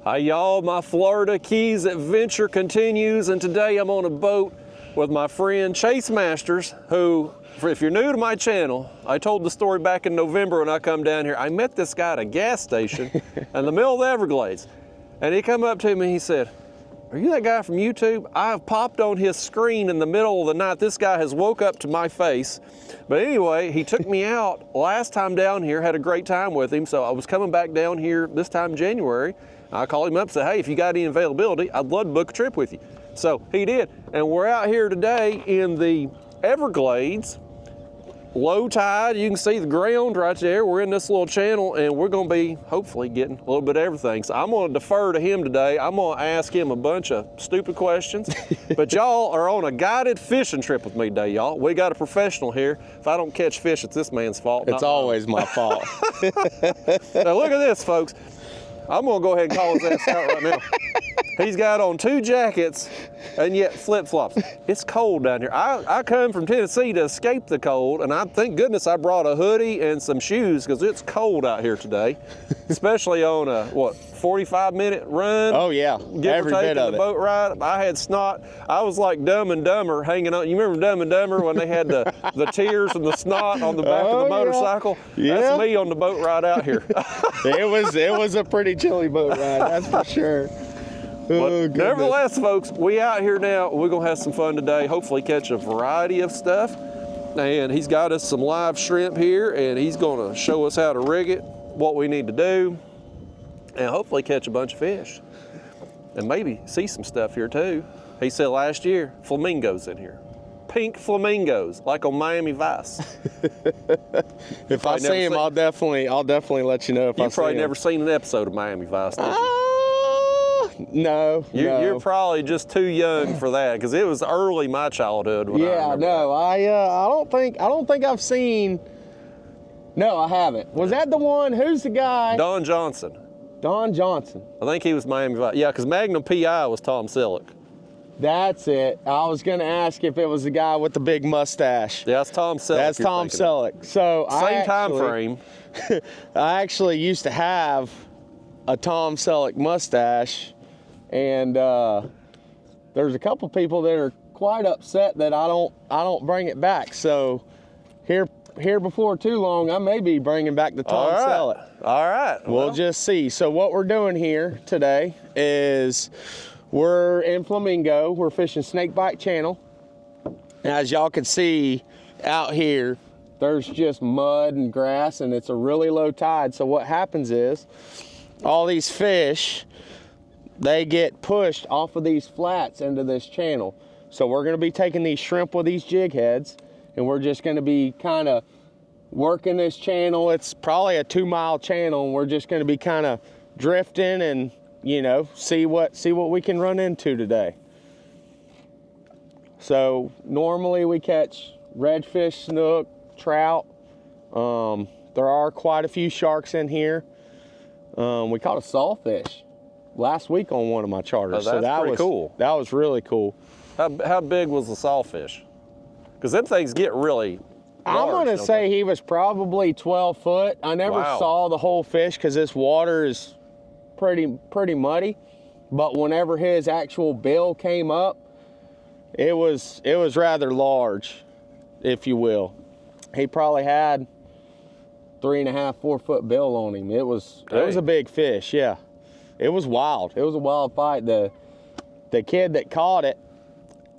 Hi y'all, my Florida Keys adventure continues, and today I'm on a boat with my friend Chase Masters, who, if you're new to my channel, I told the story back in November when I come down here. I met this guy at a gas station in the middle of the Everglades, and he come up to me and he said, "Are you that guy from YouTube? I've popped on his screen in the middle of the night. This guy has woke up to my face." But anyway, he took me out last time down here, had a great time with him, so I was coming back down here this time January. I called him up and said, "Hey, if you got any availability, I'd love to book a trip with you." So he did, and we're out here today in the Everglades, low tide. You can see the ground right there. We're in this little channel, and we're gonna be hopefully getting a little bit of everything. So I'm gonna defer to him today. I'm gonna ask him a bunch of stupid questions, but y'all are on a guided fishing trip with me today, y'all. We got a professional here. If I don't catch fish, it's this man's fault. It's always my fault. Now look at this, folks. I'm gonna go ahead and call his ass out right now. He's got on 2 jackets and yet flip-flops. It's cold down here. I come from Tennessee to escape the cold, and I thank goodness I brought a hoodie and some shoes because it's cold out here today, especially on a, 45-minute run? Oh yeah, every bit of it. Boat ride. I had snot. I was like Dumb and Dumber hanging on. You remember Dumb and Dumber when they had the tears and the snot on the back of the motorcycle? Yeah. That's me on the boat ride out here. It was a pretty chilly boat ride, that's for sure. Oh, nevertheless, folks, we out here now. We're gonna have some fun today. Hopefully catch a variety of stuff. And he's got us some live shrimp here, and he's gonna show us how to rig it, what we need to do, and hopefully catch a bunch of fish. And maybe see some stuff here too. He said last year, flamingos in here. Pink flamingos, like on Miami Vice. If I see him, I'll definitely let you know if I see him. You've probably never seen an episode of Miami Vice, did you? No, You're probably just too young for that, because it was early my childhood. When I don't think I've seen. No, I haven't. Was that the one? Who's the guy? Don Johnson. Don Johnson. I think he was Miami Vice. Yeah, because Magnum PI was Tom Selleck. That's it. I was going to ask if it was the guy with the big mustache. Yeah, that's Tom Selleck. That's Tom Selleck. So same time frame. I actually used to have a Tom Selleck mustache, and there's a couple people that are quite upset that I don't bring it back. So here before too long, I may be bringing back the Tom Selleck. All right. We'll just see. So what we're doing here today is we're in Flamingo. We're fishing Snakebite Channel. As y'all can see out here, there's just mud and grass, and it's a really low tide. So what happens is all these fish, they get pushed off of these flats into this channel. So we're going to be taking these shrimp with these jig heads, and we're just going to be kind of working this channel. It's probably a 2-mile channel, and we're just going to be kind of drifting and, you know, see what we can run into today. So normally we catch redfish, snook, trout. There are quite a few sharks in here. We caught a sawfish last week on one of my charters. Oh, that's pretty cool. That was really cool. How big was the sawfish? Because them things get really large. I'm going to say he was probably 12 foot. I never saw the whole fish because this water is pretty muddy. But whenever his actual bill came up, it was rather large, if you will. He probably had 3.5, 4 foot bill on him. It was a big fish, yeah. It was wild. It was a wild fight. The kid that caught it,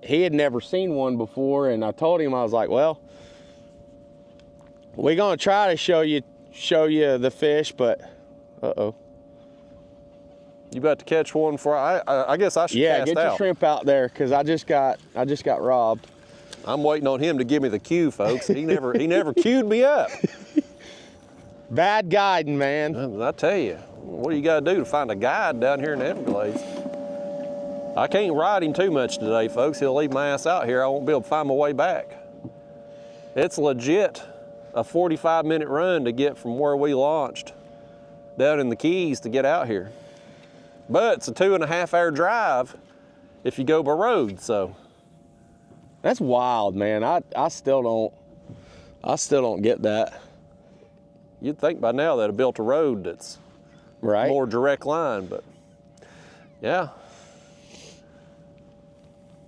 he had never seen one before, and I told him, I was like, well, we're gonna try to show you the fish, but uh-oh. You about to catch one for I guess I should cast out. Yeah, get your shrimp out there, because I just got robbed. I'm waiting on him to give me the cue, folks. He never cued me up. Bad guiding, man. I tell you, what do you got to do to find a guide down here in the Everglades? I can't ride him too much today, folks. He'll leave my ass out here. I won't be able to find my way back. It's legit a 45-minute run to get from where we launched down in the Keys to get out here. But it's a 2.5-hour drive if you go by road, so. That's wild, man. I still don't get that. You'd think by now they'd have built a road that's more direct line, but Yeah.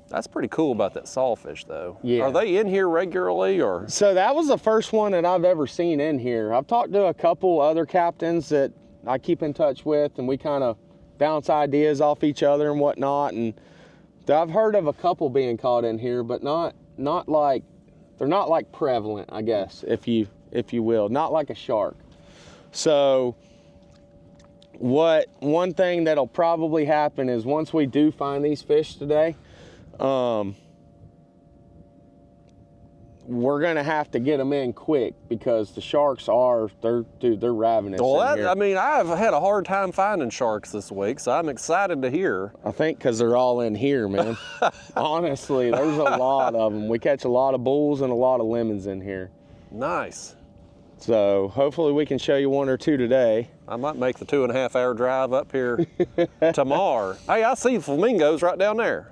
That's pretty cool about that sawfish, though. Yeah. Are they in here regularly, or? So that was the first one that I've ever seen in here. I've talked to a couple other captains that I keep in touch with, and we kind of bounce ideas off each other and whatnot. And I've heard of a couple being caught in here, but not like, they're not like prevalent, I guess, if you will, not like a shark. So one thing that'll probably happen is once we do find these fish today, we're gonna have to get them in quick because the sharks they're ravenous. Well, in here. I mean, I've had a hard time finding sharks this week, so I'm excited to hear. I think because they're all in here, man. Honestly, there's a lot of them. We catch a lot of bulls and a lot of lemons in here. Nice. So hopefully we can show you one or two today. I might make the 2.5-hour drive up here tomorrow. Hey, I see flamingos right down there.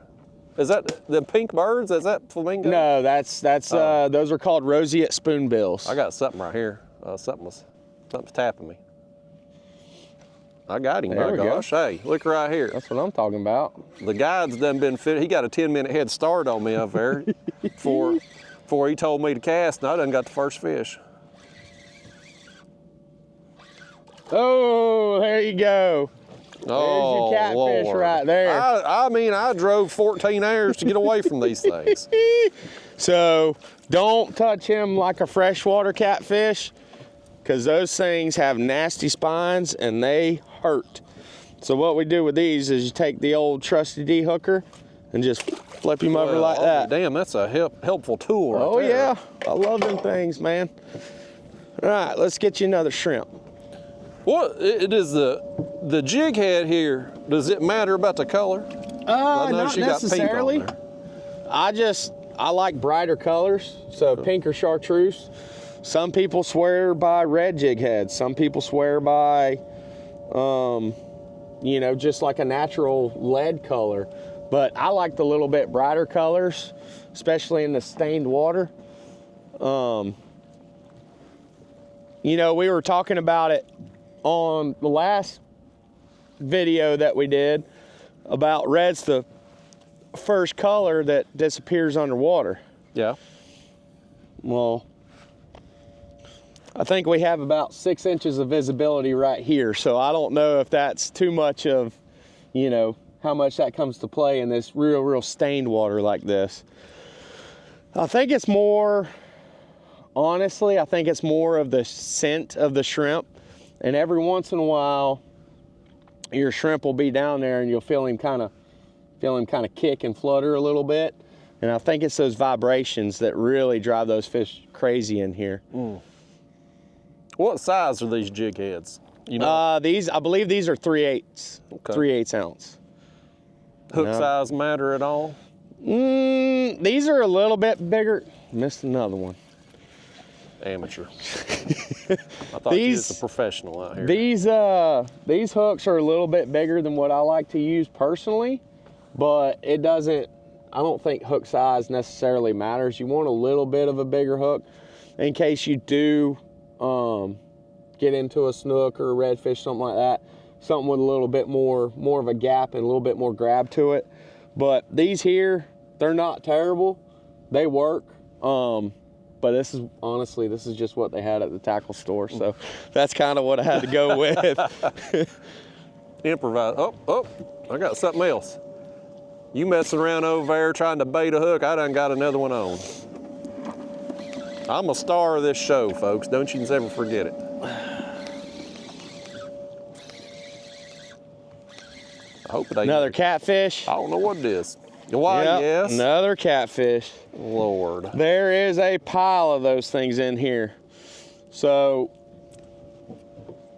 Is that the pink birds? Is that flamingo? No, that's those are called roseate spoonbills. I got something right here. Something's tapping me. I got him. There My we go. gosh. Hey, look right here. That's what I'm talking about. The guide's done been fit. He got a 10-minute head start on me up there before he told me to cast, and I done got the first fish. Oh, there you go. There's your catfish Lord. right there. I mean, I drove 14 hours to get away from these things. So don't touch him like a freshwater catfish because those things have nasty spines and they hurt. So what we do with these is you take the old trusty D hooker and just flip him over like that. Damn, that's a helpful tool right Oh there. yeah, I love them things, man. All right, let's get you another shrimp. What it is the jig head here? Does it matter about the color? Not necessarily. Got pink on there. I like brighter colors, so pink or chartreuse. Some people swear by red jig heads. Some people swear by, just like a natural lead color. But I like the little bit brighter colors, especially in the stained water. We were talking about it on the last video that we did about red's the first color that disappears underwater. Yeah. Well, I think we have about 6 inches of visibility right here, so I don't know if that's too much of, how much that comes to play in this real stained water like this. I think it's more, honestly, I think it's more of the scent of the shrimp. And every once in a while, your shrimp will be down there and you'll feel him kind of kick and flutter a little bit. And I think it's those vibrations that really drive those fish crazy in here. Mm. What size are these jig heads? I believe these are 3/8, Okay. 3/8 ounce. Hook size matter at all? These are a little bit bigger. Missed another one. Amateur. I thought you was a professional out here. These hooks are a little bit bigger than what I like to use personally, but I don't think hook size necessarily matters. You want a little bit of a bigger hook in case you do get into a snook or a redfish, something like that. Something with a little bit more of a gap and a little bit more grab to it. But these here, they're not terrible. They work. But this is just what they had at the tackle store. So that's kind of what I had to go with. Improvise. Oh, I got something else. You messing around over there trying to bait a hook, I done got another one on. I'm a star of this show, folks. Don't you ever forget it. I hope it ain't Another catfish. I don't know what it is. Why, Yep, yes. another catfish. Lord. There is a pile of those things in here. So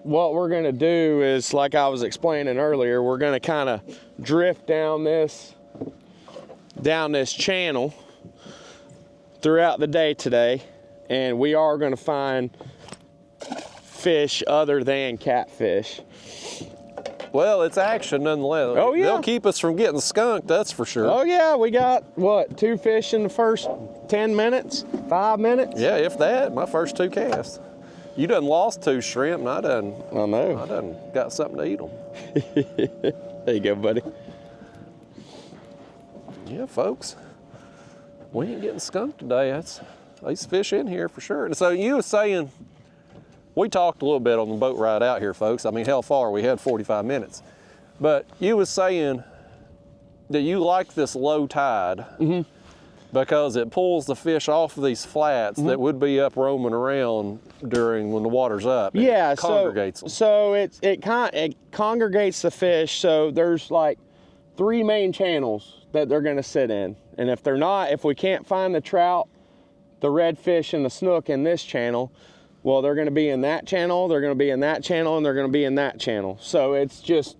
what we're gonna do is, like I was explaining earlier, we're gonna kind of drift down this channel throughout the day today, and we are gonna find fish other than catfish. Well, it's action nonetheless. Oh, yeah. They'll keep us from getting skunked, that's for sure. Oh yeah, we got, 2 fish in the first 10 minutes, 5 minutes? Yeah, if that, my first 2 casts. You done lost 2 shrimp, and I done I know. got something to eat them. There you go, buddy. Yeah, folks, we ain't getting skunked today. There's fish in here for sure. And so you were saying, we talked a little bit on the boat ride out here, folks. I mean, hell far, we had 45 minutes. But you was saying that you like this low tide because it pulls the fish off of these flats that would be up roaming around during when the water's up. Yeah, it congregates them. So it congregates the fish. So there's like 3 main channels that they're gonna sit in. And if we can't find the trout, the redfish and the snook in this channel, well, they're gonna be in that channel, they're gonna be in that channel, and they're gonna be in that channel. So it's just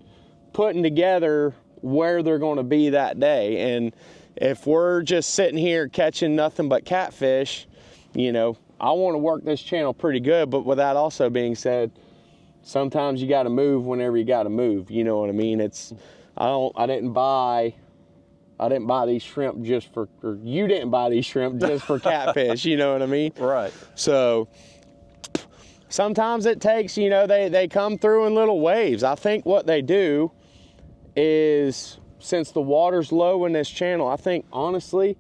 putting together where they're gonna be that day. And if we're just sitting here catching nothing but catfish, you know, I wanna work this channel pretty good, but with that also being said, sometimes you gotta move whenever you gotta move, you know what I mean? I didn't buy these shrimp or you didn't buy these shrimp just for catfish, you know what I mean? Right. So sometimes it takes, you know, they come through in little waves. I think what they do is, since the water's low in this channel, I think honestly,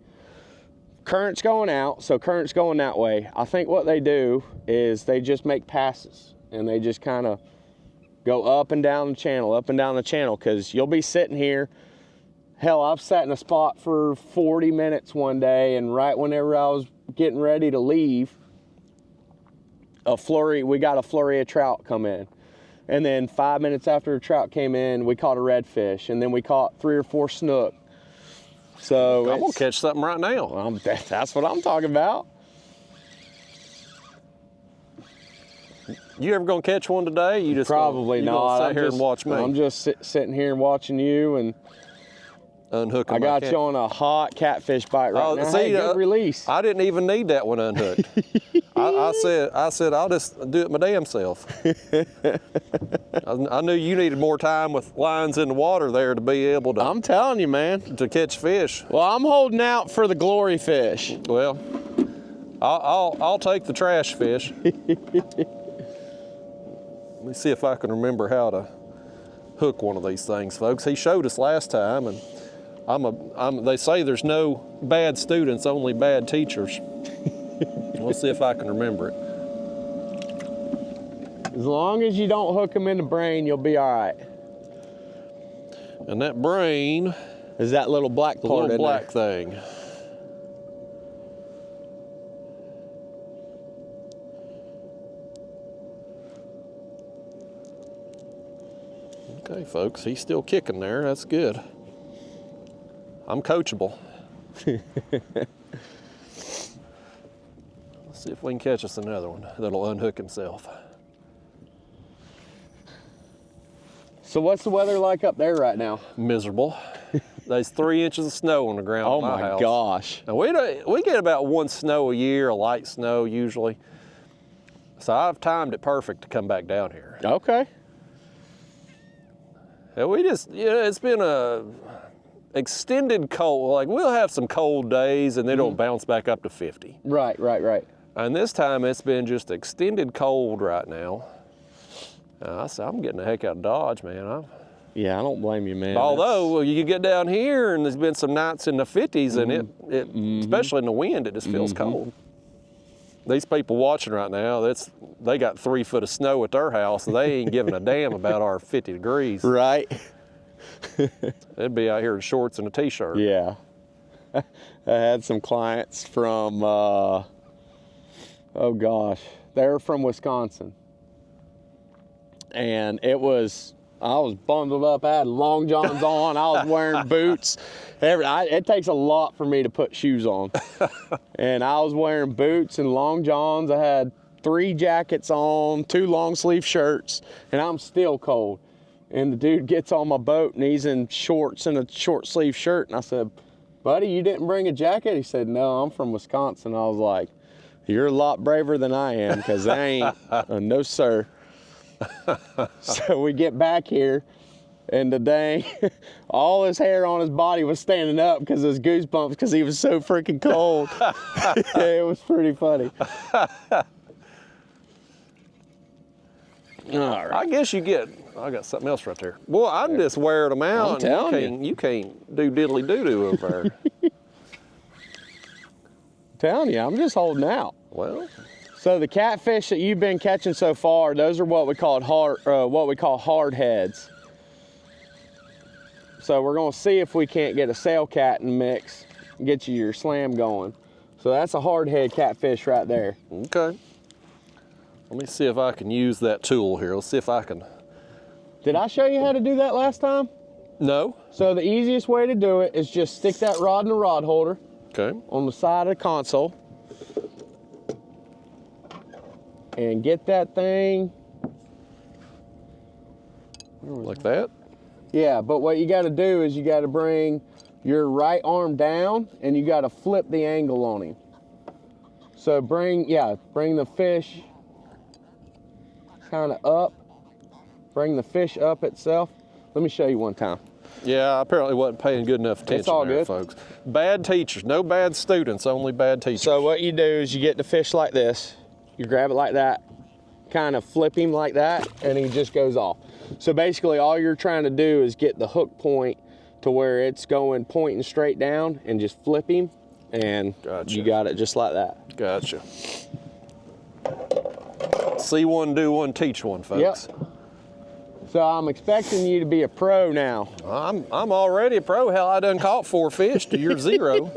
current's going out, so current's going that way. I think what they do is they just make passes and they just kind of go up and down the channel, because you'll be sitting here. Hell, I've sat in a spot for 40 minutes one day, and right whenever I was getting ready to leave, we got a flurry of trout come in. And then 5 minutes after the trout came in, we caught a redfish, and then we caught 3 or 4 snook. So I'm gonna catch something right now. That's what I'm talking about. You ever gonna catch one today? You just probably not. Sit here and watch me. I'm just sitting here and watching you and unhooking. I got you on a hot catfish bite right now. See, hey, good release. I didn't even need that one unhooked. I said I'll just do it my damn self. I knew you needed more time with lines in the water there to be able to. I'm telling you, man. To catch fish. Well, I'm holding out for the glory fish. Well, I'll take the trash fish. Let me see if I can remember how to hook one of these things, folks. He showed us last time, and they say there's no bad students, only bad teachers. We'll see if I can remember it. As long as you don't hook them in the brain, you'll be all right. And that brain is that little black part, the little black thing. Okay, folks, he's still kicking there. That's good. I'm coachable. Let's see if we can catch us another one that'll unhook himself. So what's the weather like up there right now? Miserable. There's 3 inches of snow on the ground oh at my house. My gosh. Now we get about 1 snow a year, a light snow usually. So I've timed it perfect to come back down here. Okay. And it's been a extended cold. Like we'll have some cold days and then it'll bounce back up to 50. Right. And this time it's been just extended cold right now. I'm getting the heck out of Dodge, man. Yeah, I don't blame you, man. Although you get down here and there's been some nights in the 50s and it especially in the wind, it just feels cold. These people watching right now, they got 3 foot of snow at their house and they ain't giving a damn about our 50 degrees. Right. They'd be out here in shorts and a t-shirt. Yeah. I had some clients from, oh gosh, they're from Wisconsin. And I was bundled up, I had long johns on, I was wearing boots. It takes a lot for me to put shoes on. And I was wearing boots and long johns. I had 3 jackets on, 2 long sleeve shirts, and I'm still cold. And the dude gets on my boat and he's in shorts and a short sleeve shirt. And I said, buddy, you didn't bring a jacket? He said, no, I'm from Wisconsin. I was like, you're a lot braver than I am, because I ain't, no sir. So we get back here and the dang, all his hair on his body was standing up because of his goosebumps because he was so freaking cold. It was pretty funny. All right. I guess you get, I got something else right there. Boy, I'm just wearing them out. I'm telling you can't do diddly doo-doo over there. Telling you, I'm just holding out. Well. So the catfish that you've been catching so far, those are what we call hard heads. So we're gonna see if we can't get a sail cat in the mix and get you your slam going. So that's a hard head catfish right there. Okay. Let me see if I can use that tool here. Let's see if I can. Did I show you how to do that last time? No. So the easiest way to do it is just stick that rod in the rod holder. Okay. On the side of the console. And get that thing. Like that? Yeah, but what you gotta do is you gotta bring your right arm down and you gotta flip the angle on him. So bring the fish kind of up. Bring the fish up itself. Let me show you one time. Yeah, I apparently wasn't paying good enough attention. It's all there, good, folks. Bad teachers, no bad students, only bad teachers. So what you do is you get the fish like this. You grab it like that, kind of flip him like that, and he just goes off. So basically all you're trying to do is get the hook point to where it's going pointing straight down and just flip him, and Gotcha. You got it just like that. Gotcha. See one, do one, teach one, folks. Yep. So I'm expecting you to be a pro now. I'm already a pro. Hell, I done caught 4 fish to your 0.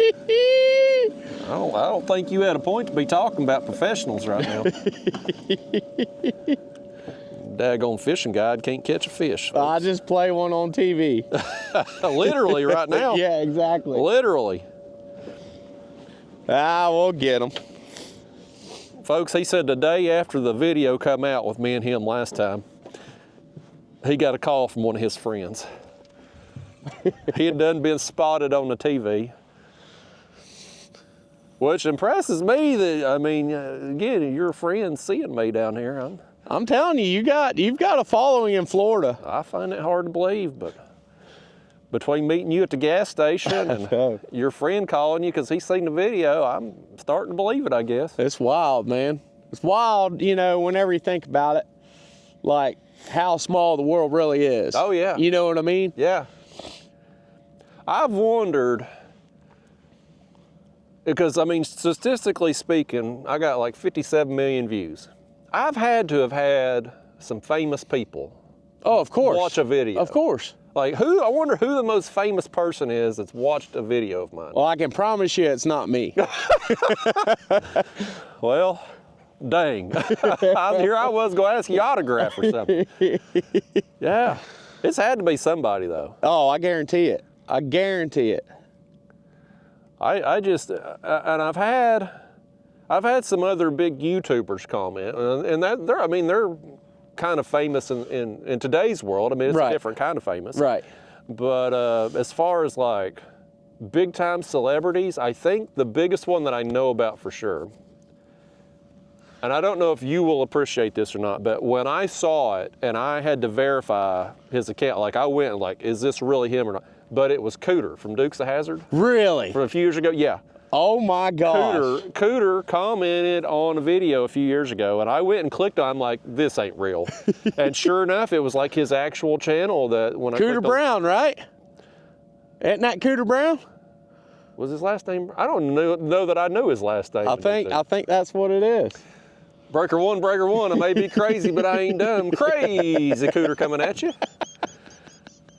I don't think you had a point to be talking about professionals right now. Daggone fishing guide can't catch a fish. I just play one on TV. Literally right now. Yeah, exactly. Literally. We'll get them. Folks, he said the day after the video come out with me and him last time, he got a call from one of his friends. He had done been spotted on the TV. Which impresses me that, I mean, again, your friend seeing me down here. I'm telling you, you've got a following in Florida. I find it hard to believe, but between meeting you at the gas station and your friend calling you because he's seen the video, I'm starting to believe it, I guess. It's wild, man. It's wild, whenever you think about it, like how small the world really is. Oh, yeah. You know what I mean? Yeah. I've wondered, because, I mean, statistically speaking, I got like 57 million views. I've had to have had some famous people. Oh, of course. Watch a video. Of course. Like I wonder who the most famous person is that's watched a video of mine. Well, I can promise you it's not me. Well, dang. Here I was going to ask you autograph or something. Yeah. It's had to be somebody though. Oh, I guarantee it. I guarantee it. I just, and I've had some other big YouTubers comment, and they're kind of famous in today's world. I mean, it's right. a different kind of famous. Right. But as far as like big time celebrities, I think the biggest one that I know about for sure, and I don't know if you will appreciate this or not, but when I saw it and I had to verify his account, like I went and like, is this really him or not? But it was Cooter from Dukes of Hazzard. Really? From a few years ago, yeah. Oh my gosh. Cooter commented on a video a few years ago, and I went and clicked on. I'm like, this ain't real. And sure enough, it was like his actual channel that when I Cooter Brown, right? Isn't that Cooter Brown? Was his last name? I don't know that I knew his last name. I think that's what it is. Breaker one. I may be crazy, but I ain't dumb. Crazy Cooter coming at you.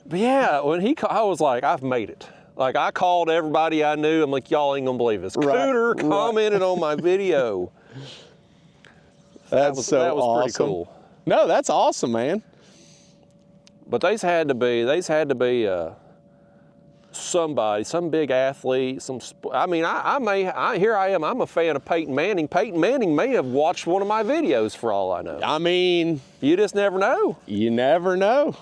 But yeah, when I was like, I've made it. Like I called everybody I knew. I'm like, y'all ain't gonna believe this. Right, Cooter commented on my video. That was awesome. Pretty cool. No, that's awesome, man. But they's had to be somebody, some big athlete, I mean, here I am. I'm a fan of Peyton Manning. Peyton Manning may have watched one of my videos for all I know. I mean, you just never know. You never know.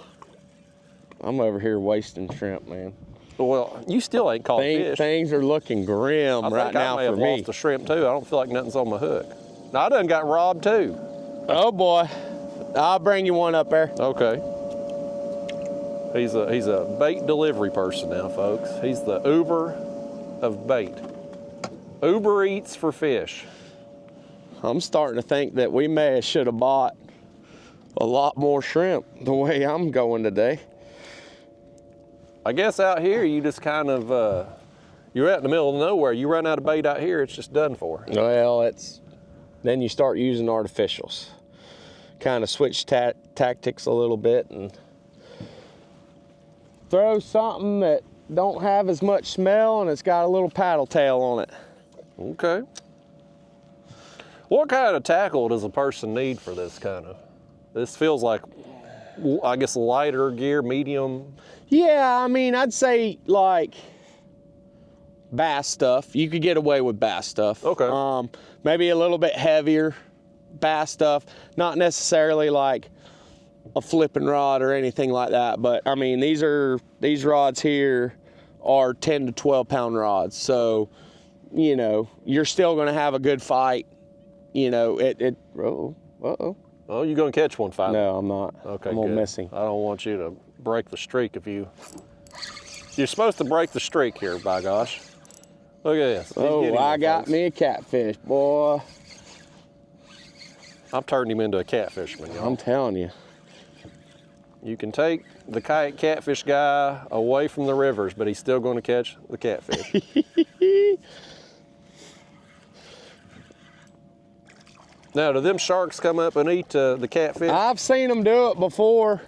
I'm over here wasting shrimp, man. Well, you still ain't caught fish. Things are looking grim right now for me. I may have lost a shrimp too. I don't feel like nothing's on my hook. Now, I done got robbed too. Oh boy, I'll bring you one up there. Okay. He's a bait delivery person now, folks. He's the Uber of bait. Uber Eats for fish. I'm starting to think that we should have bought a lot more shrimp the way I'm going today. I guess out here you just kind of, you're out in the middle of nowhere. You run out of bait out here, it's just done for. Well, then you start using artificials. Kind of switch tactics a little bit and throw something that don't have as much smell and it's got a little paddle tail on it. Okay. What kind of tackle does a person need for this kind of? This feels like, I guess, lighter gear, medium. Yeah, I mean, I'd say like bass stuff. You could get away with bass stuff. Okay. Maybe a little bit heavier bass stuff. Not necessarily like a flipping rod or anything like that. But I mean, these rods here are 10 to 12 pound rods. So, you know, you're still going to have a good fight. You know, Oh, you gonna catch one finally? No, I'm not. Okay, I'm gonna good. miss him. I don't want you to break the streak if you're supposed to break the streak here, by gosh. Look at this. He's Oh, getting I there, got folks. me a catfish, boy. I've turned him into a catfisherman, y'all. I'm telling you. You can take the kayak catfish guy away from the rivers, but he's still gonna catch the catfish. Now, do them sharks come up and eat the catfish? I've seen them do it before.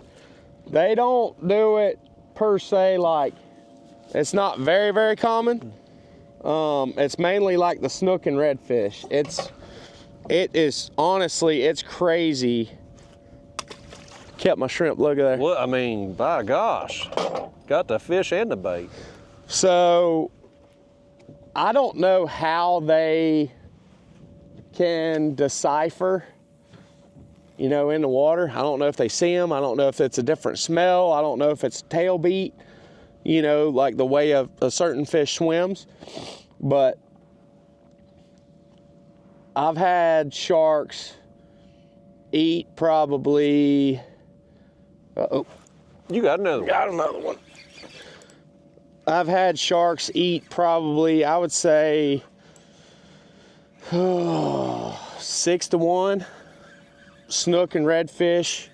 They don't do it per se, like, it's not very, very common. It's mainly like the snook and redfish. It is, honestly, it's crazy. Kept my shrimp, look at that. Well, I mean, by gosh, got the fish and the bait. So, I don't know how they can decipher, you know, in the water. I don't know if they see them. I don't know if it's a different smell. I don't know if it's tail beat, you know, like the way a certain fish swims. But I've had sharks eat probably, You got another one. got another one. I've had sharks eat probably, I would say, 6 to 1 snook and redfish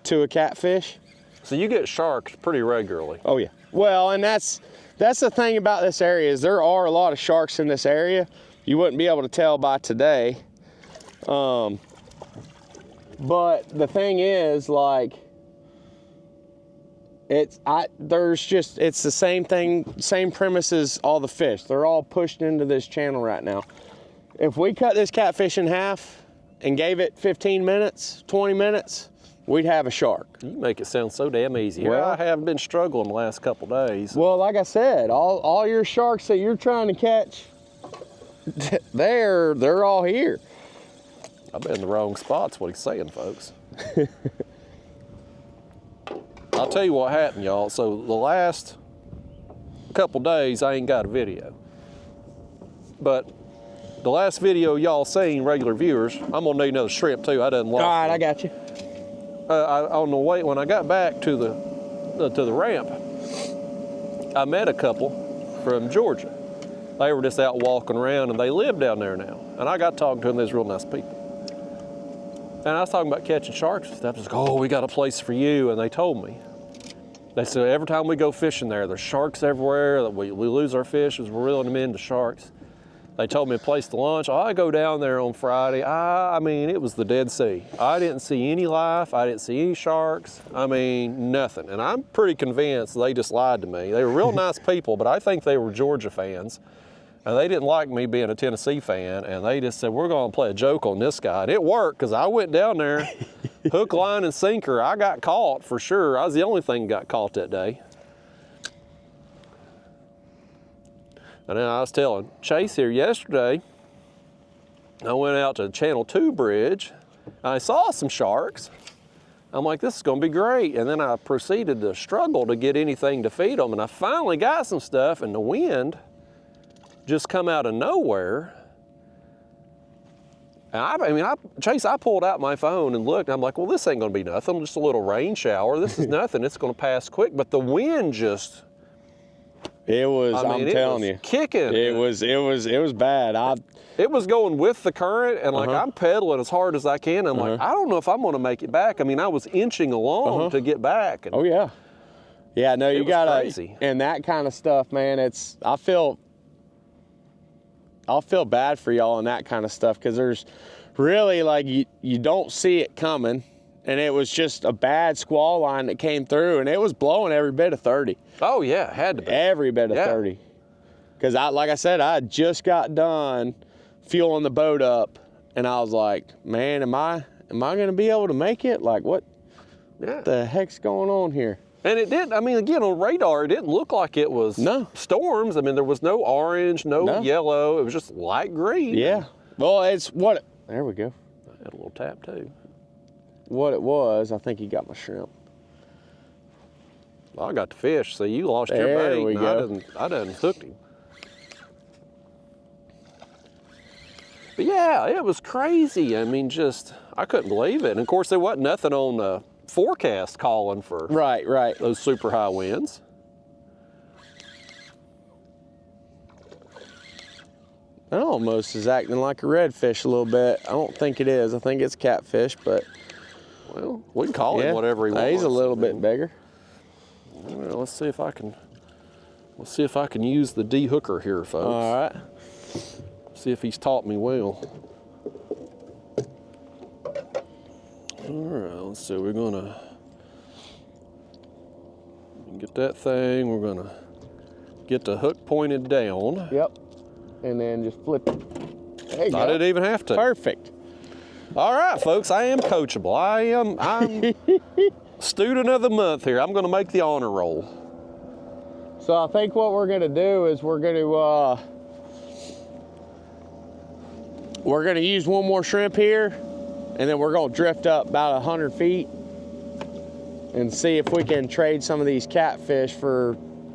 to a catfish. So you get sharks pretty regularly. Oh yeah. Well, and that's the thing about this area is there are a lot of sharks in this area. You wouldn't be able to tell by today. But the thing is, like, it's the same thing, same premise as all the fish. They're all pushed into this channel right now. If we cut this catfish in half and gave it 15 minutes, 20 minutes, we'd have a shark. You make it sound so damn easy. Here Well- I have been struggling the last couple days. Well, like I said, all your sharks that you're trying to catch, they're all here. I've been in the wrong spots, what he's saying, folks. I'll tell you what happened, y'all. So the last couple days, I ain't got a video. But the last video y'all seen, regular viewers, I'm gonna need another shrimp too. I done lost All right, one. I got you. On the way, when I got back to the ramp, I met a couple from Georgia. They were just out walking around, and they live down there now. And I got talking to them. They're real nice people. And I was talking about catching sharks and stuff. I was like, oh, we got a place for you. And they told me. They said every time we go fishing there's sharks everywhere. We lose our fish as we're reeling them in to sharks. They told me a place to lunch. I go down there on Friday. I mean, it was the Dead Sea. I didn't see any life. I didn't see any sharks. I mean, nothing. And I'm pretty convinced they just lied to me. They were real nice people, but I think they were Georgia fans. And they didn't like me being a Tennessee fan. And they just said, we're going to play a joke on this guy. And it worked, because I went down there, hook, line, and sinker. I got caught for sure. I was the only thing that got caught that day. And then I was telling Chase here yesterday, I went out to the Channel 2 bridge, and I saw some sharks. I'm like, this is gonna be great. And then I proceeded to struggle to get anything to feed them, and I finally got some stuff, and the wind just come out of nowhere. And Chase, I pulled out my phone and looked, and I'm like, well, this ain't gonna be nothing, just a little rain shower. This is nothing, it's gonna pass quick. But the wind just, It was, I'm telling you. Kicking. It was bad. It was going with the current, and like I'm pedaling as hard as I can. I'm like, I don't know if I'm gonna make it back. I mean, I was inching along to get back. And oh yeah. Yeah, no, you gotta, crazy. And that kind of stuff, man, I'll feel bad for y'all and that kind of stuff, because there's really, like, you don't see it coming, and it was just a bad squall line that came through, and it was blowing every bit of 30. Oh yeah, had to be. Every bit of 30. Because like I said, I just got done fueling the boat up, and I was like, man, am I gonna be able to make it? Like, what the heck's going on here? And it didn't, I mean, again, on radar, it didn't look like it was storms. I mean, there was no orange, no yellow. It was just light green. Yeah. Well, there we go. I had a little tap too. What it was, I think he got my shrimp. Well, I got the fish, so you lost your bait. There we go. I done hooked him. But yeah, it was crazy. I mean, I couldn't believe it. And of course, there wasn't nothing on the forecast calling for right those super high winds. That almost is acting like a redfish a little bit. I don't think it is. I think it's catfish, but well, we can call him whatever he wants. He's a little bit bigger. Well, let's see if I can. Let's see if I can use the de-hooker here, folks. All right. See if he's taught me well. All right, let's see. We're gonna get that thing. We're gonna get the hook pointed down. Yep. And then just flip it. There you go. I didn't even have to. Perfect. All right, folks. I am coachable. I'm student of the month here. I'm gonna make the honor roll. So I think what we're gonna do is we're gonna use one more shrimp here, and then we're gonna drift up about 100 feet and see if we can trade some of these catfish for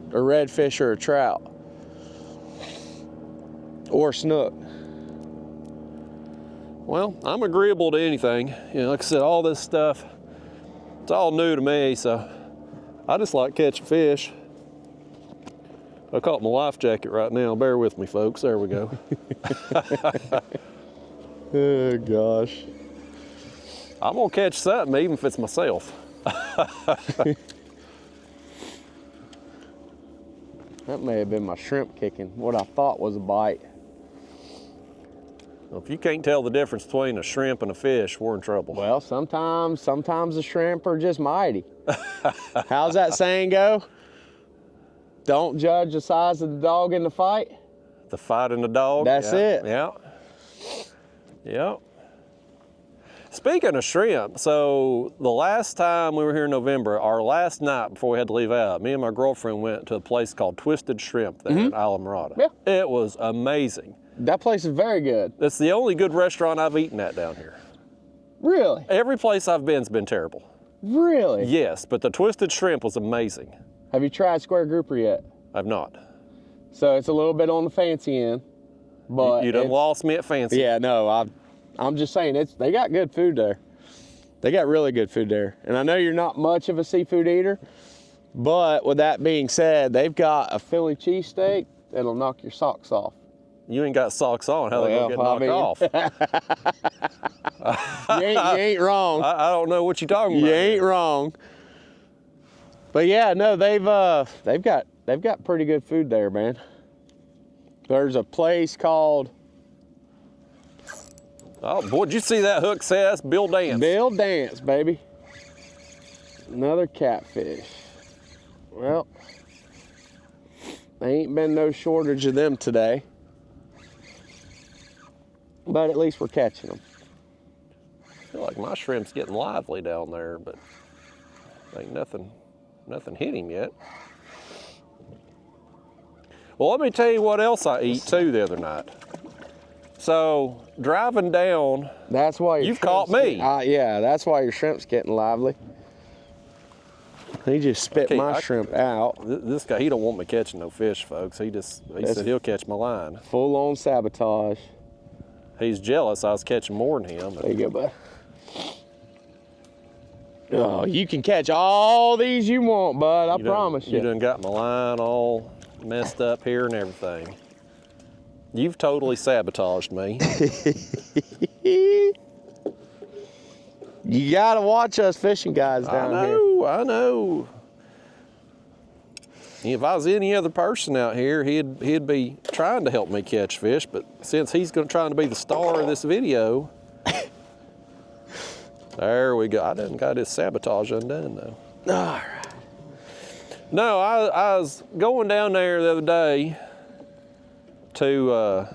a redfish or a trout. Or snook. Well, I'm agreeable to anything. You know, like I said, all this stuff, it's all new to me, so I just like catching fish. I caught my life jacket right now. Bear with me, folks. There we go. Oh, gosh. I'm gonna catch something, even if it's myself. That may have been my shrimp kicking, what I thought was a bite. Well, if you can't tell the difference between a shrimp and a fish, we're in trouble. Well, sometimes the shrimp are just mighty. How's that saying go? Don't judge the size of the dog in the fight. The fight and the dog. That's it. Yeah. Yeah. Speaking of shrimp, so the last time we were here in November, our last night before we had to leave out, me and my girlfriend went to a place called Twisted Shrimp there in Islamorada. Yeah. It was amazing. That place is very good. It's the only good restaurant I've eaten at down here. Really? Every place I've been's been terrible. Really? Yes, but the Twisted Shrimp was amazing. Have you tried square grouper yet? I've not. So it's a little bit on the fancy end, but you done lost me at fancy. Yeah, no, I'm just saying they got good food there. They got really good food there. And I know you're not much of a seafood eater, but with that being said, they've got a Philly cheesesteak that'll knock your socks off. You ain't got socks on. How they gonna get knocked off? You ain't wrong. I don't know what you're talking about. You ain't wrong. But yeah, no, they've got pretty good food there, man. There's a place called. Oh boy, did you see that hook says Bill Dance? Bill Dance, baby. Another catfish. Well, there ain't been no shortage of them today. But at least we're catching them. I feel like my shrimp's getting lively down there, but ain't nothing hit him yet. Well, let me tell you what else I eat too the other night. So driving down, that's why you've caught me. Yeah, that's why your shrimp's getting lively. He just spit my shrimp out. This guy, he don't want me catching no fish, folks. He said he'll catch my line. Full on sabotage. He's jealous I was catching more than him. There you go, bud. Oh, you can catch all these you want, bud. I promise you. You done got my line all messed up here and everything. You've totally sabotaged me. You gotta watch us fishing guys down here. I know. If I was any other person out here, he'd be trying to help me catch fish, but since he's trying to be the star of this video, there we go. I done got his sabotage undone though. All right. No, I was going down there the other day to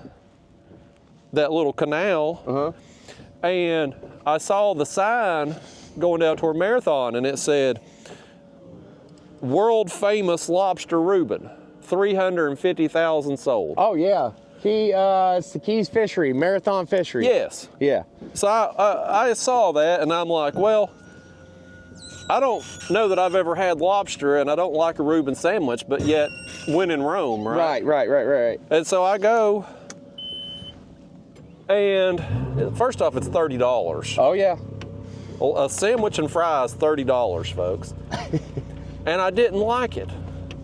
that little canal, and I saw the sign going down toward Marathon, and it said, "World famous lobster Reuben, 350,000 sold." Oh yeah, it's the Keys Fishery, Marathon Fishery. Yes. Yeah. So I saw that, and I'm like, well, I don't know that I've ever had lobster, and I don't like a Reuben sandwich, but yet when in Rome, right? Right. And so I go, and first off, it's $30. Oh yeah. Well, a sandwich and fries, $30, folks. And I didn't like it,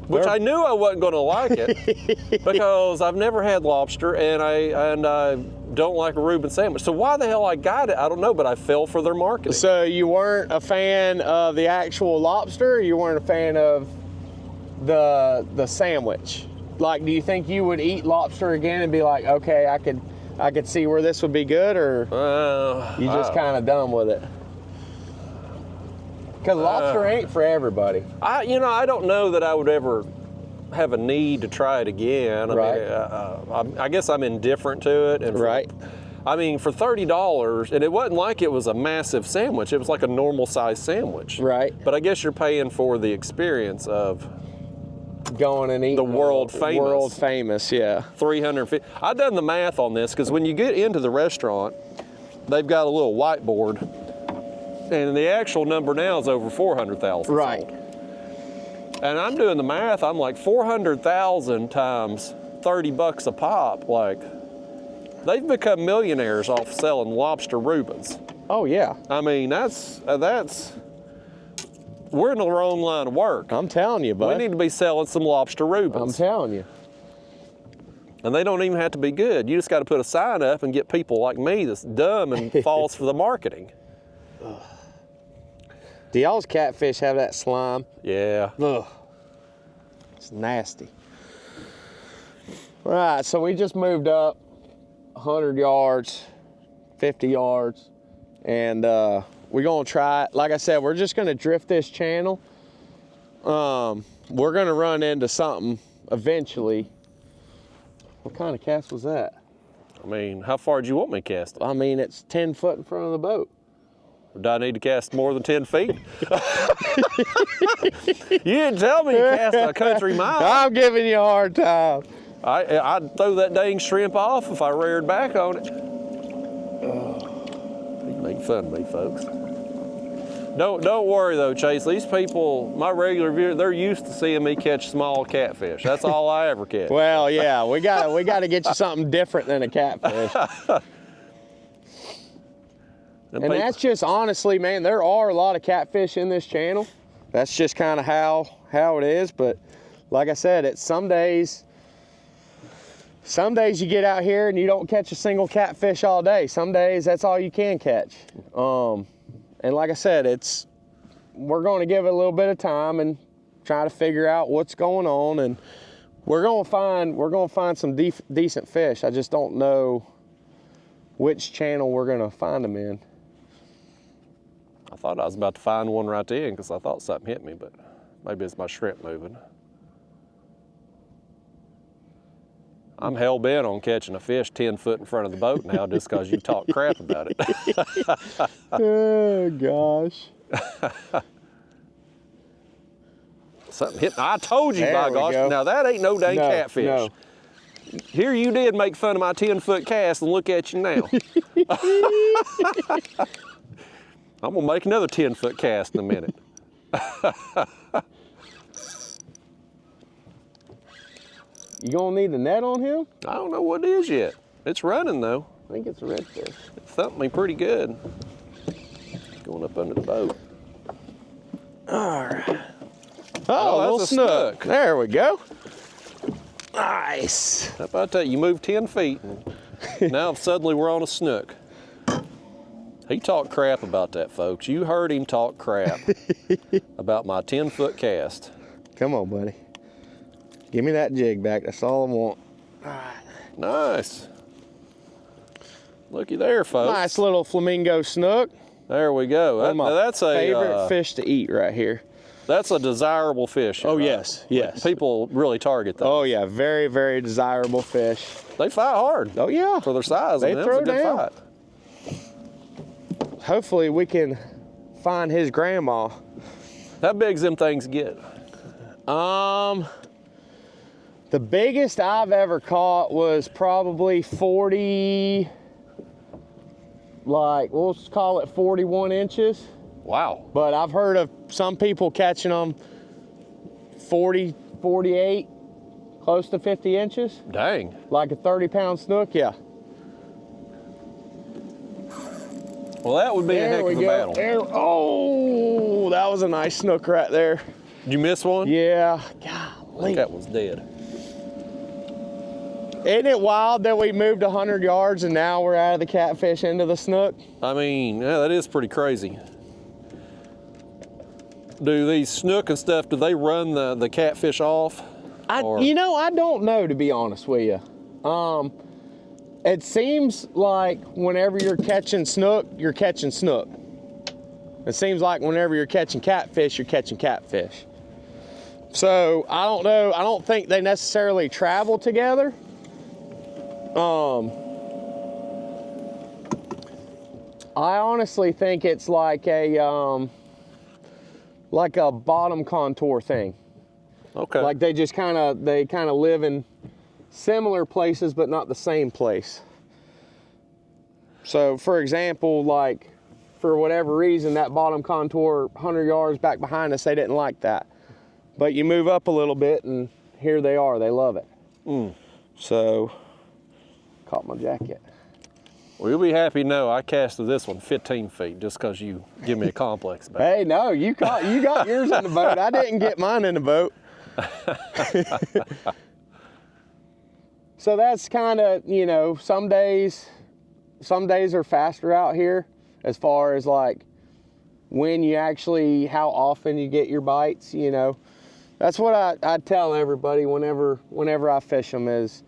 which I knew I wasn't going to like it because I've never had lobster, and I don't like a Reuben sandwich. So why the hell I got it, I don't know, but I fell for their marketing. So you weren't a fan of the actual lobster, or you weren't a fan of the sandwich? Like, do you think you would eat lobster again and be like, okay, I could see where this would be good, or you just kind of done with it? Because lobster ain't for everybody. I don't know that I would ever have a need to try it again. I guess I'm indifferent to it. And for $30, and it wasn't like it was a massive sandwich. It was like a normal size sandwich. Right. But I guess you're paying for the experience of going and eating the world famous. Yeah. 350. I've done the math on this because when you get into the restaurant, they've got a little whiteboard, and the actual number now is over 400,000. Right. Sold. And I'm doing the math. I'm like 400,000 times $30 a pop. Like, they've become millionaires off selling lobster Reubens. Oh yeah. I mean, that's we're in the wrong line of work. I'm telling you, bud. We need to be selling some lobster Reubens. I'm telling you. And they don't even have to be good. You just got to put a sign up and get people like me that's dumb and falls for the marketing. Do y'all's catfish have that slime? Yeah. Ugh. It's nasty. All right, so we just moved up 100 yards, 50 yards, and we're gonna try it. Like I said, we're just gonna drift this channel. We're gonna run into something eventually. What kind of cast was that? I mean, how far do you want me to cast it? I mean, it's 10 foot in front of the boat. Do I need to cast more than 10 feet? You didn't tell me you cast a country mile. I'm giving you a hard time. I'd throw that dang shrimp off if I reared back on it. You make fun of me, folks. Don't worry though, Chase. These people, my regular viewers, they're used to seeing me catch small catfish. That's all I ever catch. Well, yeah, we gotta get you something different than a catfish. And that's just, honestly, man, there are a lot of catfish in this channel. That's just kind of how it is. But like I said, it's some days you get out here and you don't catch a single catfish all day. Some days that's all you can catch. And like I said, we're going to give it a little bit of time and try to figure out what's going on, and we're going to find some decent fish. I just don't know which channel we're going to find them in. I thought I was about to find one right then because I thought something hit me, but maybe it's my shrimp moving. I'm hell-bent on catching a fish 10 foot in front of the boat now just because you talk crap about it. Oh, gosh. Something hit me. I told you, There by we gosh. go. Now, that ain't no dang catfish. No. Here you did make fun of my 10-foot cast, and look at you now. I'm going to make another 10-foot cast in a minute. You gonna need the net on him? I don't know what it is yet. It's running, though. I think it's a redfish. It thumped me pretty good. Going up under the boat. All right. Oh, Oh, that's little a snook. snook. There we go. Nice. How about that? You moved 10 feet, and now suddenly we're on a snook. He talked crap about that, folks. You heard him talk crap about my 10-foot cast. Come on, buddy. Give me that jig back. That's all I want. All right. Nice. Looky there, folks. Nice little flamingo snook. There we go. One of my That's a favorite fish to eat right here. That's a desirable fish. Oh, right? yes, yes. People really target those. Oh, yeah. Very, very desirable fish. They fight hard. Oh, yeah. For their size. They I mean, throw that's a good down. fight. Hopefully we can find his grandma. How big's them things get? The biggest I've ever caught was probably 40, like, we'll call it 41 inches. Wow. But I've heard of some people catching them 40, 48, close to 50 inches. Dang. Like a 30-pound snook, yeah. Well, that would be a heck of a battle. Oh, that was a nice snook right there. Did you miss one? Yeah, I golly. think that one's dead. Isn't it wild that we moved 100 yards and now we're out of the catfish into the snook? I mean, yeah, that is pretty crazy. Do these snook and stuff, do they run the catfish off? You know, I don't know, to be honest with you. It seems like whenever you're catching snook, you're catching snook. It seems like whenever you're catching catfish, you're catching catfish. So I don't know. I don't think they necessarily travel together. I honestly think it's like a bottom contour thing. Okay. Like they just kind of live in similar places, but not the same place. So for example, like for whatever reason, that bottom contour 100 yards back behind us, they didn't like that. But you move up a little bit and here they are, they love it. So, caught my jacket. Well, you'll be happy to know I casted this one 15 feet just because you give me a complex back. Hey, no, you got yours in the boat. I didn't get mine in the boat. So that's kind of, you know, some days are faster out here as far as like how often you get your bites, you know. That's what I tell everybody whenever I fish them is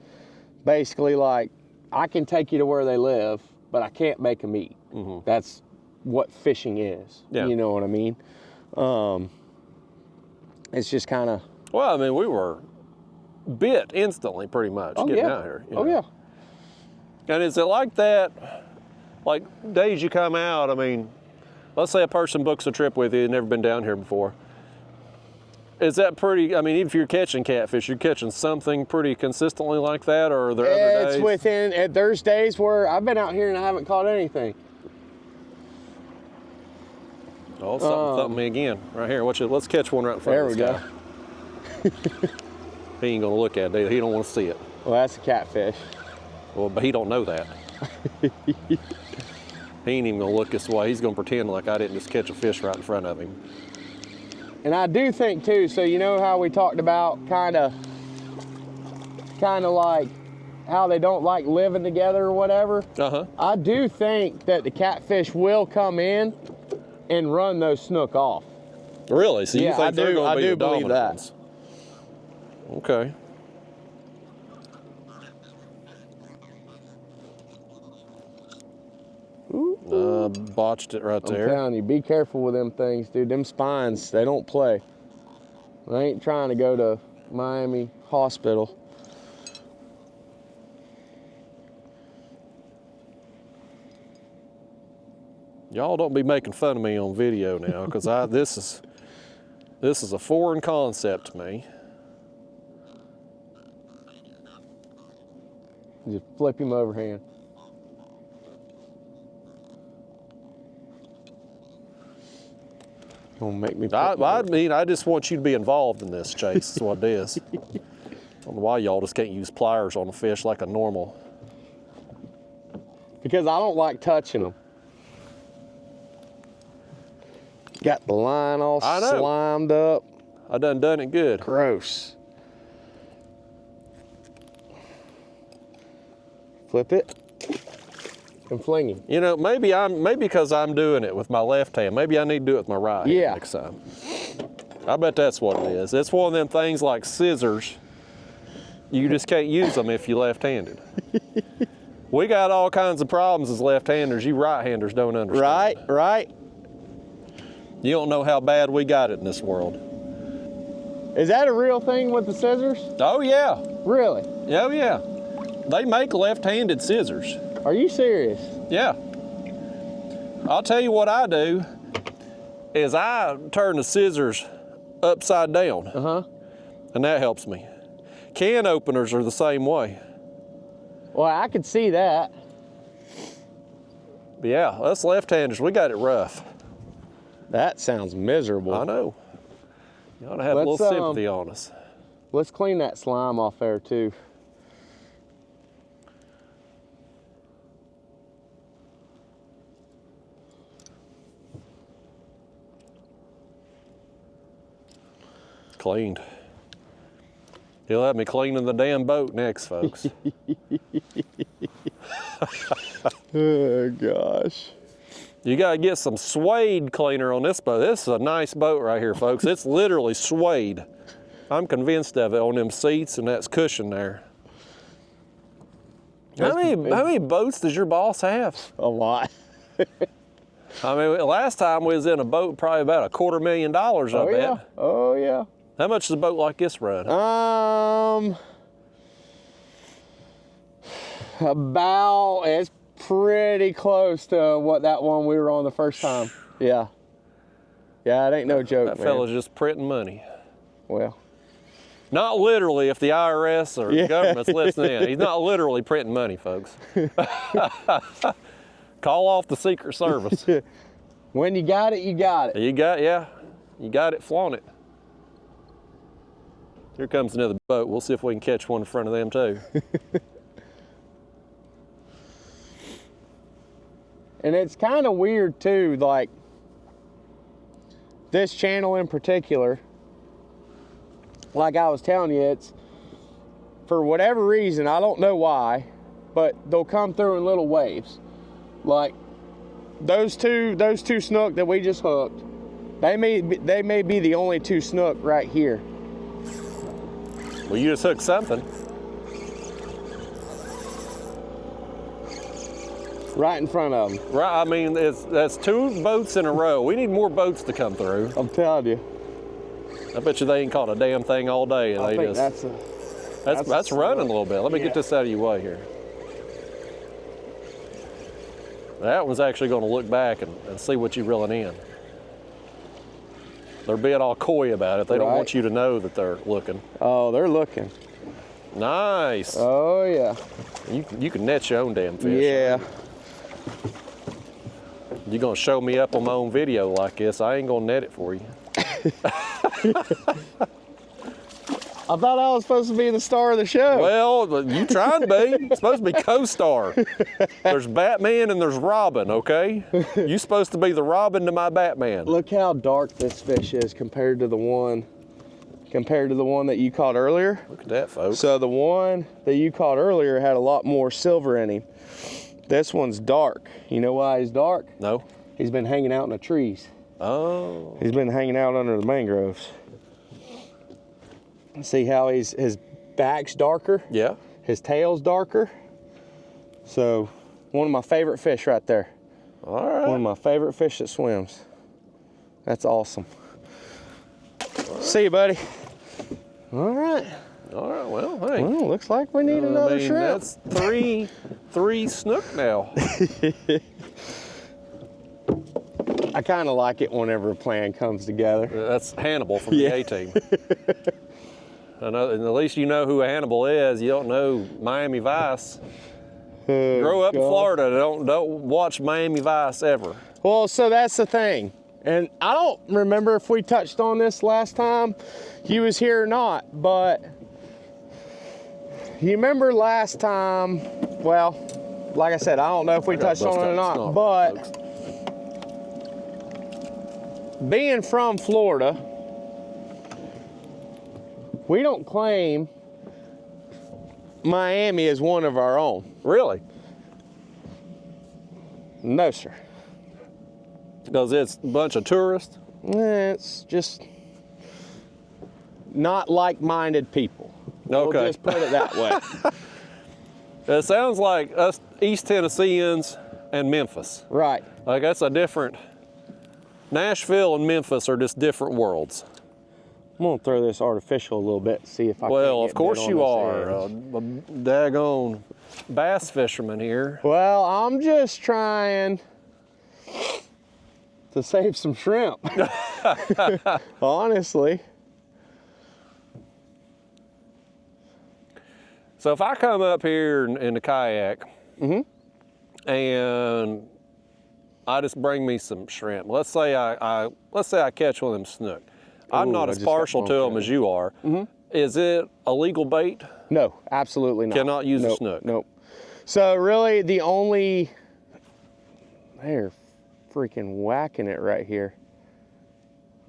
basically like, I can take you to where they live, but I can't make them eat. That's what fishing is. Yeah. You know what I mean? It's just kind of. Well, I mean, we were bit instantly pretty much getting out here. You know? Oh, yeah. And is it like that, like days you come out, I mean, let's say a person books a trip with you and never been down here before. Is that pretty, I mean, even if you're catching catfish, you're catching something pretty consistently like that, or are there other days? There's days where I've been out here and I haven't caught anything. Oh, something thumped me again. Right here, let's catch one right in front of this guy. There we go. He ain't gonna look at it, he don't wanna see it. Well, that's a catfish. Well, but he don't know that. He ain't even gonna look this way. He's gonna pretend like I didn't just catch a fish right in front of him. And I do think too, so you know how we talked about kind of like how they don't like living together or whatever? I do think that the catfish will come in and run those snook off. Really? So you think they're gonna be the believe that. ones? Okay. Botched it right there. I'm telling you, be careful with them things, dude. Them spines, they don't play. I ain't trying to go to Miami Hospital. Y'all don't be making fun of me on video now, because this is a foreign concept to me. Just flip him overhand. Gonna make me. I just want you to be involved in this, Chase. That's what it is. I don't know why y'all just can't use pliers on a fish like a normal. Because I don't like touching them. Got the line all I know. slimed up. I done it good. Gross. Flip it and fling him. You know, maybe because I'm doing it with my left hand. Maybe I need to do it with my right hand next time. I bet that's what it is. It's one of them things like scissors. You just can't use them if you're left-handed. We got all kinds of problems as left-handers. You right-handers don't understand. Right, right. You don't know how bad we got it in this world. Is that a real thing with the scissors? Oh yeah. Really? Oh yeah. They make left-handed scissors. Are you serious? Yeah. I'll tell you what I do is I turn the scissors upside down. And that helps me. Can openers are the same way. Well, I could see that. But yeah, us left-handers, we got it rough. That sounds miserable. I know. You ought to have a little sympathy on us. Let's clean that slime off there too. Cleaned. He'll have me cleaning the damn boat next, folks. Oh gosh. You gotta get some suede cleaner on this boat. This is a nice boat right here, folks. It's literally suede. I'm convinced of it on them seats and that's cushion there. How many boats does your boss have? A lot. I mean, last time we was in a boat probably about $250,000, I bet. Yeah. Oh yeah. How much does a boat like this run? It's pretty close to what that one we were on the first time. Yeah. Yeah, it ain't no joke, That man. fella's just printing money. Well. Not literally if the IRS or the government's listening. He's not literally printing money, folks. Call off the Secret Service. When you got it, you got it. You got it, flaunt it. Here comes another boat. We'll see if we can catch one in front of them too. And it's kind of weird too, like this channel in particular, like I was telling you, it's for whatever reason, I don't know why, but they'll come through in little waves. Like those two snook that we just hooked, they may be the only two snook right here. Well, you just hooked something. Right in front of them. Right, I mean, that's two boats in a row. We need more boats to come through. I'm telling you. I bet you they ain't caught a damn thing all day. I think that's running a little bit. Let me get this out of your way here. That one's actually going to look back and see what you're reeling in. They're being all coy about it. They don't want you to know that they're looking. Oh, they're looking. Nice. Oh, yeah. You can net your own damn fish. Yeah. You're going to show me up on my own video like this. I ain't going to net it for you. I thought I was supposed to be the star of the show. Well, you trying to be. It's supposed to be co-star. There's Batman and there's Robin, okay? You're supposed to be the Robin to my Batman. Look how dark this fish is compared to the one that you caught earlier. Look at that, folks. So the one that you caught earlier had a lot more silver in him. This one's dark. You know why he's dark? No. He's been hanging out in the trees. Oh. He's been hanging out under the mangroves. See how his back's darker? Yeah. His tail's darker. So, one of my favorite fish right there. All right. One of my favorite fish that swims. That's awesome. See you, buddy. All right. All right, well, hey. Well, looks like we need another shrimp. That's three snook now. I kind of like it whenever a plan comes together. That's Hannibal from the A-Team. I know, and at least you know who Hannibal is. You don't know Miami Vice. Grow up in Florida. Don't watch Miami Vice ever. Well, so that's the thing. And I don't remember if we touched on this last time you was here or not, but you remember last time, well, like I said, I don't know if we touched on it or not, but being from Florida, we don't claim Miami as one of our own. Really? No, sir. Because it's a bunch of tourists? It's just not like-minded people. Okay. We'll just put it that way. It sounds like us East Tennesseans and Memphis. Right. Like that's a different, Nashville and Memphis are just different worlds. I'm gonna throw this artificial a little bit, see if I Well, can get of course bit on you this are. edge. A daggone bass fisherman here. Well, I'm just trying to save some shrimp. Honestly. So if I come up here in the kayak and I just bring me some shrimp, let's say I catch one of them snook. I'm not as partial to them as you are. Is it a legal bait? No, absolutely not. Cannot use a snook? Nope. So really the only, they're freaking whacking it right here.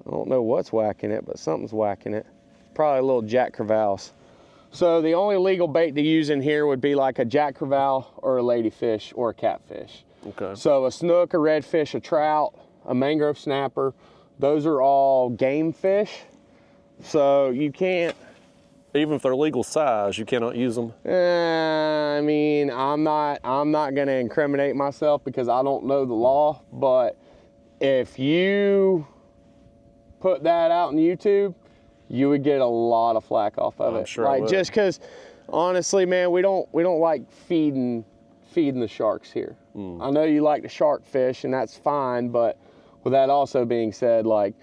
I don't know what's whacking it, but something's whacking it. Probably a little jack crevalle. So the only legal bait to use in here would be like a jack crevalle or a ladyfish or a catfish. Okay. So a snook, a redfish, a trout, a mangrove snapper, those are all game fish. So you can't. Even if they're legal size, you cannot use them? I mean, I'm not gonna incriminate myself because I don't know the law, but if you put that out on YouTube, you would get a lot of flack off of it. Sure I like would. just because, honestly, man, we don't like feeding the sharks here. I know you like the shark fish, and that's fine, but with that also being said, like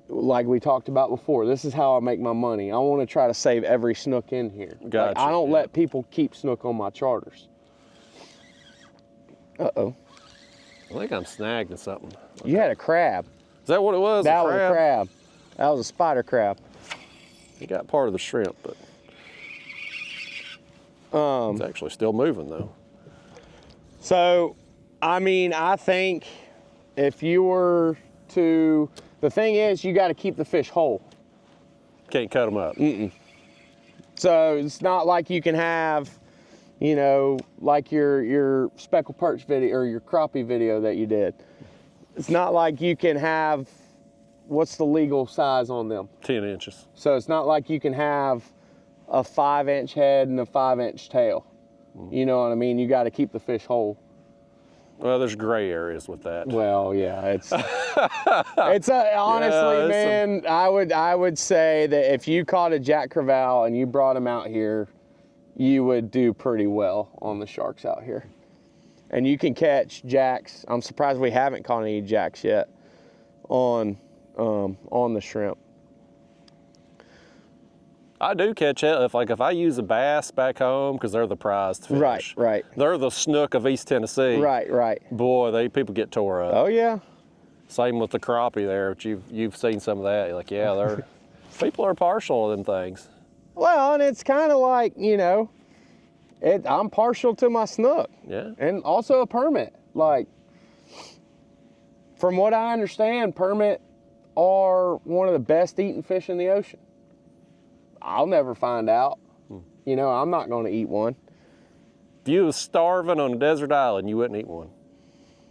we talked about before, this is how I make my money. I want to try to save every snook in here. Gotcha. Like, I don't let people keep snook on my charters. Uh-oh. I think I'm snagging something. You had a crab. Is that what it was? That a was a crab. That was a spider crab. You got part of the shrimp, but it's actually still moving though. So, I mean, I think if you were to, the thing is, you got to keep the fish whole. Can't cut them up. So it's not like you can have, you know, like your speckled perch video or your crappie video that you did. It's not like you can have, what's the legal size on them? 10 inches. So it's not like you can have a 5-inch head and a 5-inch tail. You know what I mean? You got to keep the fish whole. Well, there's gray areas with that. Well, yeah, it's honestly, man, I would say that if you caught a jack crevalle and you brought him out here, you would do pretty well on the sharks out here. And you can catch jacks. I'm surprised we haven't caught any jacks yet on the shrimp. I do catch it if I use a bass back home because they're the prized fish. Right. They're the snook of East Tennessee. Right. Boy, people get tore up. Oh yeah. Same with the crappie there. But you've seen some of that. You're like, yeah, people are partial to them things. Well, and it's kind of like, you know, I'm partial to my snook. Yeah. And also a permit. Like, from what I understand, permit are one of the best eating fish in the ocean. I'll never find out. You know, I'm not going to eat one. If you was starving on a desert island, you wouldn't eat one.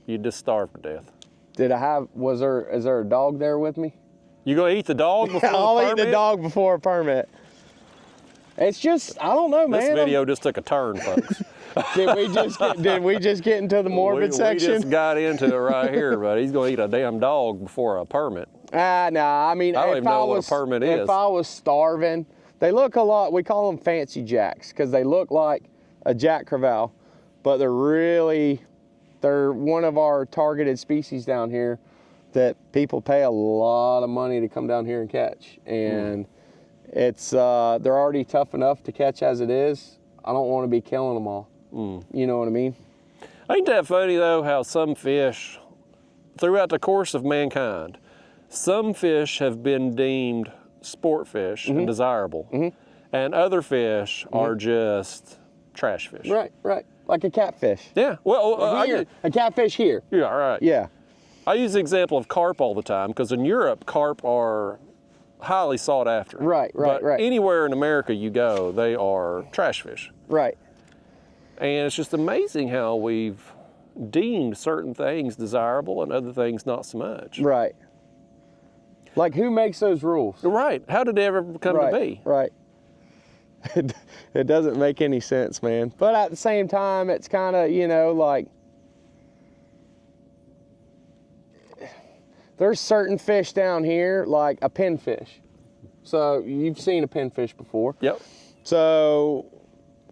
You'd just starve to death. Is there a dog there with me? You gonna eat the dog before I'll the eat permit? the dog before a permit. It's just, I don't know, man. This video just took a turn, folks. Did we just get into the morbid section? We just got into it right here, but he's gonna eat a damn dog before a permit. Nah, I mean, I don't even know what a permit is. If I was starving, they look a lot, we call them fancy jacks because they look like a jack crevalle, but they're one of our targeted species down here that people pay a lot of money to come down here and catch. And it's they're already tough enough to catch as it is. I don't want to be killing them all. You know what I mean? Ain't that funny though, how some fish, throughout the course of mankind, some fish have been deemed sport fish and desirable, and other fish are just trash fish. Right. Like a catfish. Yeah. Well, A catfish here. yeah, right. Yeah. I use the example of carp all the time because in Europe, carp are highly sought after. Right, but right. Anywhere in America you go, they are trash fish. Right. And it's just amazing how we've deemed certain things desirable and other things not so much. Right. Like, who makes those rules? Right. How did they ever come to be? Right. It doesn't make any sense, man. But at the same time, it's kind of, you know, like, there's certain fish down here, like a pinfish. So you've seen a pinfish before. Yep. So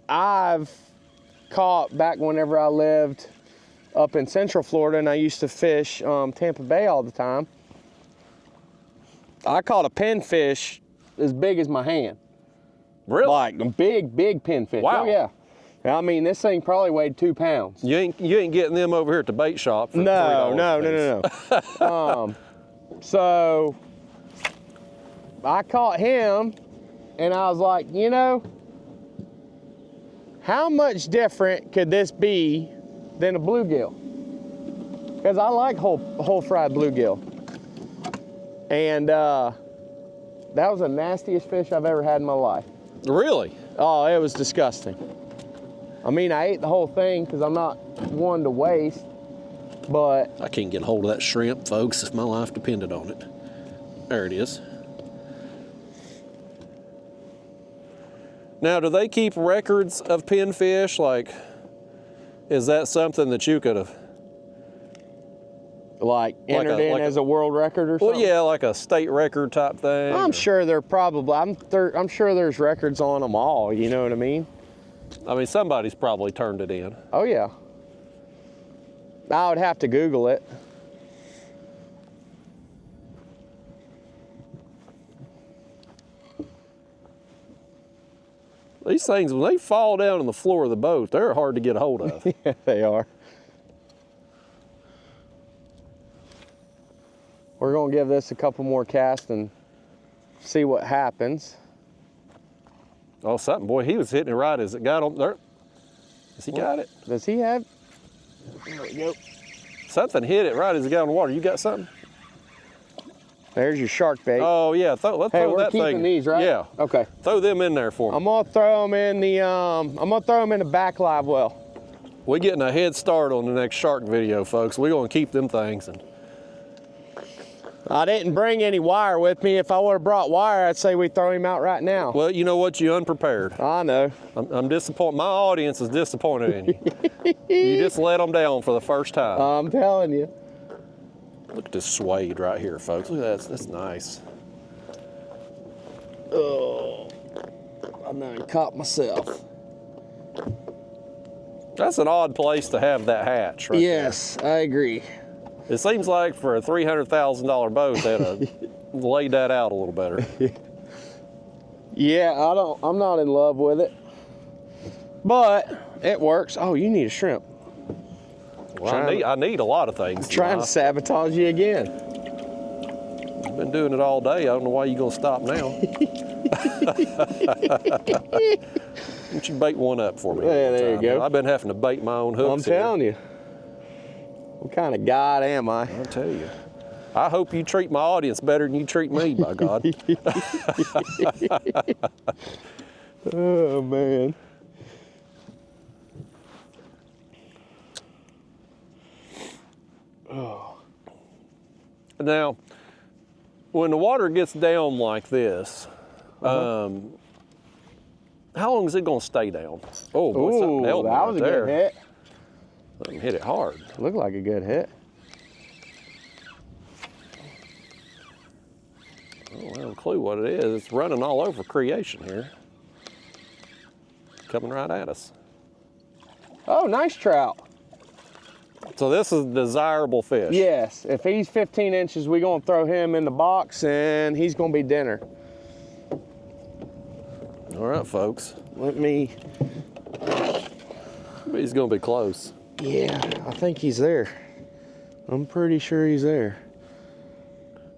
I've caught, back whenever I lived up in Central Florida and I used to fish Tampa Bay all the time, I caught a pinfish as big as my hand. Really? Like a big pinfish. Wow. Oh yeah. I mean, this thing probably weighed 2 pounds. You ain't getting them over here at the bait shop for $3 No. So I caught him and I was like, you know, how much different could this be than a bluegill? Because I like whole fried bluegill. And that was the nastiest fish I've ever had in my life. Really? Oh, it was disgusting. I mean, I ate the whole thing because I'm not one to waste, but... I can't get a hold of that shrimp, folks, if my life depended on it. There it is. Now, do they keep records of pinfish? Like, is that something that you could have... Like entered in as a world record or something? Well, yeah, like a state record type thing. I'm sure they're probably, I'm sure there's records on them all, you know what I mean? I mean, somebody's probably turned it in. Oh yeah. I would have to Google it. These things, when they fall down on the floor of the boat, they're hard to get a hold of. Yeah, they are. We're gonna give this a couple more casts and see what happens. Oh, something, boy, he was hitting it right as it got on there. Has he got it? Does he have? There we go. Something hit it right as it got on the water. You got something? There's your shark bait. Oh yeah, let's throw that thing. We're keeping these, right? Yeah. Okay. Throw them in there for me. I'm gonna throw them in the back live well. We're getting a head start on the next shark video, folks. We're gonna keep them things. And I didn't bring any wire with me. If I would have brought wire, I'd say we throw him out right now. well, you know what? You unprepared. I know. I'm disappointed. My audience is disappointed in you. You just let them down for the first time. I'm telling you. Look at this suede right here, folks. Look at that. That's nice. Oh, I done caught myself. That's an odd place to have that hatch right Yes, I agree. there. It seems like for a $300,000 boat, they'd have laid that out a little better. Yeah, I'm not in love with it, but it works. Oh, you need a shrimp. Well, I need a lot of things. Trying to sabotage you again. I've been doing it all day. I don't know why you're gonna stop now. Why don't you bait one up for me? Yeah, there you go. I've been having to bait my own hooks. I'm telling you. What kind of God am I? I'll tell you. I hope you treat my audience better than you treat me, by God. Oh, man. Oh. Now, when the water gets down like this, how long is it going to stay down? Oh, boy, something held me that right was a there. good hit. Something hit it hard. Looked like a good hit. I don't have a clue what it is. It's running all over creation here. Coming right at us. Oh, nice trout. So this is a desirable fish. Yes, if he's 15 inches, we're gonna throw him in the box and he's gonna be dinner. All right, folks. Let me, He's gonna be close. yeah, I think he's there. I'm pretty sure he's there.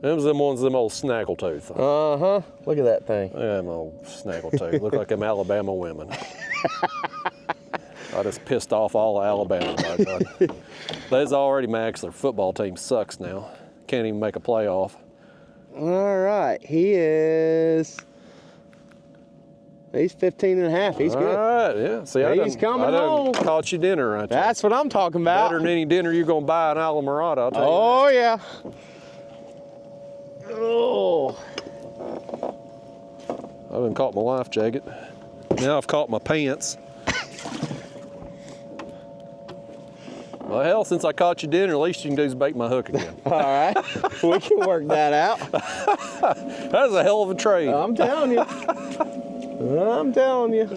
Them old snaggletooth. Uh-huh, look at that thing. Them old snaggletooth. Look like them Alabama women. I just pissed off all of Alabama. They's already mad 'cause their football team sucks now. Can't even make a playoff. All right, he's 15 and a half. He's good. All right, yeah. See, He's coming home. Caught you dinner right there. That's what I'm talking about. Better than any dinner you're going to buy in Alamorada, I'll tell you. Oh, yeah. Oh. I haven't caught my life jacket. Now I've caught my pants. Well, hell, since I caught you dinner, at least you can do is bake my hook again. All right, we can work that out. That's a hell of a trade. I'm telling you. I'm telling you.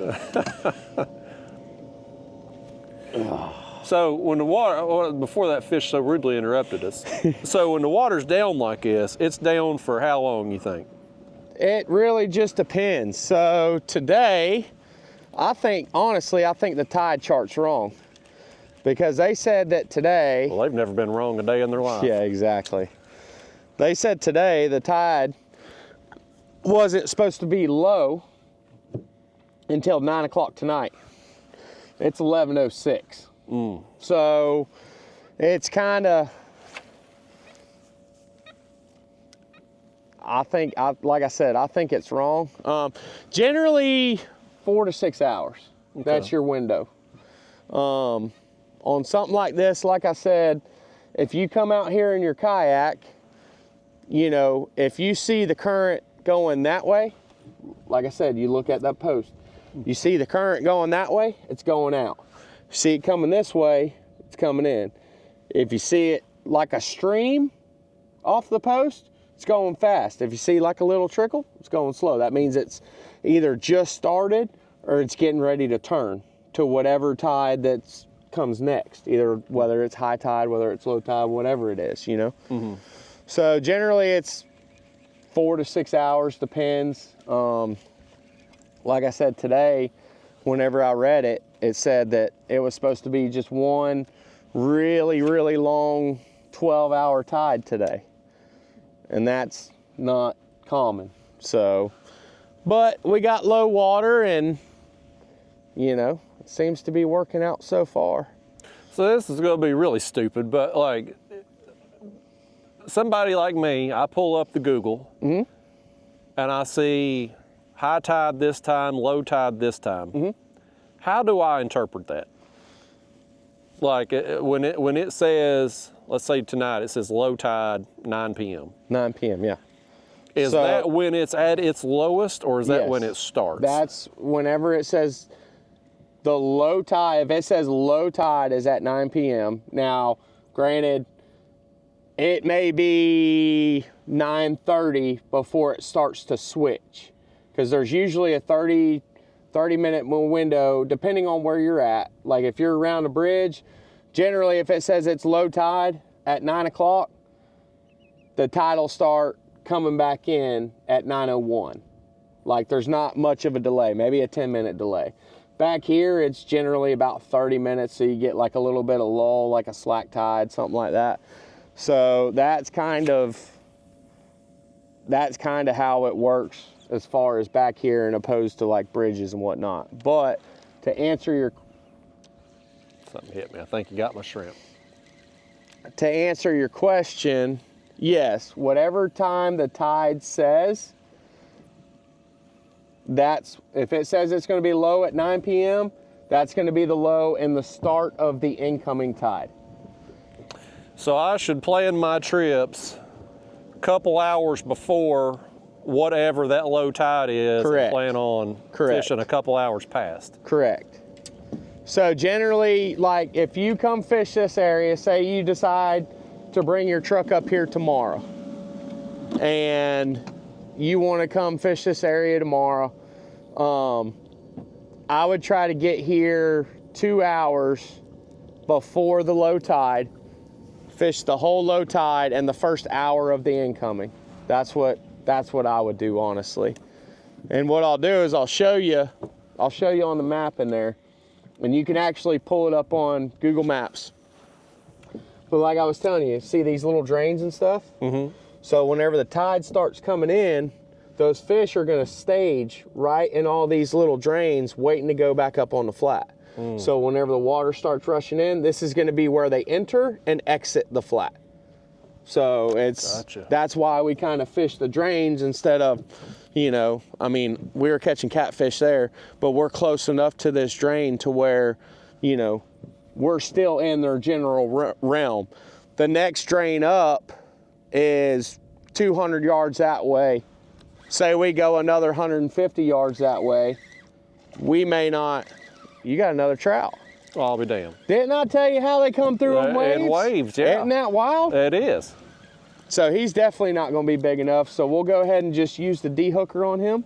So when the water, before that fish so rudely interrupted us, so when the water's down like this, it's down for how long, you think? It really just depends. So today, honestly, I think the tide chart's wrong. Because they said that today... Well, they've never been wrong a day in their life. Yeah, exactly. They said today the tide wasn't supposed to be low until 9 o'clock tonight. It's 11:06. So it's kind of... like I said, I think it's wrong. Generally, 4 to 6 hours. Okay. That's your window. On something like this, like I said, if you come out here in your kayak, you know, if you see the current going that way, like I said, you look at that post. You see the current going that way, it's going out. You see it coming this way, it's coming in. If you see it like a stream off the post, it's going fast. If you see like a little trickle, it's going slow. That means it's either just started or it's getting ready to turn to whatever tide that's comes next, either whether it's high tide, whether it's low tide, whatever it is, you know. So generally it's 4 to 6 hours, depends. Like I said, today, whenever I read it, it said that it was supposed to be just one really, really long 12-hour tide today. And that's not common. So, but we got low water and, you know, seems to be working out so far. So this is going to be really stupid, but like somebody like me, I pull up the Google and I see high tide this time, low tide this time. How do I interpret that? Like when it says, let's say tonight, it says low tide 9 p.m. 9 p.m., yeah. Is that when it's at its lowest, or is that when it starts? That's whenever it says the low tide. If it says low tide is at 9 p.m. Now, granted, it may be 9:30 before it starts to switch, because there's usually a 30-minute window depending on where you're at. Like if you're around a bridge, generally if it says it's low tide at 9 o'clock, the tide will start coming back in at 9:01. Like there's not much of a delay, maybe a 10-minute delay. Back here, it's generally about 30 minutes, so you get like a little bit of lull, like a slack tide, something like that. So that's kind of how it works as far as back here, and opposed to like bridges and whatnot. But to answer your... Something hit me. I think you got my shrimp. To answer your question, yes, whatever time the tide says, if it says it's going to be low at 9 p.m., that's going to be the low in the start of the incoming tide. So I should plan my trips a couple hours before whatever that low tide is. Correct. And plan on fishing a couple hours past. Correct. So generally, like if you come fish this area, say you decide to bring your truck up here tomorrow and you want to come fish this area tomorrow, I would try to get here 2 hours before the low tide, fish the whole low tide and the first hour of the incoming. That's what I would do, honestly. And what I'll do is I'll show you on the map in there, and you can actually pull it up on Google Maps. But like I was telling you, see these little drains and stuff? So whenever the tide starts coming in, those fish are gonna stage right in all these little drains waiting to go back up on the flat. So whenever the water starts rushing in, this is gonna be where they enter and exit the flat. So that's why we kind of fish the drains instead of, you know, I mean, we were catching catfish there, but we're close enough to this drain to where, you know, we're still in their general realm. The next drain up is 200 yards that way. Say we go another 150 yards that way, we may not, you got another trout. Well, I'll be damned. Didn't I tell you how they come through in waves? In waves, yeah. Isn't that wild? It is. So he's definitely not gonna be big enough, so we'll go ahead and just use the D-hooker on him.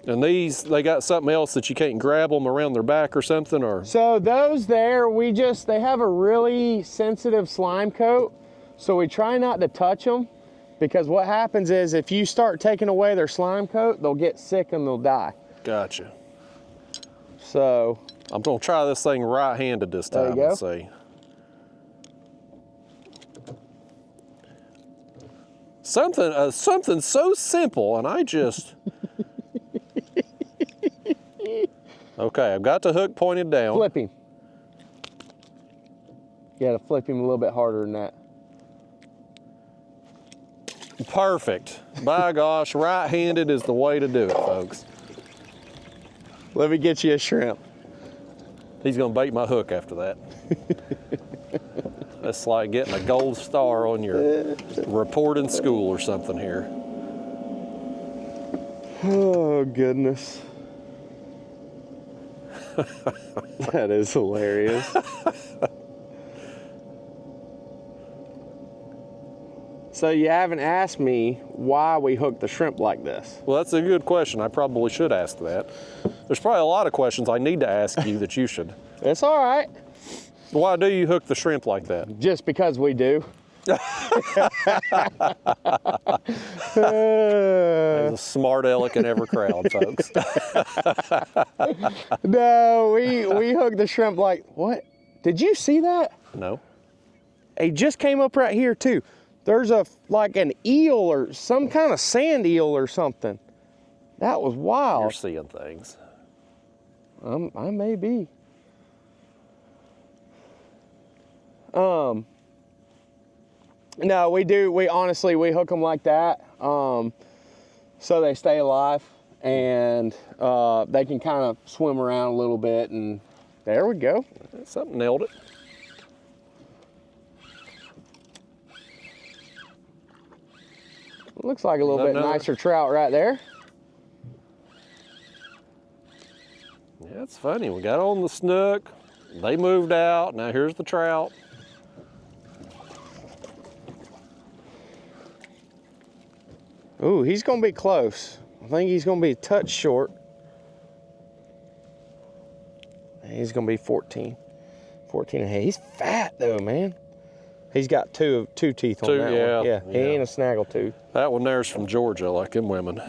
And these, they got something else that you can't grab them around their back or something, or? So those there, they have a really sensitive slime coat, so we try not to touch them, because what happens is if you start taking away their slime coat, they'll get sick and they'll die. Gotcha. So. I'm gonna try this thing right-handed this time, let's see. Something so simple, and I just... Okay, I've got the hook pointed down. Flip him. You gotta flip him a little bit harder than that. Perfect. By gosh, right-handed is the way to do it, folks. Let me get you a shrimp. He's gonna bait my hook after that. That's like getting a gold star on your report in school or something here. Oh, goodness. That is hilarious. So you haven't asked me why we hook the shrimp like this. Well, that's a good question. I probably should ask that. There's probably a lot of questions I need to ask you that you should. It's all right. Why do you hook the shrimp like that? Just because we do. There's a smart aleck in every crowd, folks. No, we hook the shrimp like, what? Did you see that? No. He just came up right here too. There's like an eel or some kind of sand eel or something. That was wild. You're seeing things. I may be. No, we honestly hook them like that, so they stay alive and they can kind of swim around a little bit, and there we go. Something nailed it. Looks like a little bit nicer trout right there. Yeah, it's funny. We got on the snook. They moved out. Now here's the trout. Ooh, he's gonna be close. I think he's gonna be a touch short. He's gonna be 14. 14 and a half. He's fat though, man. He's got two teeth on that one. Yeah, he ain't a snaggletooth. That one there's from Georgia, like them women.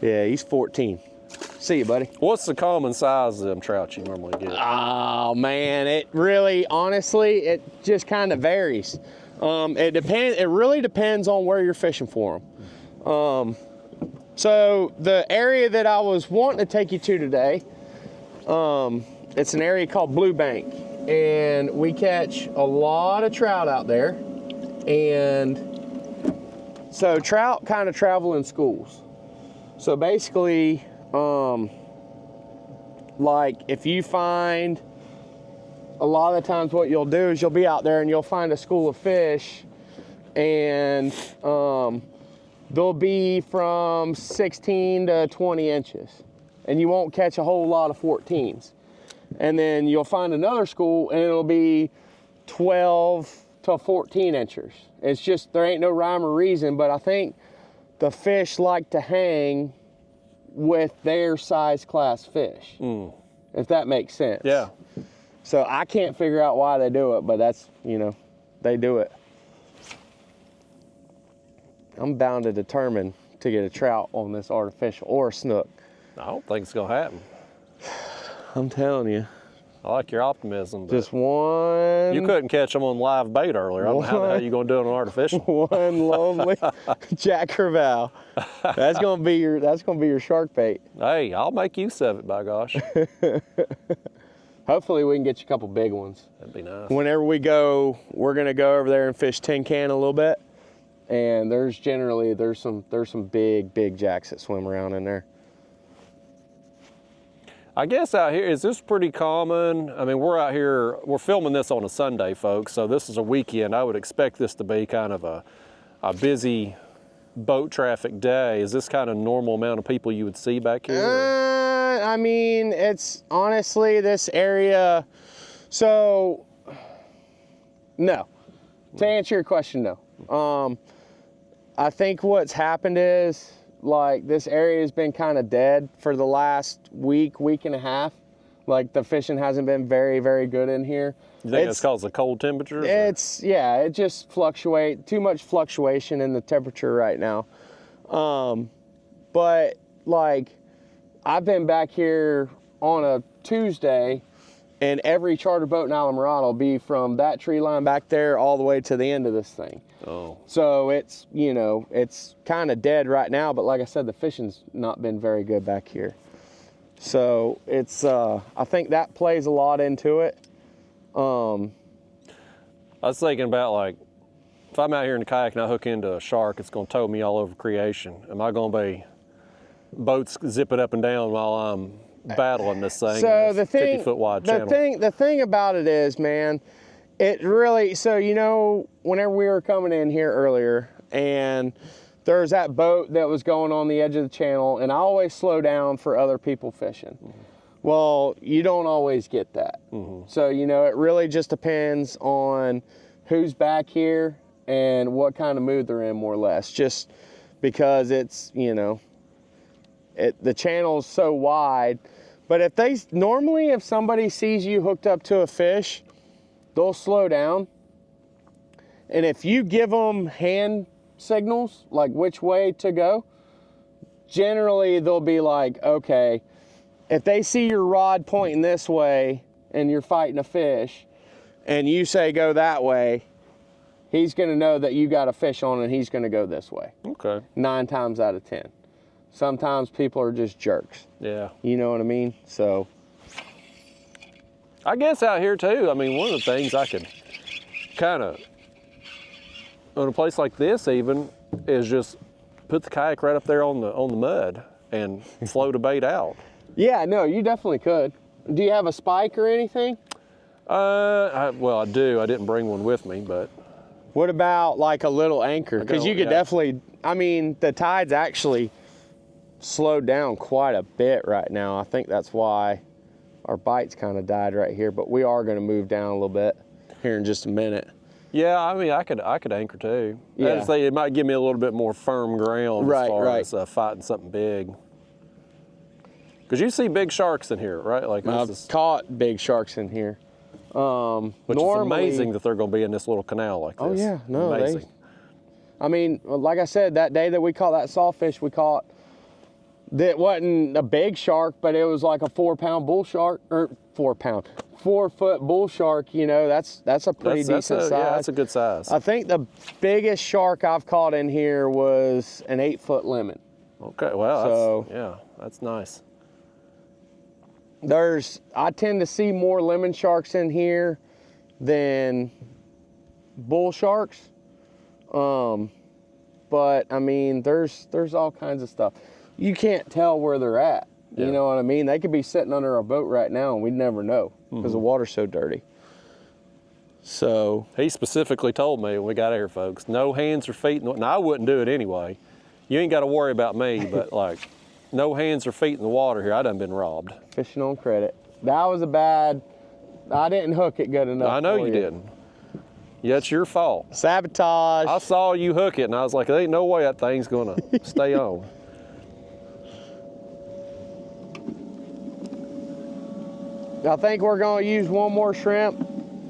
Yeah, he's 14. See you, buddy. What's the common size of them trout you normally get? Oh man, it really, honestly, it just kind of varies. It really depends on where you're fishing for them. So the area that I was wanting to take you to today, it's an area called Blue Bank, and we catch a lot of trout out there. And so trout kind of travel in schools. So basically, like if you find, a lot of the times what you'll do is you'll be out there and you'll find a school of fish, and they'll be from 16 to 20 inches, and you won't catch a whole lot of 14s. And then you'll find another school and it'll be 12 to 14 inches. It's just, there ain't no rhyme or reason, but I think the fish like to hang with their size class fish, if that makes sense. Yeah. So I can't figure out why they do it, but that's, you know, they do it. I'm bound to determine to get a trout on this artificial, or a snook. I don't think it's gonna happen. I'm telling you. I like your optimism. But Just one. you couldn't catch them on live bait earlier. I don't know how the hell you gonna do it on artificial. One lonely Jack Crevalle. That's gonna be your shark bait. Hey, I'll make use of it, by gosh. Hopefully we can get you a couple big ones. That'd be nice. Whenever we go, we're gonna go over there and fish tin can a little bit. And there's some big jacks that swim around in there. I guess out here, is this pretty common? I mean, we're out here, we're filming this on a Sunday, folks, so this is a weekend. I would expect this to be kind of a busy boat traffic day. Is this kind of normal amount of people you would see back here? I mean, it's honestly this area, so no. To answer your question, no. I think what's happened is, like, this area has been kind of dead for the last week and a half. Like, the fishing hasn't been very good in here. You think it's caused the cold temperatures? Yeah, it just fluctuates, too much fluctuation in the temperature right now. But, like, I've been back here on a Tuesday, and every charter boat in Islamorada will be from that tree line back there all the way to the end of this thing. Oh. So it's, you know, it's kind of dead right now, but like I said, the fishing's not been very good back here. So it's, I think that plays a lot into it. I was thinking about, like, if I'm out here in the kayak and I hook into a shark, it's gonna tow me all over creation. Am I gonna be boats zipping up and down while I'm battling this thing? So the 50-foot wide channel. The thing about it is, man, it really, so, you know, whenever we were coming in here earlier and there's that boat that was going on the edge of the channel, and I always slow down for other people fishing. Mm-hmm. Well, you don't always get that. Mm-hmm. So, you know, it really just depends on who's back here and what kind of mood they're in, more or less, just because it's, you know, the channel's so wide. But if somebody sees you hooked up to a fish, they'll slow down. And if you give them hand signals, like which way to go, generally they'll be like, okay, if they see your rod pointing this way and you're fighting a fish and you say go that way, he's gonna know that you got a fish on and he's gonna go this way. Okay. 9 times out of 10. Sometimes people are just jerks. Yeah. You know what I mean? So I guess out here too, I mean, one of the things I could kind of, on a place like this even, is just put the kayak right up there on the mud and float a bait out. Yeah, no, you definitely could. Do you have a spike or anything? Well, I do. I didn't bring one with me, but. What about like a little anchor? Because you could definitely, I mean, the tide's actually slowed down quite a bit right now. I think that's why our bite's kind of died right here, but we are going to move down a little bit here in just a minute. Yeah, I mean, I could anchor too. Yeah. I just think it might give me a little bit more firm ground as far as fighting something big. Because you see big sharks in here, right? Like I've caught big sharks in here. Which is amazing that they're going to be in this little canal like this. Oh yeah, no, amazing. I mean, like I said, that day that we caught that sawfish, we caught that wasn't a big shark, but it was like a 4-pound bull shark, or 4-foot bull shark. You know, that's a pretty decent size. Yeah, that's a good size. I think the biggest shark I've caught in here was an 8-foot lemon. Okay, well, that's nice. I tend to see more lemon sharks in here than bull sharks. But I mean, there's all kinds of stuff. You can't tell where they're at. Yeah. You know what I mean? They could be sitting under our boat right now and we'd never know because the water's so dirty. So he specifically told me when we got here, folks, no hands or feet. Now I wouldn't do it anyway. You ain't got to worry about me, but like, no hands or feet in the water here. I done been robbed. Fishing on credit. That was I didn't hook it good enough. I know you didn't. Yeah, it's your fault. Sabotage. I saw you hook it and I was like, there ain't no way that thing's gonna stay on. I think we're gonna use one more shrimp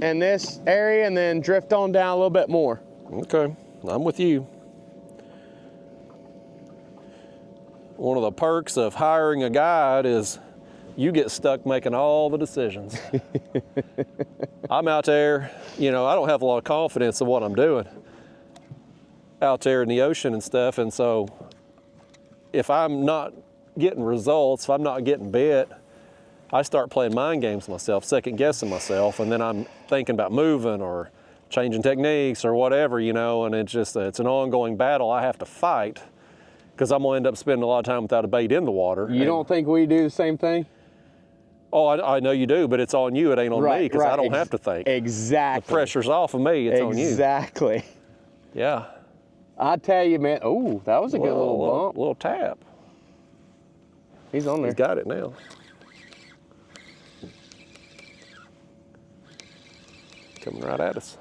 in this area and then drift on down a little bit more. Okay, I'm with you. One of the perks of hiring a guide is you get stuck making all the decisions. I'm out there, you know, I don't have a lot of confidence in what I'm doing out there in the ocean and stuff. And so if I'm not getting results, if I'm not getting bit, I start playing mind games myself, second guessing myself. And then I'm thinking about moving or changing techniques or whatever, you know, and it's an ongoing battle I have to fight because I'm gonna end up spending a lot of time without a bait in the water. You don't think we do the same thing? Oh, I know you do, but it's on you, it ain't on me, because I don't have to think. Exactly. The pressure's off of me, it's on you. Exactly. Yeah. I tell you, man, oh, that was a good little bump. Little tap. He's on there. He's got it now. Coming right at us.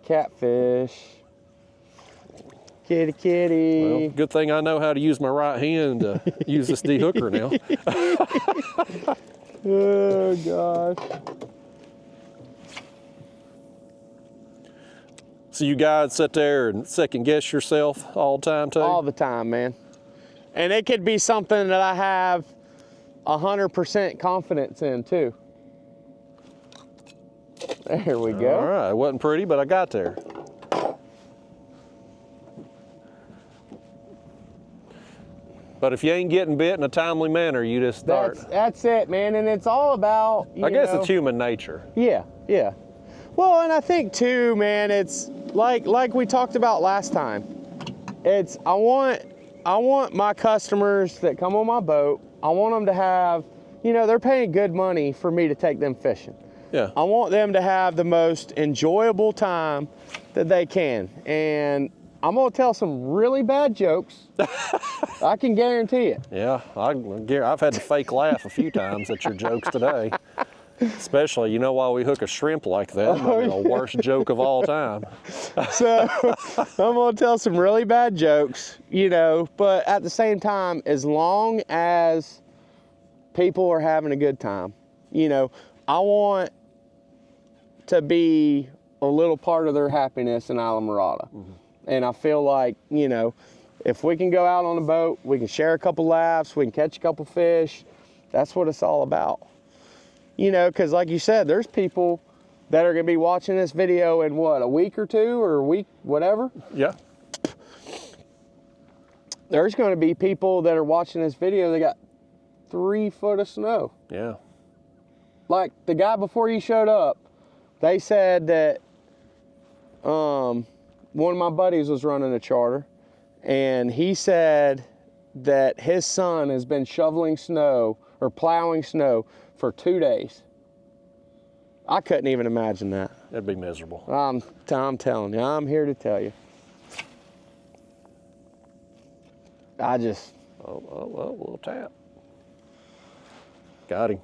Catfish. Kitty, kitty. Well, good thing I know how to use my right hand to use this de-hooker now. Oh, gosh. So you guys sit there and second guess yourself all the time too? All the time, man. And it could be something that I have 100% confidence in too. There we go. All right, it wasn't pretty, but I got there. But if you ain't getting bit in a timely manner, you just start. That's it, man. And it's all about, I guess it's human nature. Yeah, yeah. Well, and I think too, man, it's like we talked about last time. It's I want my customers that come on my boat, I want them to have, you know, they're paying good money for me to take them fishing. Yeah. I want them to have the most enjoyable time that they can. And I'm gonna tell some really bad jokes. I can guarantee it. Yeah, I've had to fake laugh a few times at your jokes today. Especially, you know, while we hook a shrimp like that, might be the worst joke of all time. So I'm gonna tell some really bad jokes, you know, but at the same time, as long as people are having a good time, you know, I want to be a little part of their happiness in Islamorada. Mm-hmm. And I feel like, you know, if we can go out on a boat, we can share a couple laughs, we can catch a couple fish, that's what it's all about. You know, because like you said, there's people that are going to be watching this video in what, a week or two or a week, whatever? Yeah. There's going to be people that are watching this video that got 3 foot of snow. Yeah. Like the guy before you showed up, they said that one of my buddies was running a charter, and he said that his son has been shoveling snow or plowing snow for 2 days. I couldn't even imagine that. That'd be miserable. I'm telling you, I'm here to tell you. I just... Oh, a little tap. Got him.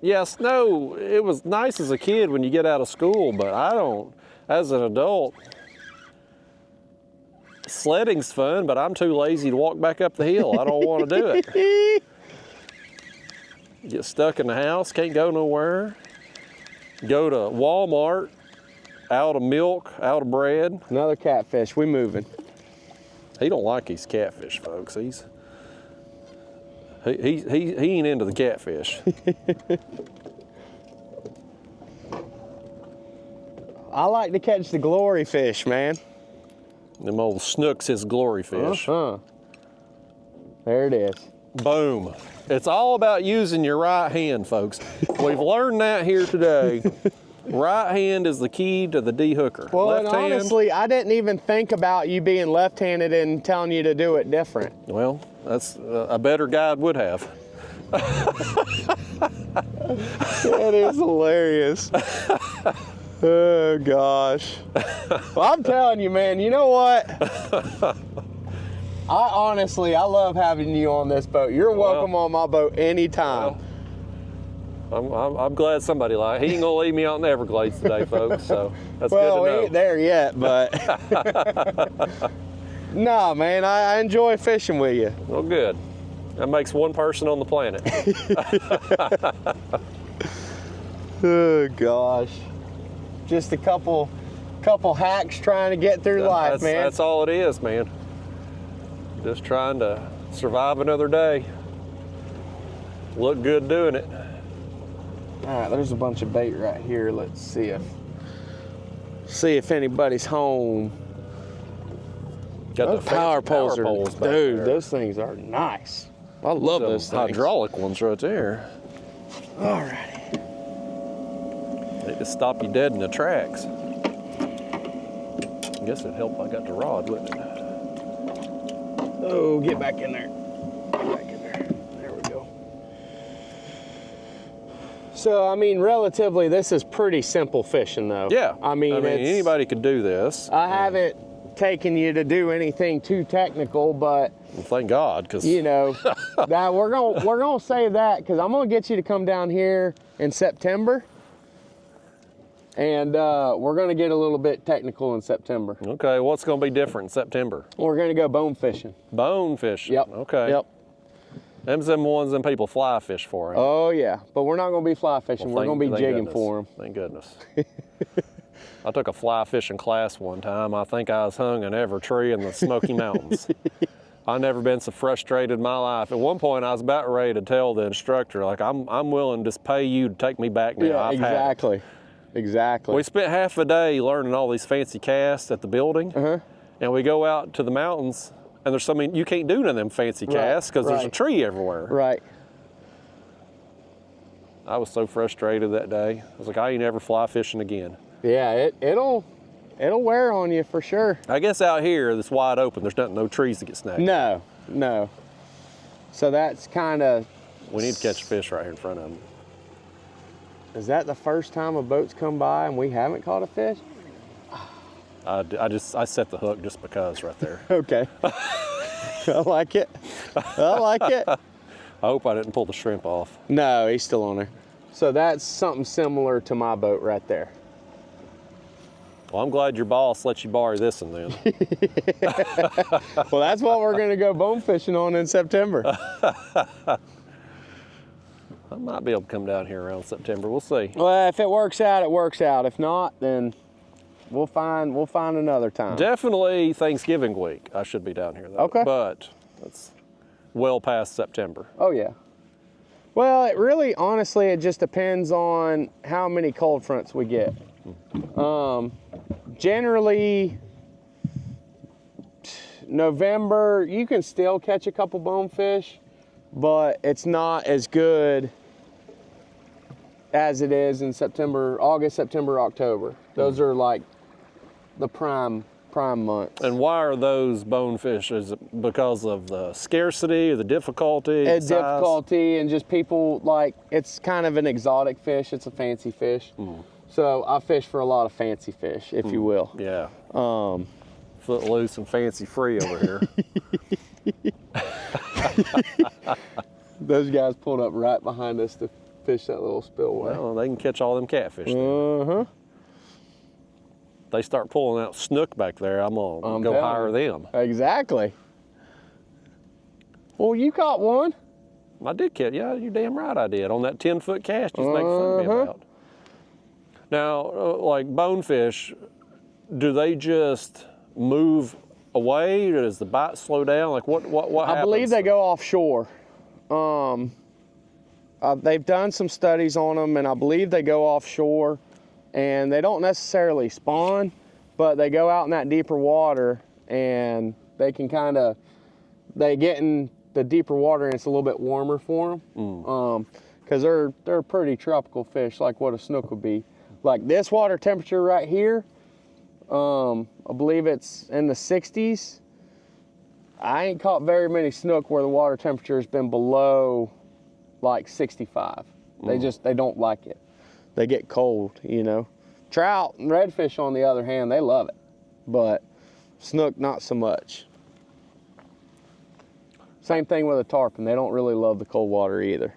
Yeah, snow, it was nice as a kid when you get out of school, but I don't, as an adult, sledding's fun, but I'm too lazy to walk back up the hill. I don't want to do it. Get stuck in the house, can't go nowhere. Go to Walmart, out of milk, out of bread. Another catfish, we moving. He don't like these catfish, folks. He ain't into the catfish. I like to catch the glory fish, man. Them old snooks, his glory fish. There it is. Boom. It's all about using your right hand, folks. We've learned that here today. Right hand is the key to the de-hooker. Well, left and honestly, I didn't even think about you being left-handed and telling you to do it different. Well, that's a better guide would have. That is hilarious. Oh, gosh. Well, I'm telling you, man, you know what? I love having you on this boat. You're welcome on my boat anytime. Well, I'm glad somebody liked it. He ain't gonna leave me out in the Everglades today, folks, so that's good to know. Well, we ain't there yet, but... Nah, man, I enjoy fishing with you. Well, good. That makes one person on the planet. Oh, gosh. Just a couple Couple hacks trying to get through life, man. That's all it is, man. Just trying to survive another day. Look good doing it. All right, there's a bunch of bait right here. Let's see if anybody's home. Got Those the power fancy poles back dude, there. those things are nice. I love those things. Hydraulic ones right there. All righty. They just stop you dead in the tracks. I guess it'd help if I got the rod, wouldn't it? Oh, get back in there. Get back in there. There we go. So, I mean, relatively, this is pretty simple fishing, though. Yeah. I mean anybody could do this. I haven't taken you to do anything too technical, but Well, thank God, because you know, that we're gonna save that because I'm gonna get you to come down here in September, and we're gonna get a little bit technical in September. Okay, what's going to be different in September? We're gonna go bone fishing. Bone fishing. Yep. Okay. Yep. Them's them ones them people fly fish for. Oh yeah, but we're not gonna be fly fishing. Well, we're gonna be jigging goodness. for them. Thank goodness. I took a fly fishing class one time. I think I was hung in every tree in the Smoky Mountains. I've never been so frustrated in my life. At one point, I was about ready to tell the instructor, like, I'm willing to just pay you to take me back now. Yeah, I've had it." exactly. Exactly. We spent half a day learning all these fancy casts at the building, and we go out to the mountains, and there's something you can't do none of them fancy casts because there's a tree everywhere. Right. I was so frustrated that day. I was like, I ain't ever fly fishing again. Yeah, it'll wear on you for sure. I guess out here, it's wide open. There's no trees to get snagged. No, no. So that's kind of. We need to catch a fish right here in front of them. Is that the first time a boat's come by and we haven't caught a fish? I set the hook just because right there. Okay. I like it. I like it. I hope I didn't pull the shrimp off. No, he's still on there. So that's something similar to my boat right there. Well, I'm glad your boss let you borrow this one then. Well, that's what we're gonna go bone fishing on in September. I might be able to come down here around September. We'll see. Well, if it works out, it works out. If not, then we'll find another time. Definitely Thanksgiving week. I should be down here though. Okay. But it's well past September. Oh yeah. Well, it really, honestly, it just depends on how many cold fronts we get. Generally, November, you can still catch a couple bonefish, but it's not as good as it is in September, August, September, October. Those are like the prime months. And why are those bonefish? Is it because of the scarcity or the difficulty? It's difficulty and just people like, it's kind of an exotic fish. It's a fancy fish. So I fish for a lot of fancy fish, if you will. Yeah. Footloose and fancy free over here. Those guys pulled up right behind us to fish that little spillway. Well, they can catch all them catfish. They start pulling out snook back there, I'm gonna go hire them. Exactly. Well, you caught one. I did catch, yeah, you're damn right I did. On that 10-foot cast you was making fun of me about. Now, like bonefish, do they just move away? Does the bite slow down? Like what happens? I believe they go offshore. They've done some studies on them, and I believe they go offshore, and they don't necessarily spawn, but they go out in that deeper water, and they can they get in the deeper water, and it's a little bit warmer for them, because they're pretty tropical fish, like what a snook would be. Like this water temperature right here, I believe it's in the 60s. I ain't caught very many snook where the water temperature has been below like 65. They don't like it. They get cold, you know. Trout and redfish, on the other hand, they love it, but snook not so much. Same thing with a tarpon. They don't really love the cold water either.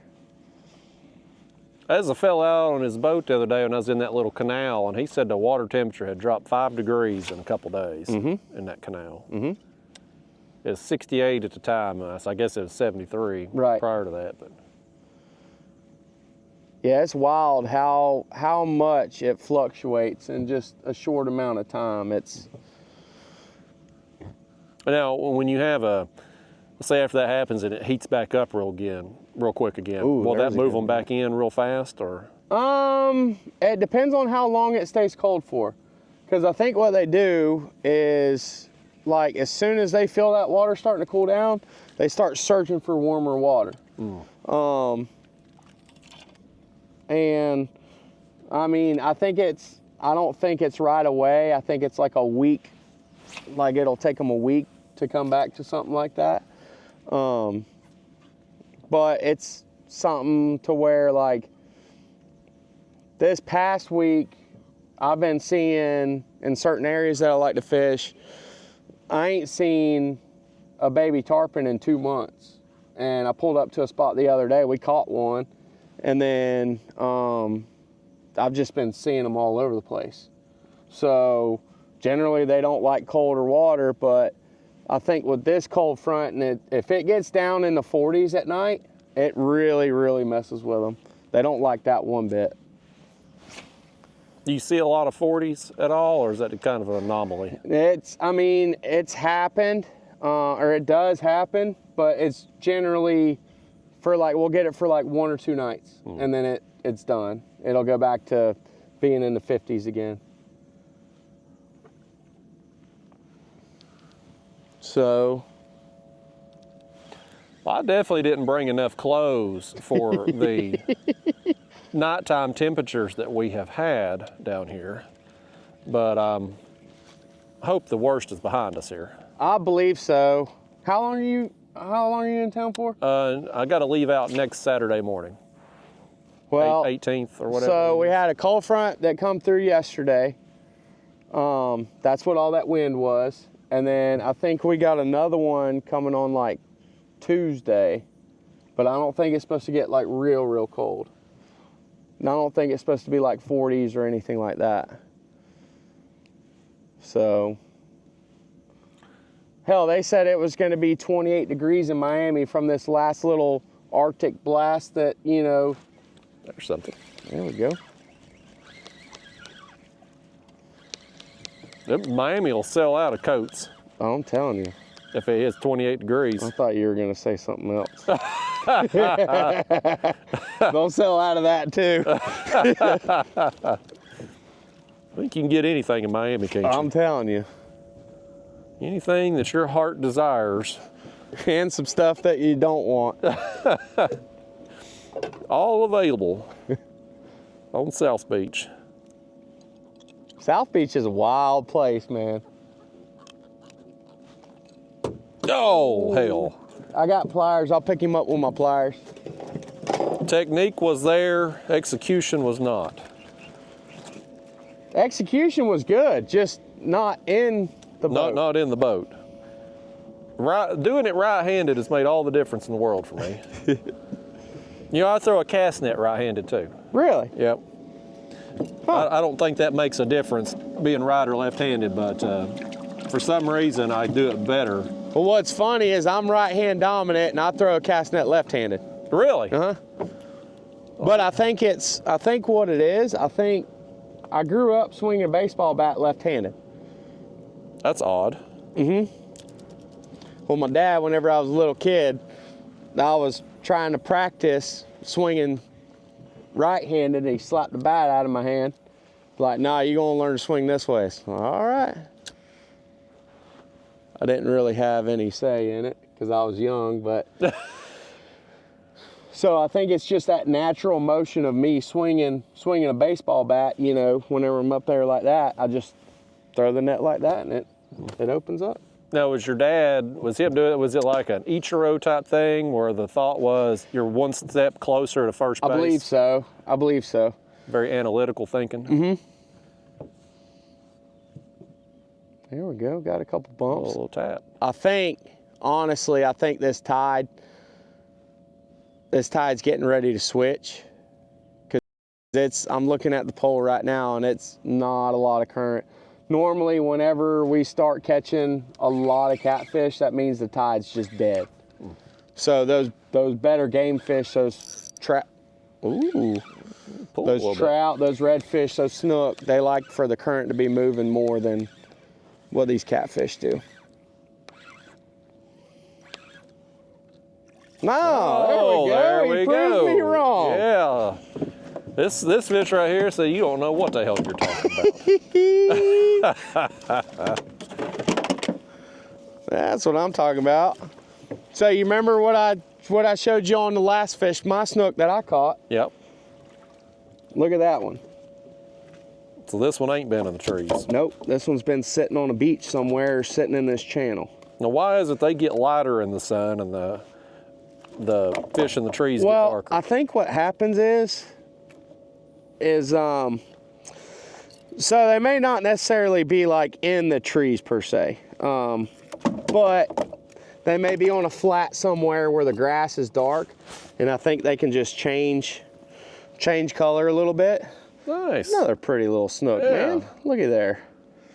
There's a fella out on his boat the other day when I was in that little canal, and he said the water temperature had dropped 5 degrees in a couple days in that canal. It was 68 at the time, so I guess it was 73 prior to that. But Yeah, it's wild how much it fluctuates in just a short amount of time. It's Now, when you have let's say after that happens and it heats back up real quick again, Ooh, will that there's a move good them back in real fast, or? it depends on how long it stays cold for. Because I think what they do is, like, as soon as they feel that water starting to cool down, they start searching for warmer water. And I mean, I don't think it's right away. I think it's like a week, like it'll take them a week to come back to something like that. But it's something to where, like, this past week, I've been seeing in certain areas that I like to fish, I ain't seen a baby tarpon in 2 months. And I pulled up to a spot the other day, we caught one, and then I've just been seeing them all over the place. So generally they don't like colder water, but I think with this cold front, and if it gets down in the 40s at night, it really, really messes with them. They don't like that one bit. Do you see a lot of 40s at all, or is that kind of an anomaly? I mean, it's happened, or it does happen, but it's generally for like, we'll get it for like 1 or 2 nights, and then it's done. It'll go back to being in the 50s again. So. Well, I definitely didn't bring enough clothes for the nighttime temperatures that we have had down here, but I hope the worst is behind us here. I believe so. How long are you in town for? I got to leave out next Saturday morning. Well, 18th or whatever. So we had a cold front that come through yesterday. That's what all that wind was. And then I think we got another one coming on like Tuesday, but I don't think it's supposed to get like real cold. And I don't think it's supposed to be like 40s or anything like that. So, hell, they said it was going to be 28 degrees in Miami from this last little Arctic blast that, you know. There's something. There we go. Miami will sell out of coats. Oh, I'm telling you. If it hits 28 degrees. I thought you were going to say something else. Don't sell out of that too. I think you can get anything in Miami, can't you? I'm telling you. Anything that your heart desires. And some stuff that you don't want. All available on South Beach. South Beach is a wild place, man. Oh, hell. I got pliers. I'll pick him up with my pliers. Technique was there, execution was not. Execution was good, just not in the boat. Not in the boat. Doing it right-handed has made all the difference in the world for me. You know, I throw a cast net right-handed too. Really? Yep. Huh. I don't think that makes a difference being right or left-handed, but for some reason I do it better. Well, what's funny is I'm right-hand dominant and I throw a cast net left-handed. Really? Uh-huh. But I think what it is, I think I grew up swinging a baseball bat left-handed. That's odd. Mm-hmm. Well, my dad, whenever I was a little kid, I was trying to practice swinging right-handed, and he slapped the bat out of my hand. Like, nah, you're gonna learn to swing this way. So, all right. I didn't really have any say in it because I was young, but so I think it's just that natural motion of me swinging a baseball bat. You know, whenever I'm up there like that, I just throw the net like that, and it opens up. Now, was your dad, was him doing it, was it like an Ichiro type thing where the thought was you're one step closer to first base? I believe so. I believe so. Very analytical thinking. Mm-hmm. There we go. Got a couple bumps. A little tap. I think, honestly, this tide's getting ready to switch. Because I'm looking at the pole right now, and it's not a lot of current. Normally, whenever we start catching a lot of catfish, that means the tide's just dead. So those better game fish, ooh, Pull a Those little bit. trout, those redfish, those snook, they like for the current to be moving more than what these catfish do. No, there we go. He proved me wrong. Yeah. This fish right here, so you don't know what the hell you're talking about. That's what I'm talking about. So you remember what I showed you on the last fish, my snook that I caught? Yep. Look at that one. So this one ain't been in the trees. Nope, this one's been sitting on a beach somewhere, sitting in this channel. Now, why is it they get lighter in the sun and the fish in the trees get darker? I think what happens is so they may not necessarily be like in the trees per se, but they may be on a flat somewhere where the grass is dark, and I think they can just change color a little bit. Nice. Another pretty little snook, Yeah. man. Look at there.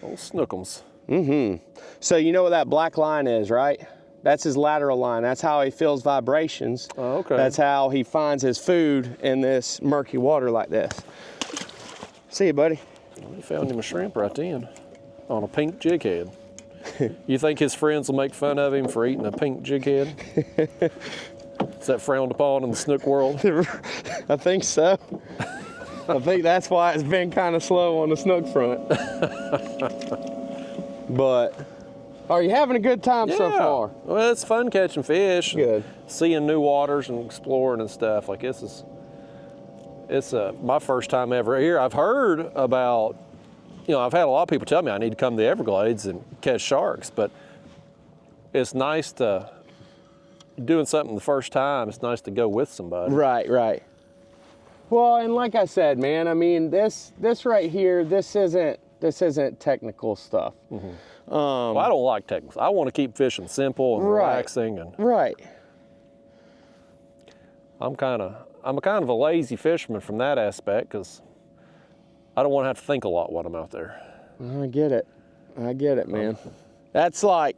Old snookums. So you know what that black line is, right? That's his lateral line. That's how he feels vibrations. Oh, okay. That's how he finds his food in this murky water like this. See you, buddy. We found him a shrimp right then on a pink jig head. You think his friends will make fun of him for eating a pink jig head? Is that frowned upon in the snook world? I think so. I think that's why it's been kind of slow on the snook front. But are you having a good time so far? Well, it's fun catching fish. Good. Seeing new waters and exploring and stuff. Like it's my first time ever here. I've heard about, I've had a lot of people tell me I need to come to the Everglades and catch sharks, but it's nice to, doing something the first time, it's nice to go with somebody. Right. Well, and like I said, man, I mean, this right here, this isn't technical stuff. Well, I don't like techniques. I want to keep fishing simple and relaxing, and right. I'm kind of a lazy fisherman from that aspect because I don't want to have to think a lot when I'm out there. I get it, man. That's like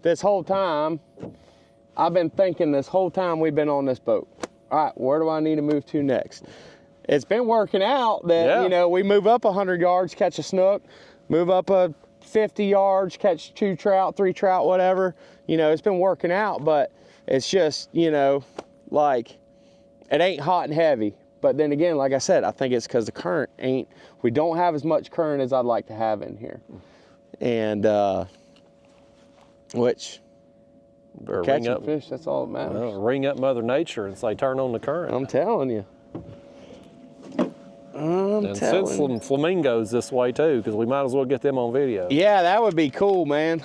this whole time. I've been thinking this whole time we've been on this boat. All right, where do I need to move to next? It's been working out that, we move up 100 yards, catch a snook, move up 50 yards, catch 2 trout, 3 trout, whatever. It's been working out, but it's just, like, it ain't hot and heavy. But then again, like I said, I think it's because the current we don't have as much current as I'd like to have in here. And, which, catching fish, that's all that matters. Ring up Mother Nature and say, turn on the current. I'm telling you. Send some flamingos this way too, because we might as well get them on video. Yeah, that would be cool, man.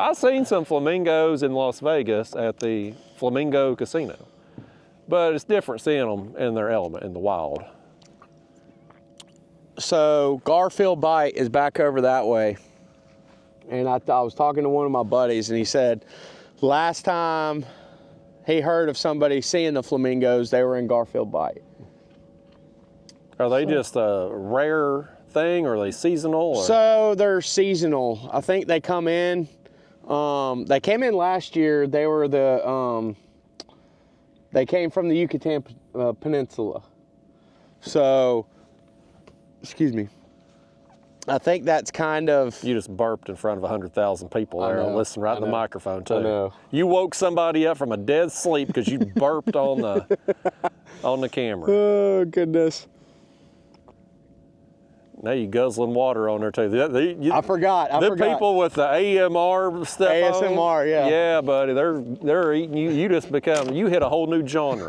I've seen some flamingos in Las Vegas at the Flamingo Casino, but it's different seeing them in their element in the wild. So Garfield Bite is back over that way. And I was talking to one of my buddies, and he said last time he heard of somebody seeing the flamingos, they were in Garfield Bite. Are they just a rare thing, or are they seasonal? Or? So they're seasonal. I think they come in. They came in last year. They were they came from the Yucatan Peninsula. So, excuse me. I think that's kind of... You just burped in front of 100,000 people there and listened right in the microphone too. I know. You woke somebody up from a dead sleep because you burped on the camera. Oh, goodness. Now you guzzling water on there too. I forgot. The people with the AMR stuff ASMR, on, yeah. Yeah, buddy, they're eating you. You hit a whole new genre.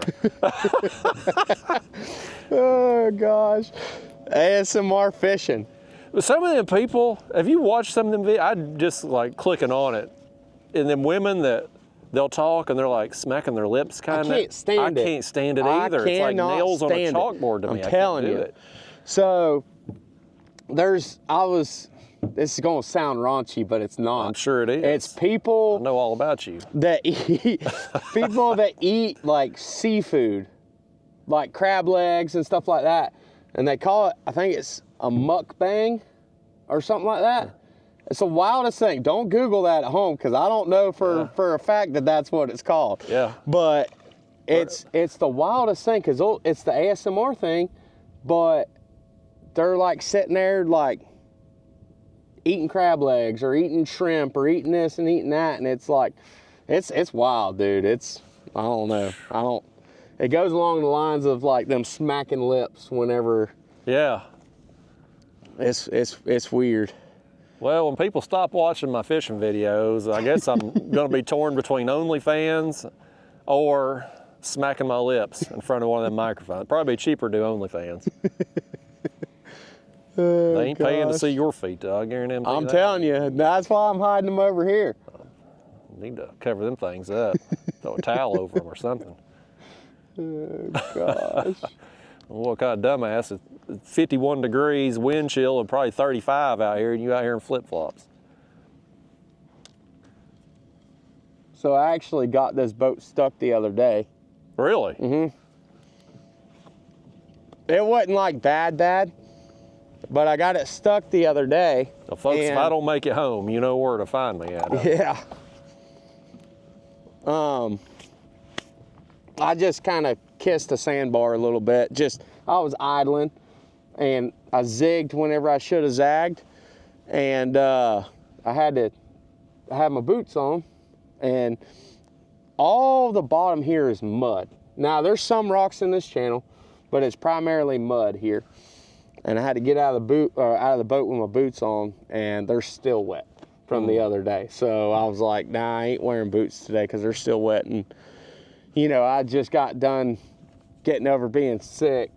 Oh, gosh. ASMR fishing. Some of them people, have you watched some of them videos? I'm just like clicking on it. And then women that they'll talk and they're like smacking their lips kind of. I can't stand it. I can't stand it either. It's like nails on a chalkboard to me. I'm telling you. So this is going to sound raunchy, but it's not. I'm sure it is. It's people. I know all about you. That eat like seafood, like crab legs and stuff like that. And they call it, I think it's a mukbang or something like that. It's the wildest thing. Don't Google that at home, because I don't know for a fact that that's what it's called. Yeah. But it's the wildest thing because it's the ASMR thing, but they're like sitting there like eating crab legs or eating shrimp or eating this and eating that, and it's like, it's wild, dude. I don't know. It goes along the lines of like them smacking lips whenever. Yeah. It's weird. Well, when people stop watching my fishing videos, I guess I'm going to be torn between OnlyFans or smacking my lips in front of one of them microphones. Probably be cheaper to do OnlyFans. They ain't paying to see your feet, though. I guarantee I'm telling you, that's why I'm hiding them over here. Need to cover them things up. Throw a towel over them or something. Oh, gosh. What kind of dumbass? It's 51 degrees, wind chill, and probably 35 out here, and you out here in flip-flops. So I actually got this boat stuck the other day. Really? Mm-hmm. It wasn't like bad, but I got it stuck the other day. So folks, if I don't make it home, you know where to find me at. Yeah. I just kind of kissed a sandbar a little bit. I was idling, and I zigged whenever I should have zagged, and I had my boots on, and all the bottom here is mud. Now there's some rocks in this channel, but it's primarily mud here, and I had to get out of the boat with my boots on, and they're still wet from the other day. So I was like, nah, I ain't wearing boots today because they're still wet. And I just got done getting over being sick.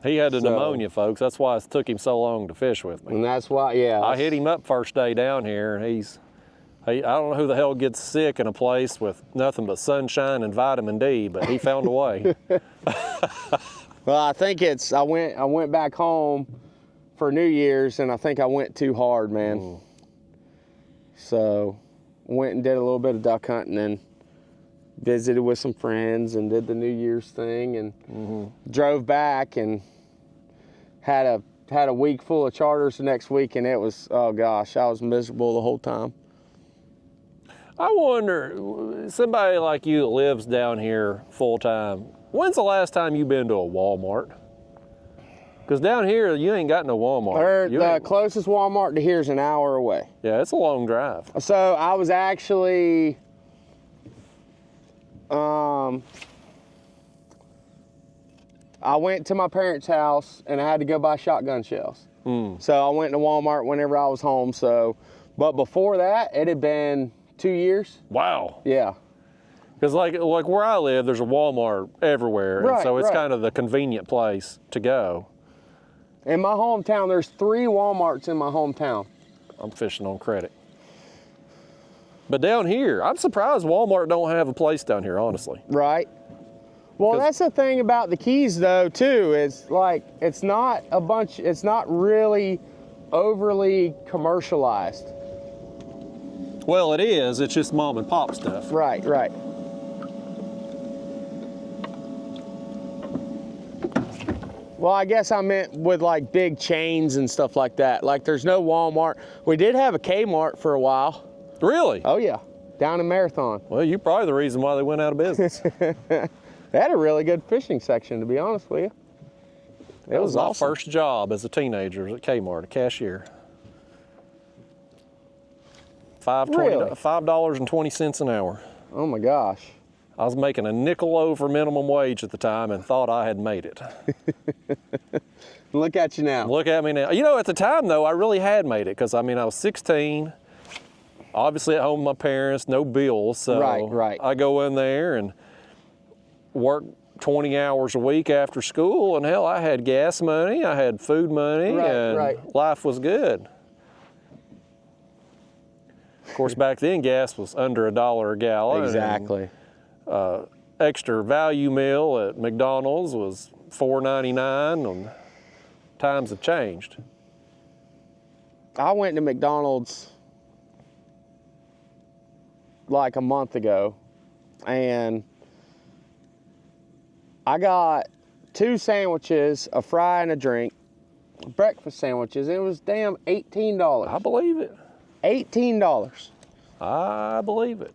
He had the pneumonia, folks. That's why it took him so long to fish with me. And that's why, yeah. I hit him up first day down here, and I don't know who the hell gets sick in a place with nothing but sunshine and vitamin D, but he found a way. Well, I think I went back home for New Year's, and I think I went too hard, man. So went and did a little bit of duck hunting and visited with some friends and did the New Year's thing, and drove back and had a week full of charters the next week, and it was, oh gosh, I was miserable the whole time. I wonder, somebody like you that lives down here full time, when's the last time you've been to a Walmart? Because down here, you ain't got no Walmart. The closest Walmart to here is an hour away. Yeah, it's a long drive. So I was actually, I went to my parents' house and I had to go buy shotgun shells. So I went to Walmart whenever I was home. But before that, it had been 2 years. Wow. Yeah. Because like where I live, there's a Walmart everywhere. Right, and so it's right. kind of the convenient place to go. In my hometown, there's 3 Walmarts in my hometown. I'm fishing on credit. But down here, I'm surprised Walmart don't have a place down here, honestly. Right. Well, that's the thing about the Keys, though, too. Is like it's not really overly commercialized. Well, it is. It's just mom and pop stuff. Right, right. Well, I guess I meant with like big chains and stuff like that. Like there's no Walmart. We did have a Kmart for a while. Really? Oh yeah, down in Marathon. Well, you're probably the reason why they went out of business. They had a really good fishing section, to be honest with you. It was awesome. my first job as a teenager at Kmart, a cashier. Really? $5.20 an hour. Oh my gosh. I was making a nickel over minimum wage at the time and thought I had made it. Look at you now. Look at me now. You know, at the time though, I really had made it because I was 16, obviously at home with my parents, no bills. So right. I go in there and work 20 hours a week after school, and hell, I had gas money, I had food money, and life was good. Of course, back then gas was under $1 a gallon. Exactly. And, extra value meal at McDonald's was $4.99, and times have changed. I went to McDonald's like a month ago, and I got 2 sandwiches, a fry and a drink, breakfast sandwiches, and it was damn $18. I believe it. $18. I believe it.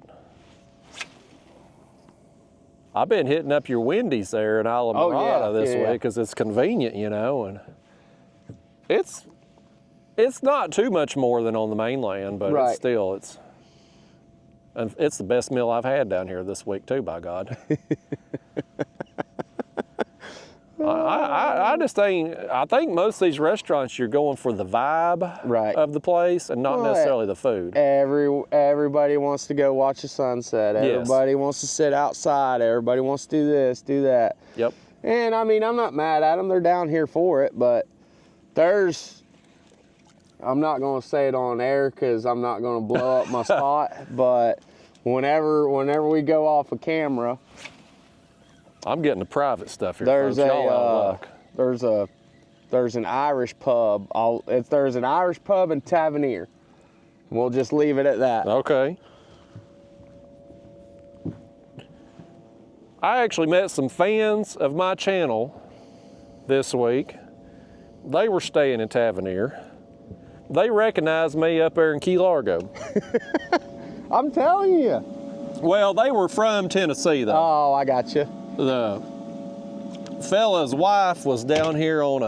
I've been hitting up your Wendy's there in Islamorada this week because it's convenient, you know, and it's not too much more than on the mainland, but it's still, and it's the best meal I've had down here this week too, by God. I think most of these restaurants you're going for the vibe of the place and not necessarily the food. Everybody wants to go watch the sunset. Everybody wants to sit outside. Everybody wants to do this, do that. Yep. And I mean, I'm not mad at them. They're down here for it, but I'm not going to say it on air because I'm not going to blow up my spot, but whenever we go off a camera, I'm getting the private stuff here. There's an Irish pub. There's an Irish pub in Tavernier. We'll just leave it at that. Okay. I actually met some fans of my channel this week. They were staying in Tavernier. They recognized me up there in Key Largo. I'm telling you. Well, they were from Tennessee, though. Oh, I got you. The fella's wife was down here on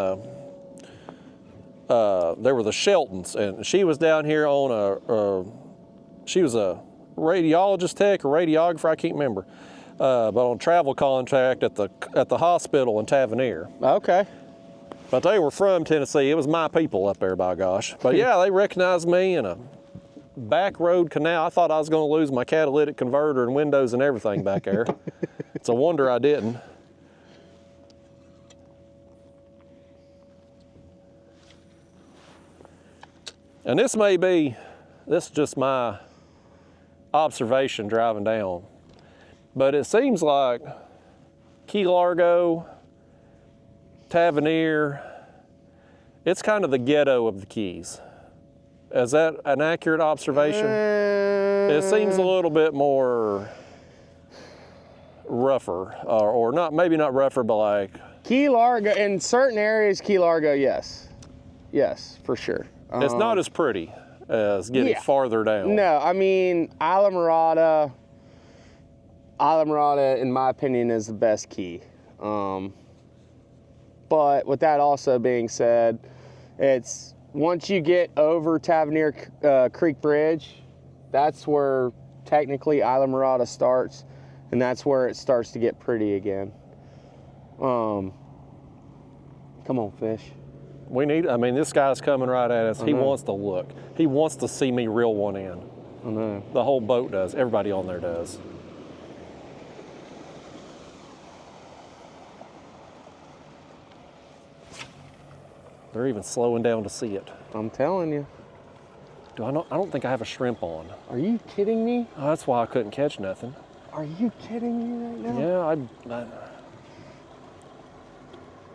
there were the Sheltons, and she was down here on she was a radiologist tech or radiographer, I can't remember, but on travel contract at the hospital in Tavernier. Okay. But they were from Tennessee. It was my people up there, by gosh. But yeah, they recognized me in a back road canal. I thought I was going to lose my catalytic converter and windows and everything back there. It's a wonder I didn't. And this is just my observation driving down, but it seems like Key Largo, Tavernier, it's kind of the ghetto of the Keys. Is that an accurate observation? It seems a little bit more rougher, or not, maybe not rougher, but like Key Largo in certain areas. Key Largo, yes, for sure. It's not as pretty as getting farther down. No, I mean Islamorada, in my opinion, is the best key. But with that also being said, it's once you get over Tavernier Creek Bridge, that's where technically Islamorada starts, and that's where it starts to get pretty again. Come on, fish. This guy's coming right at us. He wants to look. He wants to see me reel one in. I know. The whole boat does. Everybody on there does. They're even slowing down to see it. I'm telling you. I don't think I have a shrimp on. Are you kidding me? Oh, that's why I couldn't catch nothing. Are you kidding me right now? Yeah,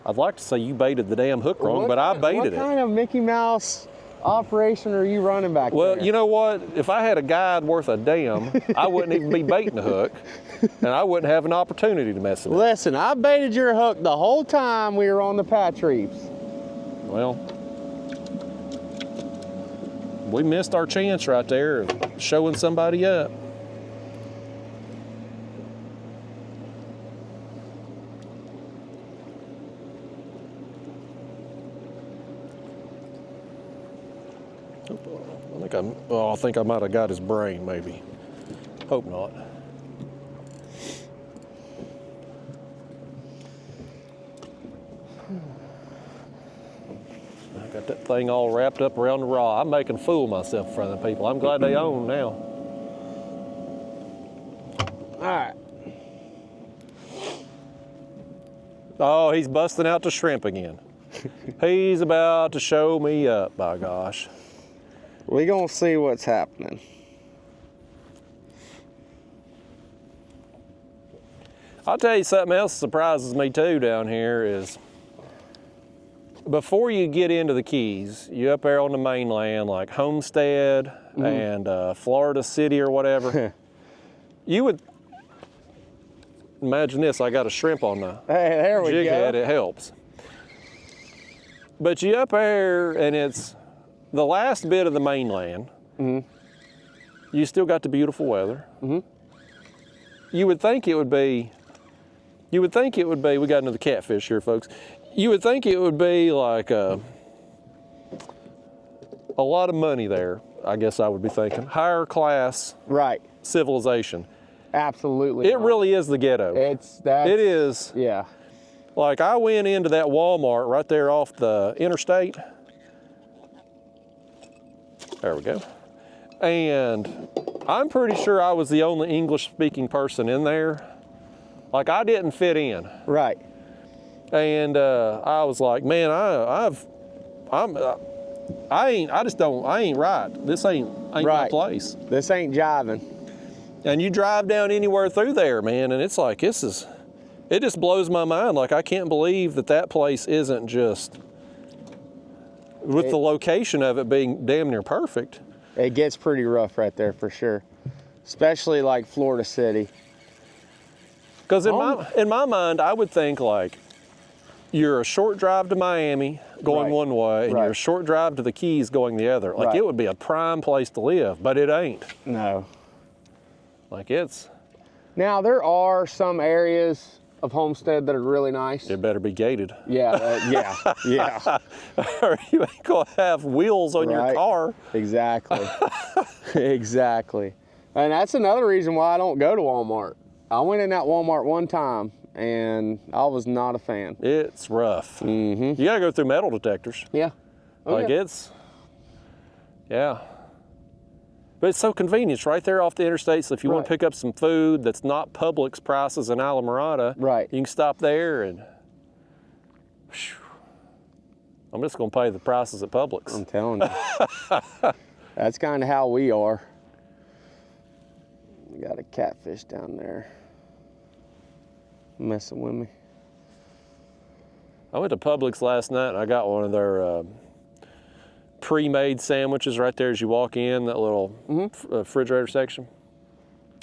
I'd like to say you baited the damn hook wrong, but I baited it. What kind of Mickey Mouse operation are you running back there? Well, you know what? If I had a guide worth a damn, I wouldn't even be baiting the hook, and I wouldn't have an opportunity to mess it up. Listen, I baited your hook the whole time we were on the patch reefs. Well, we missed our chance right there of showing somebody up. I think I might have got his brain, maybe. Hope not. I got that thing all wrapped up around the rod. I'm making a fool of myself in front of the people. I'm glad they own now. All right. Oh, he's busting out the shrimp again. He's about to show me up, by gosh. We're gonna see what's happening. I'll tell you something else that surprises me too down here is before you get into the Keys, you up there on the mainland like Homestead and Florida City or whatever, you would imagine this. I got a shrimp on the jig head. It helps. But you up there and it's the last bit of the mainland. You still got the beautiful weather. You would think it would be You would think it would be, we got another catfish here, folks. You would think it would be like a lot of money there, I guess I would be thinking. Higher class Right. civilization. Absolutely. It really is the ghetto. It is. Yeah. Like I went into that Walmart right there off the interstate. There we go. And I'm pretty sure I was the only English speaking person in there. Like I didn't fit in. Right. And I was like, man, I ain't right. This ain't my Right. place. This ain't jiving. And you drive down anywhere through there, man, and it's like, it just blows my mind. Like, I can't believe that place isn't just, with the location of it being damn near perfect. It gets pretty rough right there for sure. Especially like Florida City. Because in my mind, I would think like, you're a short drive to Miami going Right. one way, and Right. you're a short drive to the Keys going the other. Like, Right. it would be a prime place to live, but it ain't. No. Like, it's, Now there are some areas of Homestead that are really nice. it better be gated. Yeah, yeah. Or you ain't gonna have wheels on your Right. car. Exactly. Exactly. And that's another reason why I don't go to Walmart. I went in that Walmart one time and I was not a fan. It's rough. Mm-hmm. You gotta go through metal detectors. Yeah. Oh, Like yeah. yeah. But it's so convenient. It's right there off the interstate. So if you want Right. to pick up some food that's not Publix prices in Alamorada, Right. you can stop there and, whew, I'm just gonna pay the prices at Publix. I'm telling you. That's kind of how we are. We got a catfish down there. Messing with me. I went to Publix last night and I got one of their pre-made sandwiches right there as you walk in, that little refrigerator section.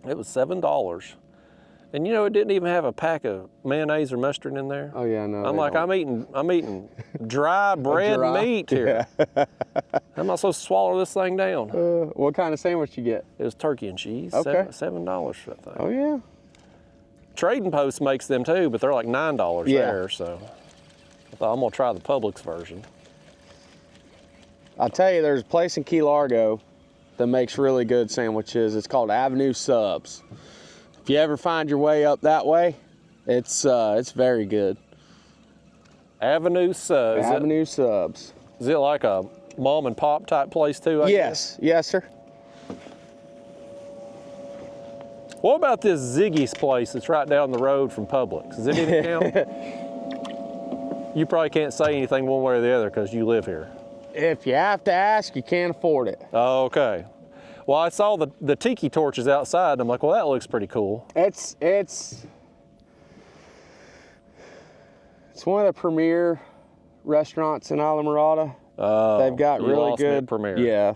It was $7. And you know, it didn't even have a pack of mayonnaise or mustard in there. Oh yeah, no. I'm they like, don't. I'm eating dry bread Dry- meat here. How am I supposed to swallow this thing down? What kind of sandwich you get? It was turkey and cheese. Okay. $7 for that thing. Oh yeah. Trading Post makes them too, but they're like $9 Yeah. there. So I thought I'm gonna try the Publix version. I'll tell you, there's a place in Key Largo that makes really good sandwiches. It's called Avenue Subs. If you ever find your way up that way, it's very good. Avenue Subs. Avenue Subs. Is it like a mom and pop type place too? I guess? Yes, sir. What about this Ziggy's place that's right down the road from Publix? Is it in the county? You probably can't say anything one way or the other because you live here. If you have to ask, you can't afford it. Oh, okay. Well, I saw the tiki torches outside, and I'm like, well, that looks pretty cool. It's one of the premier restaurants in Alamorada. They've got you really lost me at good. Premier. Yeah,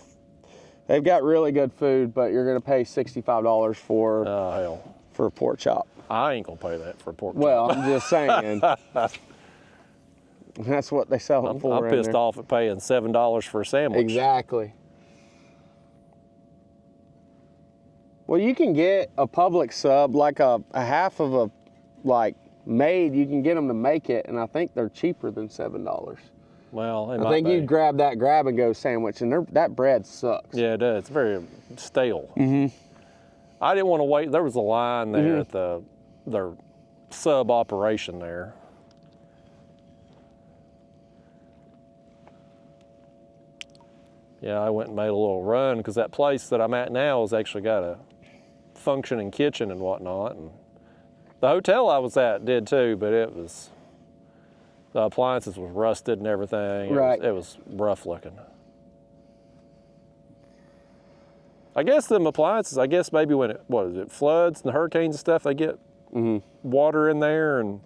they've got really good food, but you're gonna pay $65 for Oh, hell. a pork chop. I ain't going to pay that for a pork chop. Well, I'm just saying. That's what they sell them for. I'm in pissed there. off at paying $7 for a sandwich. Exactly. Well, you can get a Publix sub, like a half of a, like, made. You can get them to make it, and I think they're cheaper than $7. Well, I think you grab that grab and go sandwich, and that bread sucks. Yeah, it does. It's very stale. Mm-hmm. I didn't want to wait. There was a line there at their sub operation there. Yeah, I went and made a little run because that place that I'm at now has actually got a functioning kitchen and whatnot. And the hotel I was at did too, but the appliances was rusted and everything. Right. It was rough looking. I guess them appliances, maybe when it floods and the hurricanes and stuff, they get water in there and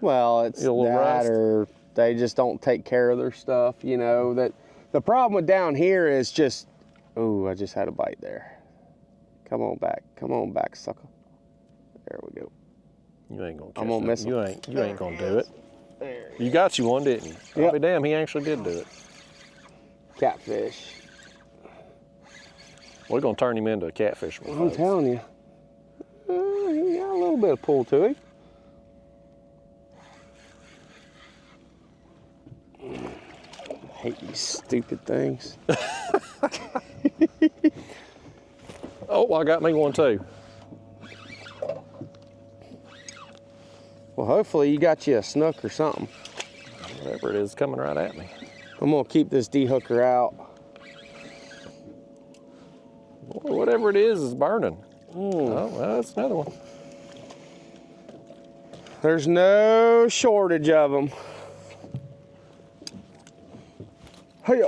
Well, it's a little that, rust. or they just don't take care of their stuff. You know that. The problem with down here is just, oh, I just had a bite there. Come on back, sucker. There we go. you ain't gonna catch I'm gonna that. miss You him. ain't gonna do it. There. You got you one, didn't you? Yep. I'll be damn, he actually did do it. Catfish. We're gonna turn him into a catfish. I'm telling you. He got a little bit of pull to him. hate these stupid things. Oh, I got me one too. Well, hopefully you got you a snook or something. Whatever it is coming right at me. I'm gonna keep this D-hooker out. Boy, whatever it is burning. Oh, well, that's another one. There's no shortage of them. Hey,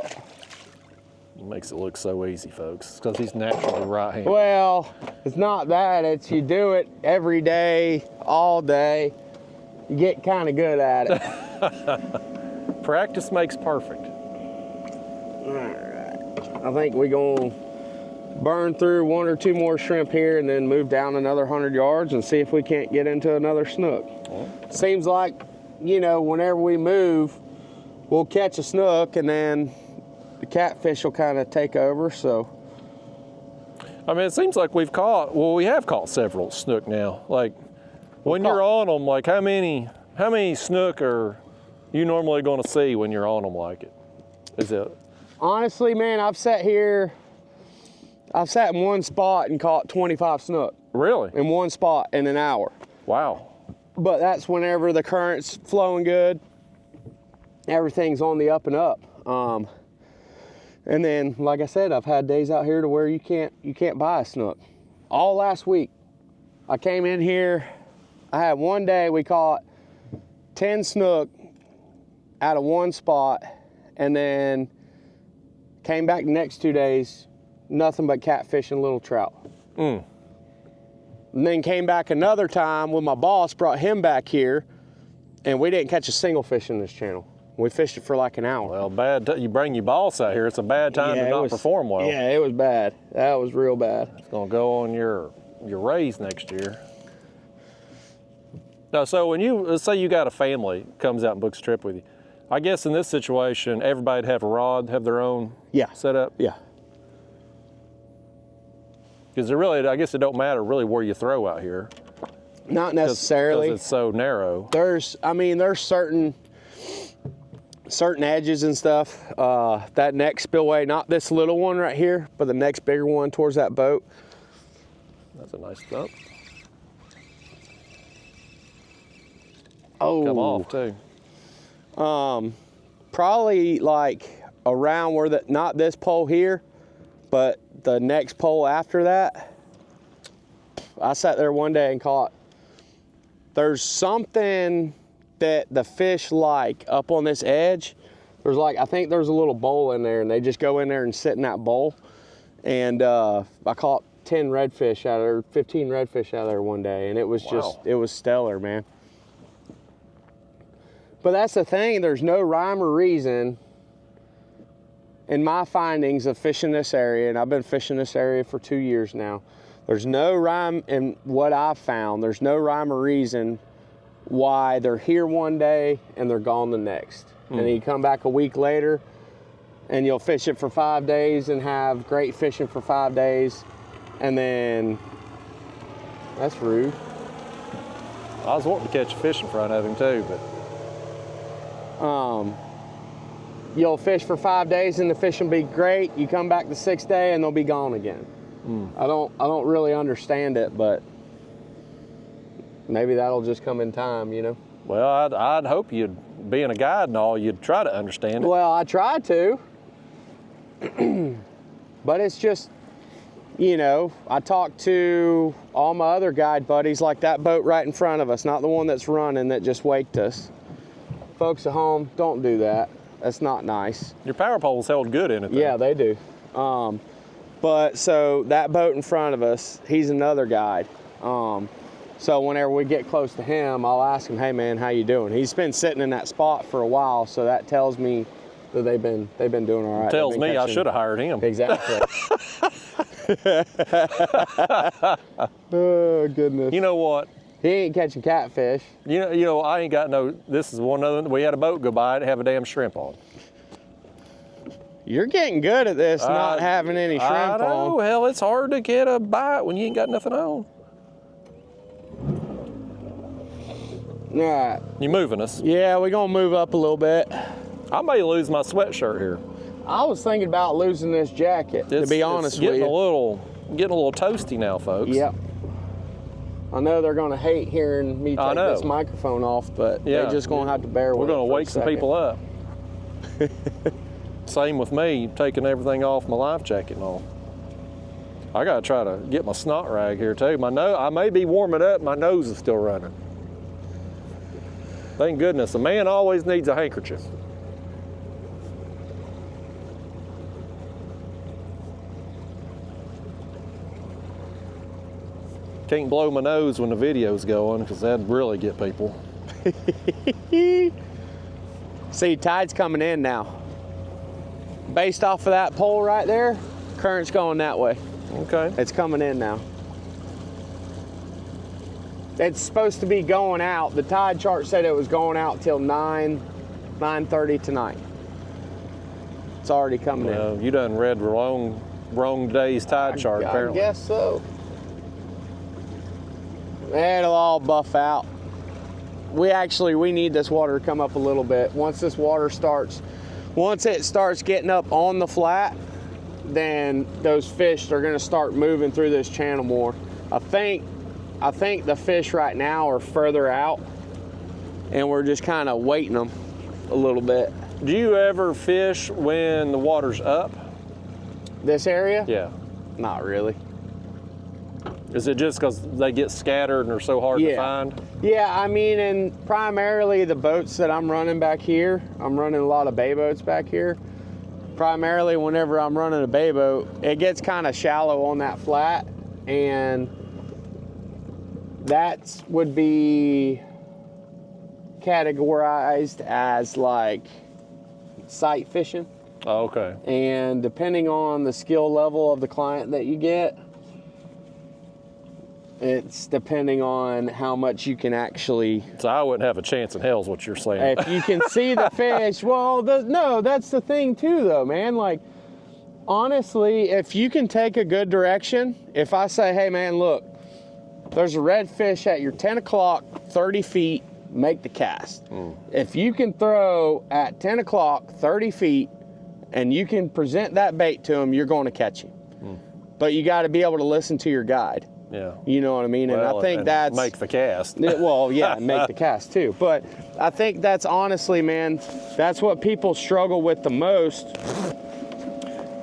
Makes it look so easy, folks. It's because he's naturally right-handed. well, it's not that. It's you do it every day, all day. You get kind of good at it. Practice makes perfect. All right. I think we're gonna burn through 1 or 2 more shrimp here and then move down another 100 yards and see if we can't get into another snook. Seems like, you know, whenever we move, we'll catch a snook and then the catfish will kind of take over, so. I mean, it seems like we have caught several snook now. Like, when you're on them, like how many snook are you normally gonna see when you're on them like it? Is it? Honestly, man, I've sat in one spot and caught 25 snook. Really? In one spot in an hour. Wow. But that's whenever the current's flowing good, everything's on the up and up. And then, like I said, I've had days out here to where you can't buy a snook. All last week, I came in here, I had one day we caught 10 snook out of one spot, and then came back the next 2 days, nothing but catfish and little trout. And then came back another time when my boss brought him back here, and we didn't catch a single fish in this channel. We fished it for like an hour. Well, you bring your boss out here, it's a bad time to not perform well. Yeah, it was bad. That was real bad. It's gonna go on your raise next year. Now, so when let's say you got a family comes out and books a trip with you, I guess in this situation, everybody'd have a rod, have their own setup? Yeah. Because I guess it don't matter really where you throw out here. Not necessarily. Because it's so narrow. There's certain edges and stuff. That next spillway, not this little one right here, but the next bigger one towards that boat. That's a nice thump. Oh. Come off too. Probably like around where not this pole here, but the next pole after that. I sat there one day and caught, there's something that the fish like up on this edge. I think there's a little bowl in there, and they just go in there and sit in that bowl. And I caught 10 redfish out of there, 15 redfish out of there one day, and it was it was stellar, man. But that's the thing, there's no rhyme or reason in my findings of fishing this area, and I've been fishing this area for 2 years now. There's no rhyme in what I've found. There's no rhyme or reason why they're here one day and they're gone the next. And then you come back a week later and you'll fish it for 5 days and have great fishing for 5 days. And then, that's rude. I was wanting to catch a fish in front of him too, but. You'll fish for 5 days and the fish will be great. You come back the 6th day and they'll be gone again. I don't really understand it, but maybe that'll just come in time, you know? Well, I'd hope being a guide and all, you'd try to understand it. Well, I try to. But it's just, you know, I talk to all my other guide buddies, like that boat right in front of us, not the one that's running that just waked us. Folks at home, don't do that. That's not nice. Your power pole's held good in it, though. Yeah, they do. But so that boat in front of us, he's another guide. So whenever we get close to him, I'll ask him, "Hey man, how you doing?" He's been sitting in that spot for a while, so that tells me that they've been doing all right. Tells me I should have hired him. Exactly. Oh goodness. You know what? He ain't catching catfish. You know, I ain't got no. This is one other. We had a boat go by it, have a damn shrimp on. You're getting good at this, not having any shrimp on. I know. Hell, it's hard to get a bite when you ain't got nothing on. All right. You moving us? Yeah, we're gonna move up a little bit. I may lose my sweatshirt here. I was thinking about losing this jacket, to be honest with you. Getting a little toasty now, folks. Yep. I know they're gonna hate hearing me take this microphone off, but they're just gonna have to bear with it. We're gonna wake some people up. Same with me, taking everything off my life jacket and all. I gotta try to get my snot rag here too. I may be warming up, my nose is still running. Thank goodness, a man always needs a handkerchief. Can't blow my nose when the video's going because that'd really get people. See, tide's coming in now. Based off of that pole right there, current's going that way. Okay. It's coming in now. It's supposed to be going out. The tide chart said it was going out till 9:30 tonight. It's already coming in. You done read the wrong day's tide chart, apparently. I guess so. It'll all buff out. We need this water to come up a little bit. Once it starts getting up on the flat, then those fish are gonna start moving through this channel more. I think the fish right now are further out and we're just kind of waiting them a little bit. Do you ever fish when the water's up? This area? Yeah. Not really. Is it just because they get scattered and are so hard to find? Yeah, I mean, and primarily the boats that I'm running back here, I'm running a lot of bay boats back here. Primarily whenever I'm running a bay boat, it gets kind of shallow on that flat, and that would be categorized as like sight fishing. Oh, okay. And depending on the skill level of the client that you get, it's depending on how much you can actually... So I wouldn't have a chance in hell is what you're saying. If you can see the fish, well, no, that's the thing too though, man. Like, honestly, if you can take a good direction, if I say, hey man, look, there's a red fish at your 10 o'clock, 30 feet, make the cast. If you can throw at 10 o'clock, 30 feet, and you can present that bait to him, you're going to catch him. But you got to be able to listen to your guide. Yeah. You know what I mean? Well, and I think that's... Make the cast. Well, yeah, make the cast too. But I think that's honestly, man, that's what people struggle with the most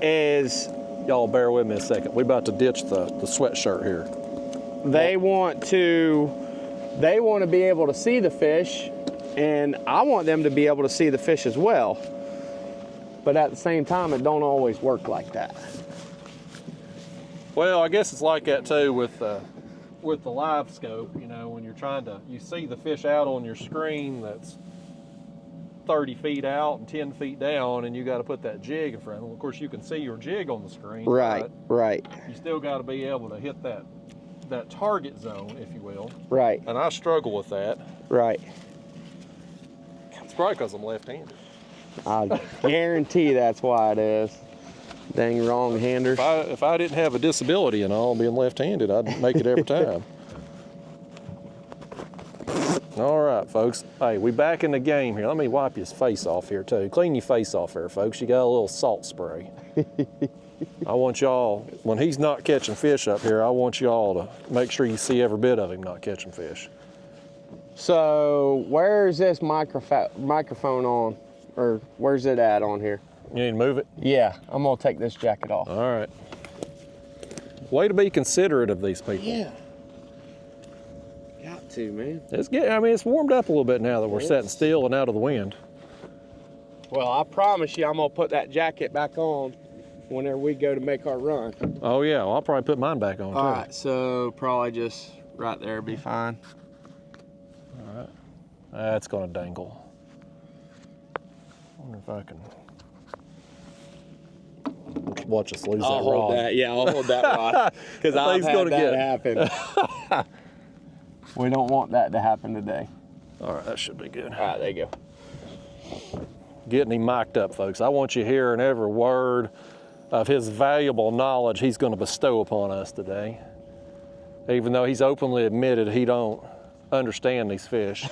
is... Y'all bear with me a second. We're about to ditch the sweatshirt here. They want to be able to see the fish, and I want them to be able to see the fish as well. But at the same time, it don't always work like that. Well, I guess it's like that too with the live scope. You know, when you see the fish out on your screen that's 30 feet out and 10 feet down, and you got to put that jig in front of them. Of course, you can see your jig on the screen. Right, right. You still got to be able to hit that target zone, if you will. Right. And I struggle with that. Right. It's probably because I'm left-handed. I guarantee that's why it is. Dang wrong-handers. If I didn't have a disability and all, being left-handed, I'd make it every time. All right, folks. Hey, we back in the game here. Let me wipe his face off here, too. Clean your face off there, folks. You got a little salt spray. I want y'all, when he's not catching fish up here, I want y'all to make sure you see every bit of him not catching fish. So, where's this microphone on? Or where's it at on here? You need to move it? Yeah, I'm gonna take this jacket off. All right. Way to be considerate of these people. Yeah. Got to, man. It's warmed up a little bit now that we're sitting still and out of the wind. Well, I promise you I'm gonna put that jacket back on whenever we go to make our run. Oh yeah, well, I'll probably put mine back on too. All right, so probably just right there be fine. All right. That's gonna dangle. I wonder if I can watch us lose that rod. I'll hold that. Yeah, I'll hold that rod because I've had that happen. We don't want that to happen today. All right, that should be good. All right, there you go. Getting him mic'd up, folks. I want you hearing every word of his valuable knowledge he's going to bestow upon us today. Even though he's openly admitted he don't understand these fish.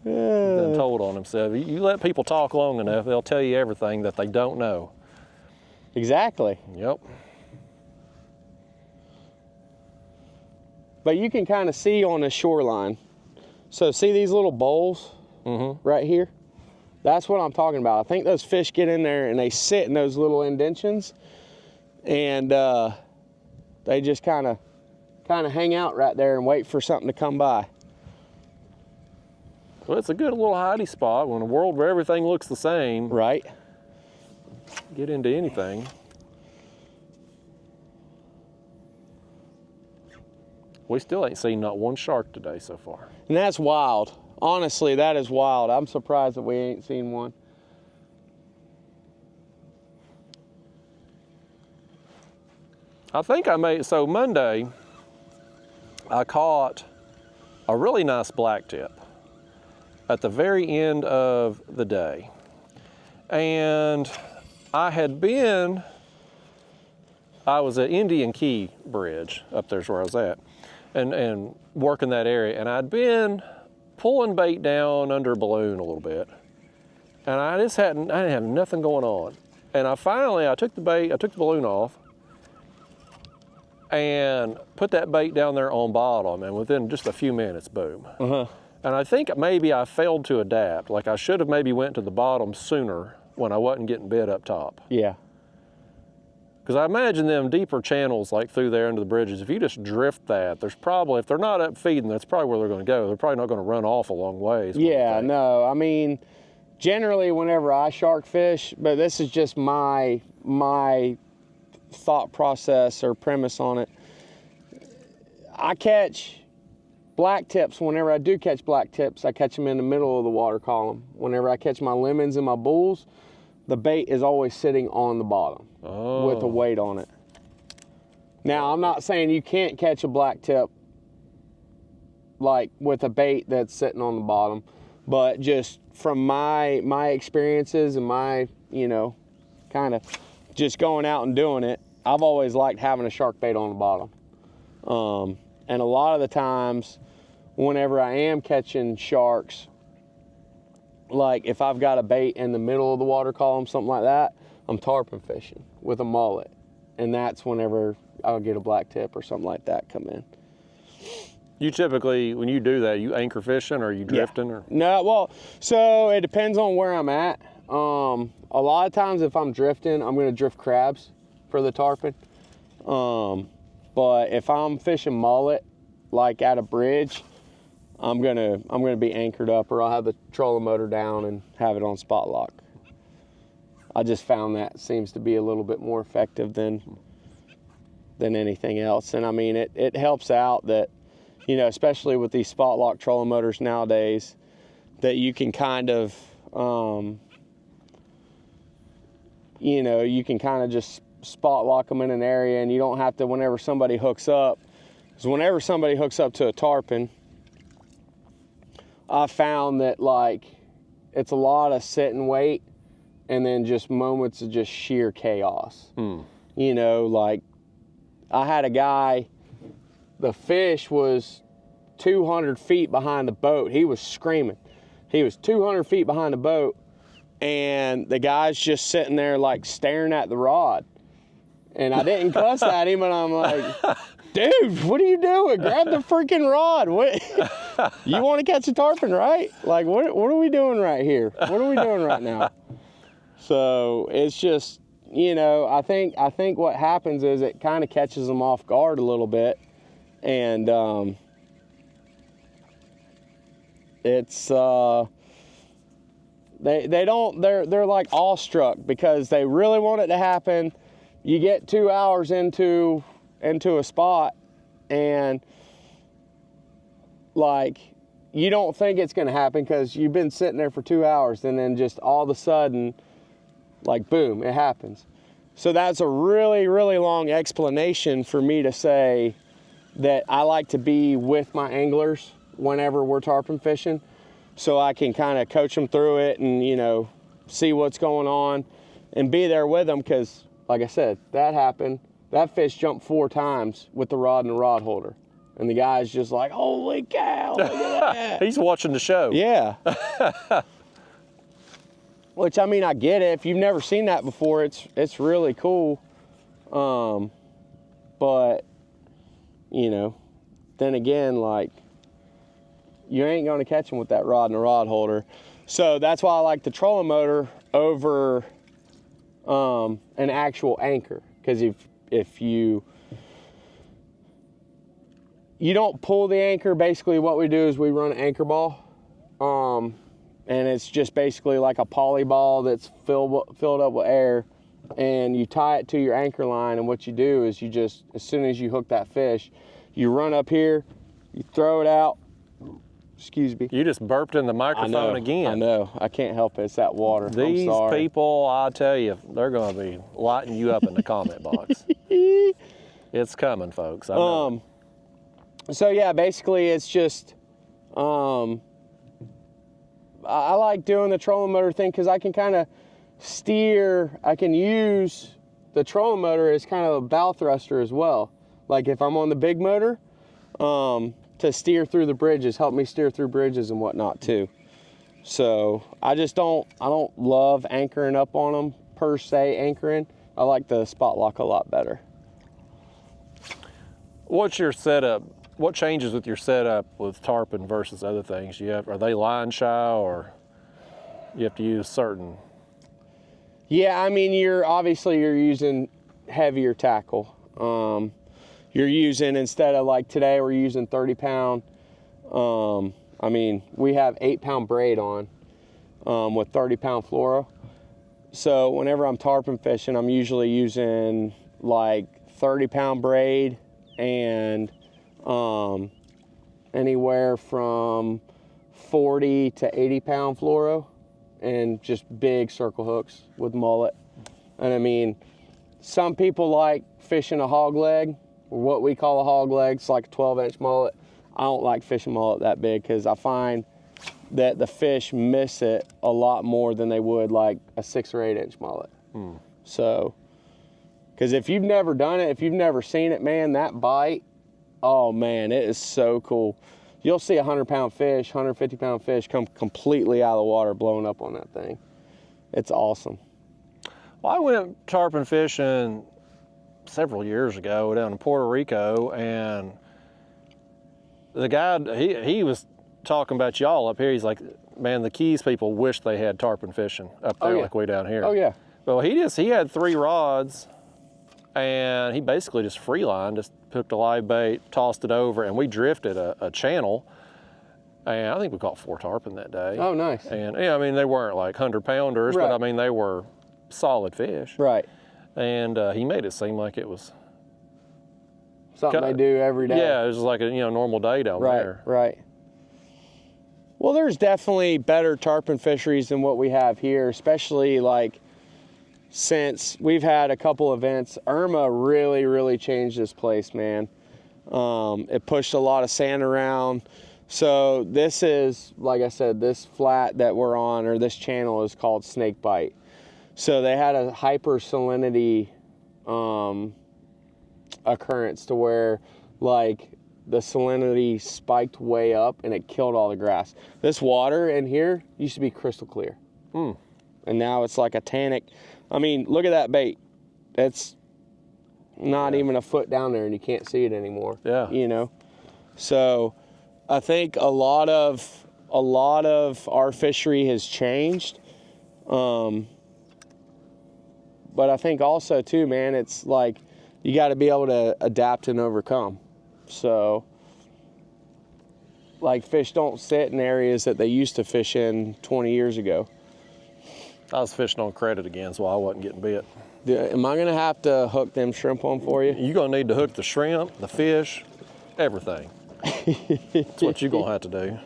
He's done told on himself. You let people talk long enough, they'll tell you everything that they don't know. Exactly. Yep. But you can kind of see on the shoreline. So see these little bowls right here? That's what I'm talking about. I think those fish get in there and they sit in those little indentions, and they just kind of hang out right there and wait for something to come by. Well, it's a good little hidey spot in a world where everything looks the same. Right. Get into anything. We still ain't seen not one shark today so far. And that's wild. Honestly, that is wild. I'm surprised that we ain't seen one. I think so Monday, I caught a really nice blacktip at the very end of the day. And I was at Indian Key Bridge, up there's where I was at, and working that area. And I'd been pulling bait down under a balloon a little bit. And I didn't have nothing going on. And I took the balloon off and put that bait down there on bottom, and within just a few minutes, boom. And I think maybe I failed to adapt. Like I should have maybe went to the bottom sooner when I wasn't getting bit up top. Yeah. Because I imagine them deeper channels like through there under the bridges, if you just drift that, there's probably, if they're not up feeding, that's probably where they're going to go. They're probably not going to run off a long ways. Yeah, no, I mean, generally whenever I shark fish, but this is just my thought process or premise on it, I catch black tips. Whenever I do catch black tips, I catch them in the middle of the water column. Whenever I catch my lemons and my bulls, the bait is always sitting on the bottom with a weight on it. Now, I'm not saying you can't catch a black tip like with a bait that's sitting on the bottom, but just from my experiences and my, kind of just going out and doing it, I've always liked having a shark bait on the bottom. And a lot of the times, whenever I am catching sharks, like if I've got a bait in the middle of the water column, something like that, I'm tarpon fishing with a mullet. And that's whenever I'll get a black tip or something like that come in. You typically, when you do that, you anchor fishing or are you drifting? Yeah. Or? No, well, so it depends on where I'm at. A lot of times if I'm drifting, I'm gonna drift crabs for the tarpon. But if I'm fishing mullet, like at a bridge, I'm gonna be anchored up, or I'll have the trolling motor down and have it on spot lock. I just found that seems to be a little bit more effective than anything else. And I mean, it helps out that, especially with these spot lock trolling motors nowadays, that you can kind of, you can kind of just spot lock them in an area, and you don't have to, whenever somebody hooks up, because whenever somebody hooks up to a tarpon, I found that like it's a lot of sit and wait and then just moments of just sheer chaos. Like I had a guy, the fish was 200 feet behind the boat. He was screaming. He was 200 feet behind the boat, and the guy's just sitting there like staring at the rod. And I didn't cuss at him, and I'm like, dude, what are you doing? Grab the freaking rod. What? You want to catch a tarpon, right? Like, what are we doing right here? What are we doing right now? So it's just, I think what happens is it kind of catches them off guard a little bit, and it's they're like awestruck because they really want it to happen. You get 2 hours into a spot, and like you don't think it's going to happen because you've been sitting there for 2 hours, and then just all of a sudden, like boom, it happens. So that's a really, really long explanation for me to say that I like to be with my anglers whenever we're tarpon fishing, so I can kind of coach them through it and see what's going on and be there with them, because like I said, that happened. That fish jumped 4 times with the rod and the rod holder, And the guy's just like, holy cow, look at that. He's watching the show. Yeah. Which, I mean, I get it. If you've never seen that before, it's really cool. But, you know, then again, like, you ain't going to catch them with that rod and a rod holder. So that's why I like the trolling motor over an actual anchor. Because if you don't pull the anchor, basically what we do is we run an anchor ball. And it's just basically like a poly ball that's filled up with air, and you tie it to your anchor line, and what you do is you just, as soon as you hook that fish, you run up here, you throw it out. Excuse me. You just burped in the microphone again. I know. I can't help it. It's that water. These I'm sorry. people, I tell you, they're going to be lighting you up in the comment box. It's coming, folks. I know. So yeah, basically it's just, I like doing the trolling motor thing because I can kind of steer. I can use the trolling motor as kind of a bow thruster as well. Like if I'm on the big motor, to steer through the bridges, help me steer through bridges and whatnot too. So I don't love anchoring up on them per se, anchoring. I like the spot lock a lot better. What's your setup? What changes with your setup with tarpon versus other things? Are they line shy, or you have to use certain? Yeah, I mean, you're using heavier tackle. You're using, instead of like today, we're using 30 pound. I mean, we have 8-pound braid on with 30 pound fluoro. So whenever I'm tarpon fishing, I'm usually using like 30 pound braid and anywhere from 40 to 80 pound fluoro, and just big circle hooks with mullet. And I mean, some people like fishing a hog leg, or what we call a hog leg. It's like a 12-inch mullet. I don't like fishing mullet that big because I find that the fish miss it a lot more than they would like a 6 or 8-inch mullet. So, because if you've never done it, if you've never seen it, man, that bite, oh man, it is so cool. You'll see a 100-pound fish, 150-pound fish come completely out of the water, blowing up on that thing. It's awesome. Well, I went tarpon fishing several years ago down in Puerto Rico, and the guy, he was talking about y'all up here. He's like, man, the Keys people wish they had tarpon fishing up there like we down here. Oh yeah. Well, he had 3 rods, and he basically just freelined, just hooked a live bait, tossed it over, and we drifted a channel, and I think we caught 4 tarpon that day. Oh, nice. And yeah, I mean, they weren't like 100-pounders, right. but I mean, they were solid fish. Right. And he made it seem like it was something they do every day. Yeah, it was like a normal day down there. Right. Well, there's definitely better tarpon fisheries than what we have here, especially like since we've had a couple events. Irma really, really changed this place, man. It pushed a lot of sand around. So this is, like I said, this flat that we're on, or this channel, is called Snakebite. So they had a hypersalinity occurrence to where like the salinity spiked way up and it killed all the grass. This water in here used to be crystal clear. And now it's like a tannic. I mean, look at that bait. It's not even a foot down there and you can't see it anymore. Yeah. So I think a lot of our fishery has changed. But I think also too, man, it's like you got to be able to adapt and overcome. So like fish don't sit in areas that they used to fish in 20 years ago. I was fishing on credit again, so I wasn't getting bit. Am I gonna have to hook them shrimp on for you? You're gonna need to hook the shrimp, the fish, everything. That's what you're gonna have to do.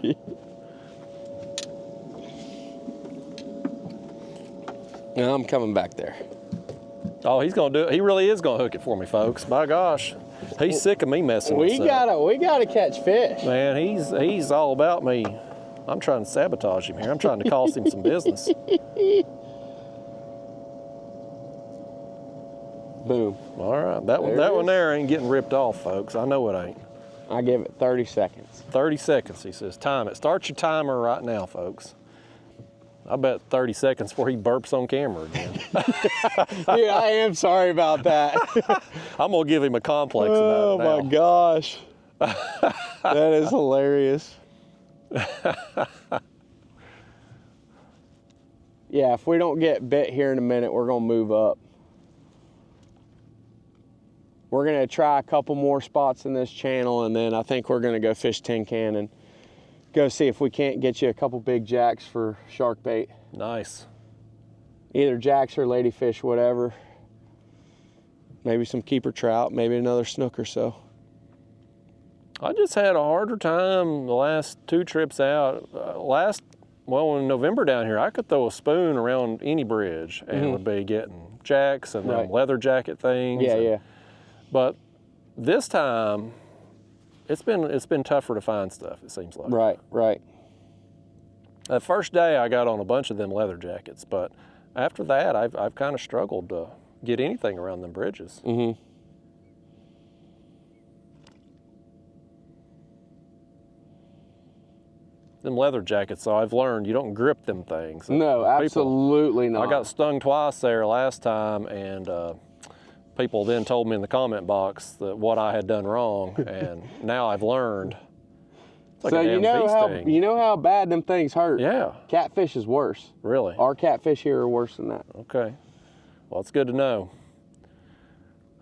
And I'm coming back there. Oh, he's gonna do it. He really is gonna hook it for me, folks. My gosh, he's sick of me messing with stuff. We gotta catch fish. Man, he's all about me. I'm trying to sabotage him here. I'm trying to cost him some business. Boom. All right, that one there ain't getting ripped off, folks. I know it ain't. I give it 30 seconds. 30 seconds, he says. Time it. Start your timer right now, folks. I bet 30 seconds before he burps on camera again. Dude, I am sorry about that. I'm going to give him a complex about it now. Oh my gosh. That is hilarious. Yeah, if we don't get bit here in a minute, we're going to move up. We're going to try a couple more spots in this channel, and then I think we're going to go fish tin can and go see if we can't get you a couple big jacks for shark bait. Nice. Either jacks or ladyfish, whatever. Maybe some keeper trout, maybe another snook or so. I just had a harder time the last 2 trips out. In November down here, I could throw a spoon around any bridge and would be getting jacks and them leather jacket things. Yeah. But this time, it's been tougher to find stuff, it seems like. Right. The first day I got on a bunch of them leather jackets, but after that I've kind of struggled to get anything around them bridges. Them leather jackets, so I've learned you don't grip them things. No, absolutely not. I got stung twice there last time, and people then told me in the comment box that what I had done wrong, and now I've learned. It's like so a damn you know how bad them things hurt. Yeah. Catfish is worse. Really? Our catfish here are worse than that. Okay. Well, it's good to know.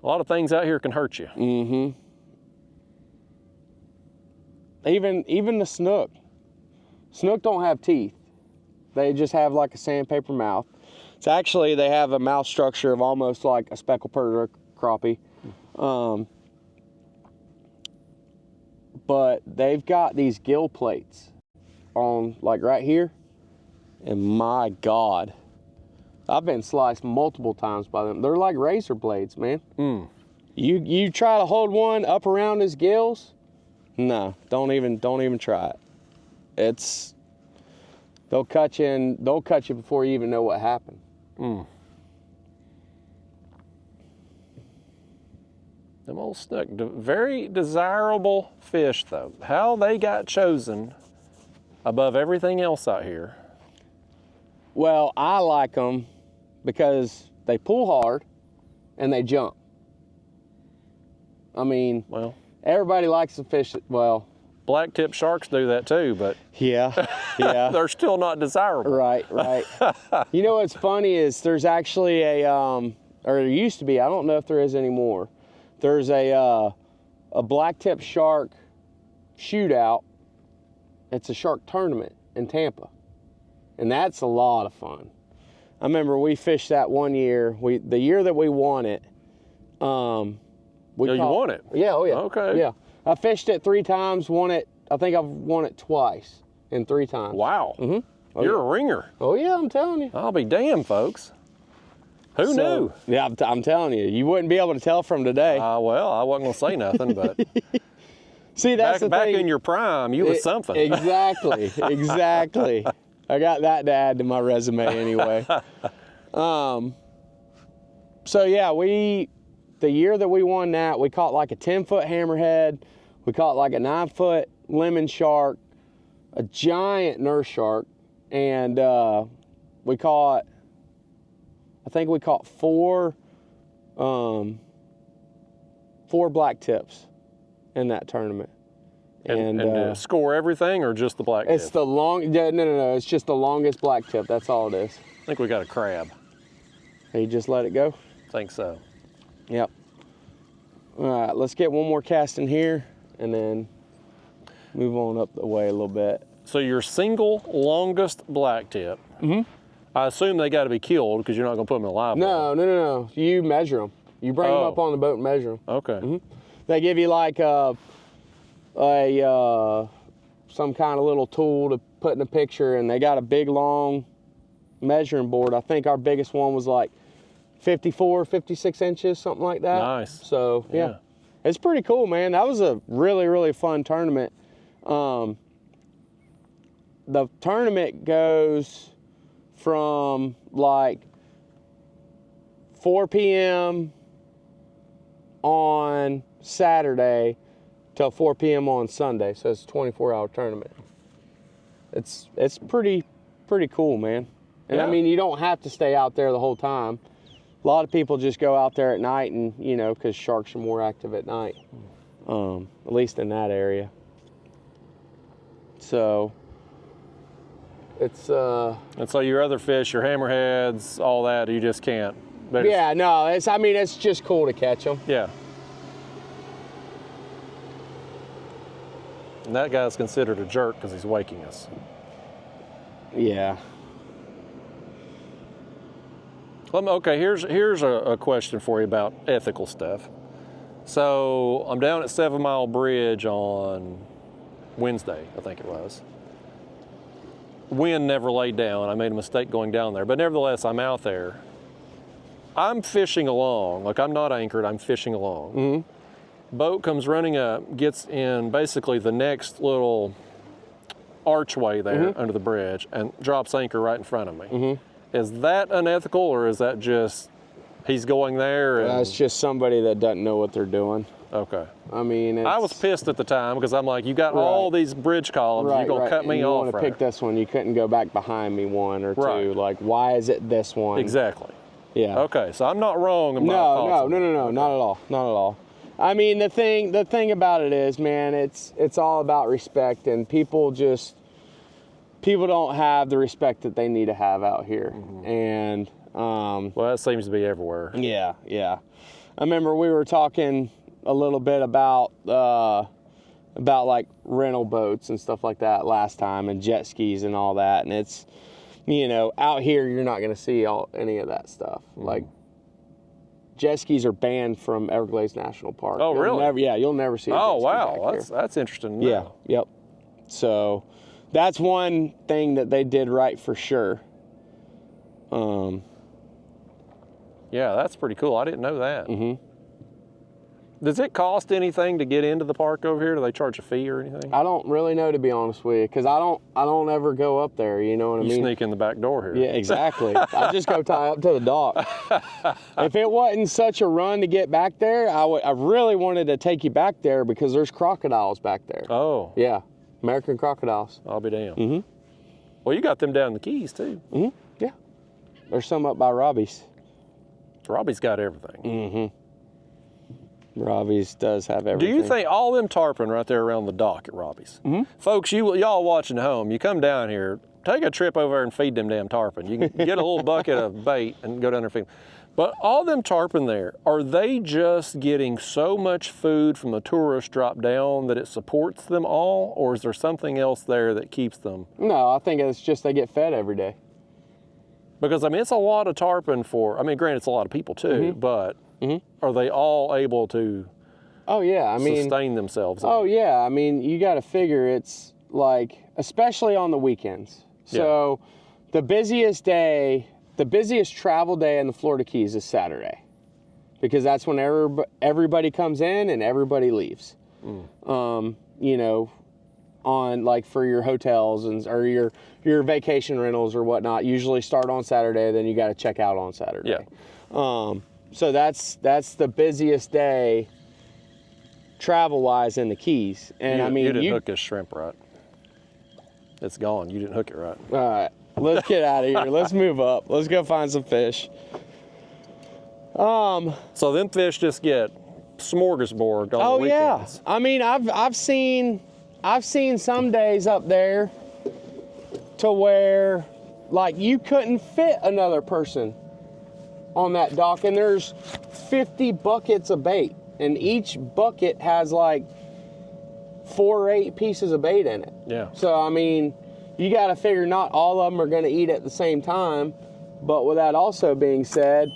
A lot of things out here can hurt you. Even the snook. Snook don't have teeth. They just have like a sandpaper mouth. It's actually, they have a mouth structure of almost like a speckled perch crappie. But they've got these gill plates on like right here. And my God, I've been sliced multiple times by them. They're like razor blades, man. You try to hold one up around his gills. No, don't even try it. They'll cut you before you even know what happened. Them old snook, very desirable fish though. How they got chosen above everything else out here. Well, I like them because they pull hard and they jump. I mean, well, everybody likes to fish it. Well, black-tip sharks do that too, but yeah. They're still not desirable. Right. You know what's funny is there's actually or there used to be, I don't know if there is anymore. There's a black-tip shark shootout. It's a shark tournament in Tampa, and that's a lot of fun. I remember we fished that one year. The year that we won it. You won it? Yeah. Oh yeah. Okay. Yeah. I fished it 3 times, won it. I think I've won it twice in 3 times. Wow. You're a ringer. Oh yeah, I'm telling you. I'll be damned, folks. Who knew? Yeah, I'm telling you. You wouldn't be able to tell from today. Well, I wasn't going to say nothing, but see, that's the thing. Back in your prime, you was something. Exactly. I got that to add to my resume anyway. So yeah, the year that we won that, we caught like a 10-foot hammerhead. We caught like a 9-foot lemon shark, a giant nurse shark, and we caught 4 black tips in that tournament. And score everything or just the black tip? It's the no, it's just the longest black tip. That's all it is. I think we got a crab. You just let it go? I think so. Yep. All right, let's get one more cast in here and then move on up the way a little bit. So your single longest black tip, I assume they got to be killed because you're not going to put them in a live well. No. You measure them. You bring them up on the boat and measure them. Okay. They give you like some kind of little tool to put in a picture, and they got a big long measuring board. I think our biggest one was like 54, 56 inches, something like that. Nice. So yeah. It's pretty cool, man. That was a really, really fun tournament. The tournament goes from like 4 p.m. on Saturday to till 4 p.m. on Sunday. So it's a 24-hour tournament. It's pretty cool, man. And Yeah. I mean, you don't have to stay out there the whole time. A lot of people just go out there at night, and you know, because sharks are more active at night, at least in that area. So it's And so your other fish, your hammerheads, all that, you just can't. They're just- yeah, no, it's just cool to catch them. yeah. And that guy's considered a jerk because he's waking us. Yeah. Okay, here's a question for you about ethical stuff. So I'm down at 7 Mile Bridge on Wednesday, I think it was. Wind never laid down. I made a mistake going down there, but nevertheless, I'm out there. I'm fishing along, like I'm not anchored, I'm fishing along. Mm-hmm. Boat comes running up, gets in basically the next little archway there under the bridge and drops anchor right in front of me. Mm-hmm. Is that unethical, or is that just he's going there? And... That's just somebody that doesn't know what they're doing. Okay. I mean, I was pissed at the time because I'm like, you got all these bridge columns, you're gonna cut me you off. Want to right pick this one? You couldn't go back behind me one or Right. two. Like, why is it this one? Exactly. Yeah. Okay, so I'm not wrong in my No, thoughts. not at all, not at all. I mean, the thing about it is, man, it's all about respect, and people don't have the respect that they need to have out here. And Well, that seems to be everywhere. yeah. I remember we were talking a little bit about like rental boats and stuff like that last time, and jet skis and all that. And it's, you know, out here you're not going to see any of that stuff. Like jet skis are banned from Everglades National Park. Oh, really? You'll never see a Oh, jet ski wow, back here. that's interesting to know. Yeah, yep. So that's one thing that they did right for sure. Yeah, that's pretty cool. I didn't know that. Does it cost anything to get into the park over here? Do they charge a fee or anything? I don't really know, to be honest with you, because I don't ever go up there. You know what I You mean? sneak in the back door here. Yeah, exactly. I just go tie up to the dock. If it wasn't such a run to get back there, I really wanted to take you back there because there's crocodiles back there. Oh. Yeah, American crocodiles. I'll be damned. Well, you got them down in the Keys too. Yeah, there's some up by Robbie's. Robbie's got everything. Robbie's does have everything. Do you think all them tarpon right there around the dock at Robbie's? Folks, y'all watching at home, you come down here, take a trip over there and feed them damn tarpon. You can get a little bucket of bait and go down there and feed them. But all them tarpon there, are they just getting so much food from the tourist drop down that it supports them all? Or is there something else there that keeps them? No, I think it's just they get fed every day. Because, I mean, it's a lot of tarpon for, I mean, granted, it's a lot of people too, but are they all able to Oh yeah, I mean, sustain themselves? oh yeah, I mean, you got to figure it's like, especially on the weekends. So the busiest travel day in the Florida Keys is Saturday, because that's when everybody comes in and everybody leaves. You know, on like for your hotels or your vacation rentals or whatnot, usually start on Saturday, then you got to check out on Saturday. So that's the busiest day travel-wise in the Keys. And I mean, you didn't hook this shrimp right. It's gone. You didn't hook it right. All right, let's get out of here. Let's move up. Let's go find some fish. So them fish just get smorgasbord on the weekends. Yeah. I mean, I've seen some days up there to where like you couldn't fit another person on that dock, and there's 50 buckets of bait, and each bucket has like 4 or 8 pieces of bait in it. Yeah. So I mean, you got to figure not all of them are going to eat at the same time. But with that also being said,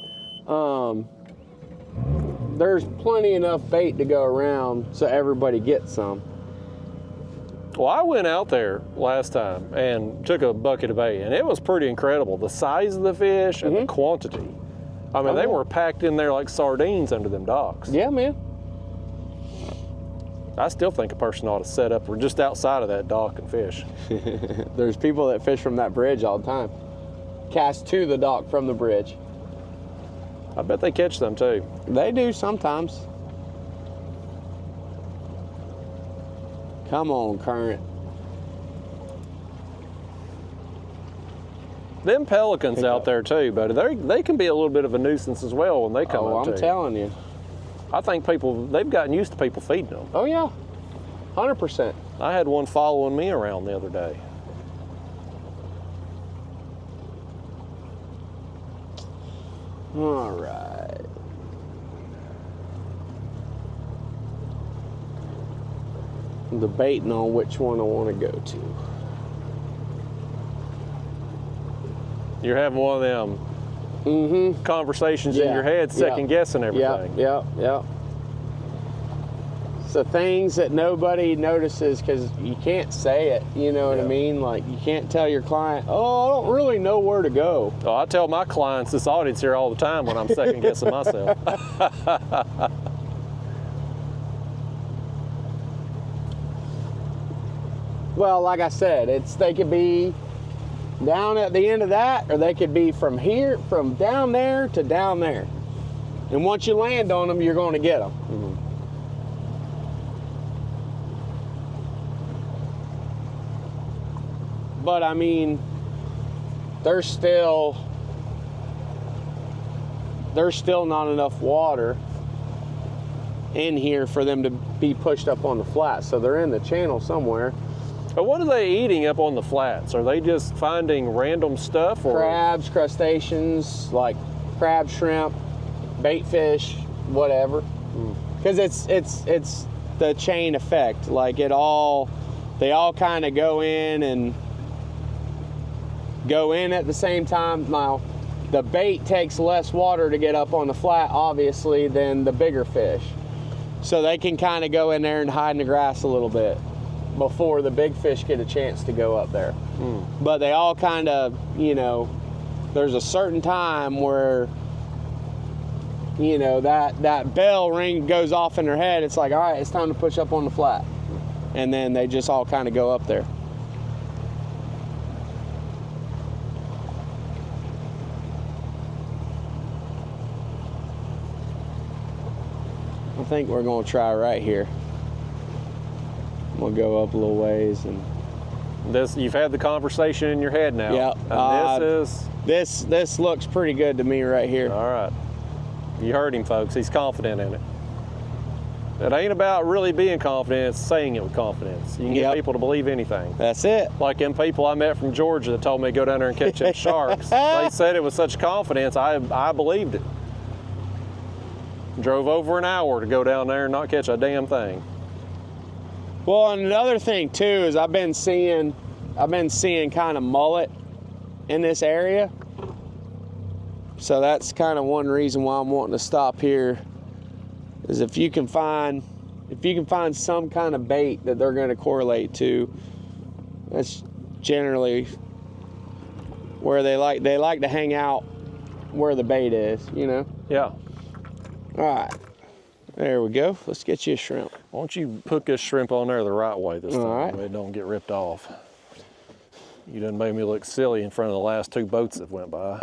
there's plenty enough bait to go around so everybody gets some. Well, I went out there last time and took a bucket of bait, and it was pretty incredible. The size of the fish and the quantity. I mean, they were packed in there like sardines under them docks. Yeah, man. I still think a person ought to set up or just outside of that dock and fish. There's people that fish from that bridge all the time. Cast to the dock from the bridge. I bet they catch them too. They do sometimes. Come on, current. Them pelicans out there too, buddy, they can be a little bit of a nuisance as well when they come up to I'm telling you. I think they've gotten used to people feeding them. Oh yeah, 100%. I had one following me around the other day. All right. I'm debating on which one I want to go to. You're having one of them conversations in your head, second guessing everything. Yep. So things that nobody notices because you can't say it, you know what I mean? Like you can't tell your client, oh, I don't really know where to go. Oh, I tell my clients, this audience here all the time when I'm second guessing myself. Well, like I said, they could be down at the end of that, or they could be from down there to down there. And once you land on them, you're going to get them. But I mean, there's still not enough water in here for them to be pushed up on the flats. So they're in the channel somewhere. But what are they eating up on the flats? Are they just finding random stuff? Or? Crabs, crustaceans, like crab, shrimp, bait fish, whatever. Because it's the chain effect. Like they all kind of go in at the same time. Now, the bait takes less water to get up on the flat, obviously, than the bigger fish. So they can kind of go in there and hide in the grass a little bit before the big fish get a chance to go up there. But they all kind of, there's a certain time where, that bell ring goes off in their head. It's like, all right, it's time to push up on the flat. And then they just all kind of go up there. I think we're going to try right here. We'll go up a little ways and you've had the conversation in your head now. Yeah. This looks pretty good to me right here. All right. You heard him, folks. He's confident in it. It ain't about really being confident, it's saying it with confidence. You can get people to believe anything. That's it. Like them people I met from Georgia that told me to go down there and catch them sharks. They said it with such confidence, I believed it. Drove over an hour to go down there and not catch a damn thing. Well, and another thing too is I've been seeing kind of mullet in this area. So that's kind of one reason why I'm wanting to stop here, is if you can find some kind of bait that they're going to correlate to, that's generally where they like to hang out where the bait is, Yeah. All right, there we go. Let's get you a shrimp. Why don't you put this shrimp on there the right way this time, all right. so it don't get ripped off. You done made me look silly in front of the last two boats that went by.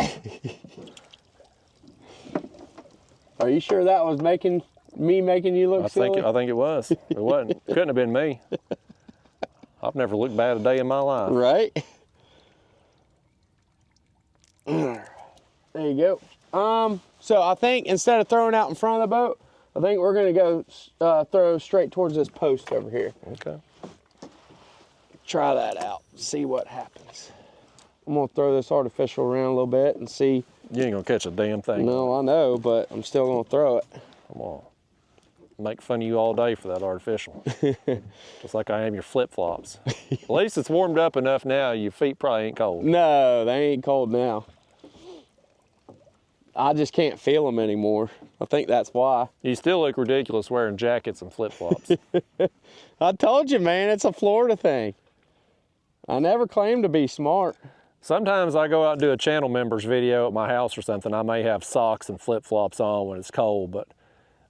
Are you sure that was making you look silly? I think it was. It wasn't. Couldn't have been me. I've never looked bad a day in my life. Right? There you go. So I think instead of throwing out in front of the boat, I think we're gonna go throw straight towards this post over here. Okay. Try that out, see what happens. I'm gonna throw this artificial around a little bit and see. You ain't gonna catch a damn thing. No, I know, but I'm still gonna throw it. Come on. Make fun of you all day for that artificial. Just like I am your flip-flops. At least it's warmed up enough now, your feet probably ain't cold. No, they ain't cold now. I just can't feel them anymore. I think that's why. You still look ridiculous wearing jackets and flip-flops. I told you, man, it's a Florida thing. I never claimed to be smart. Sometimes I go out and do a channel members video at my house or something. I may have socks and flip-flops on when it's cold, but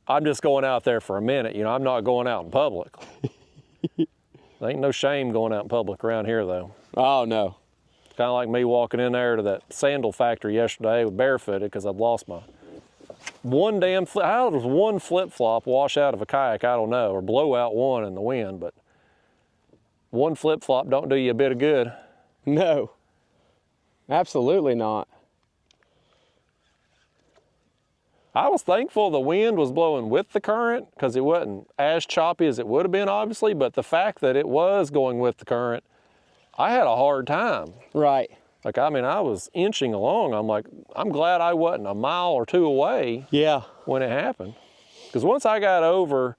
I'm just going out there for a minute. I'm not going out in public. There ain't no shame going out in public around here, though. Oh, no. Kind of like me walking in there to that sandal factory yesterday barefooted because I'd lost my how does one flip-flop wash out of a kayak? I don't know, or blow out one in the wind, but one flip-flop don't do you a bit of good. No, absolutely not. I was thankful the wind was blowing with the current because it wasn't as choppy as it would have been, obviously, but the fact that it was going with the current, I had a hard time. Right. Like, I mean, I was inching along. I'm like, I'm glad I wasn't a mile or two away when it happened. Because once I got over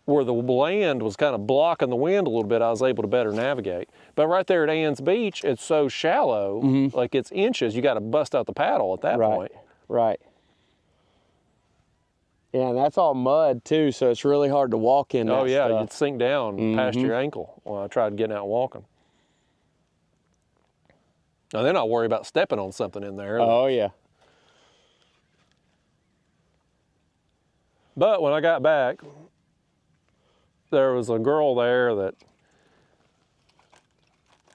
where the land was kind of blocking the wind a little bit, I was able to better navigate. But right there at Ann's Beach, it's so shallow, like it's inches, you got to bust out the paddle at that point. Right. Yeah, and that's all mud too, so it's really hard to walk in. Oh yeah, stuff. you'd sink down past your ankle when I tried getting out and walking. Now then I'll worry about stepping on something in there. Oh yeah. But when I got back, there was a girl there that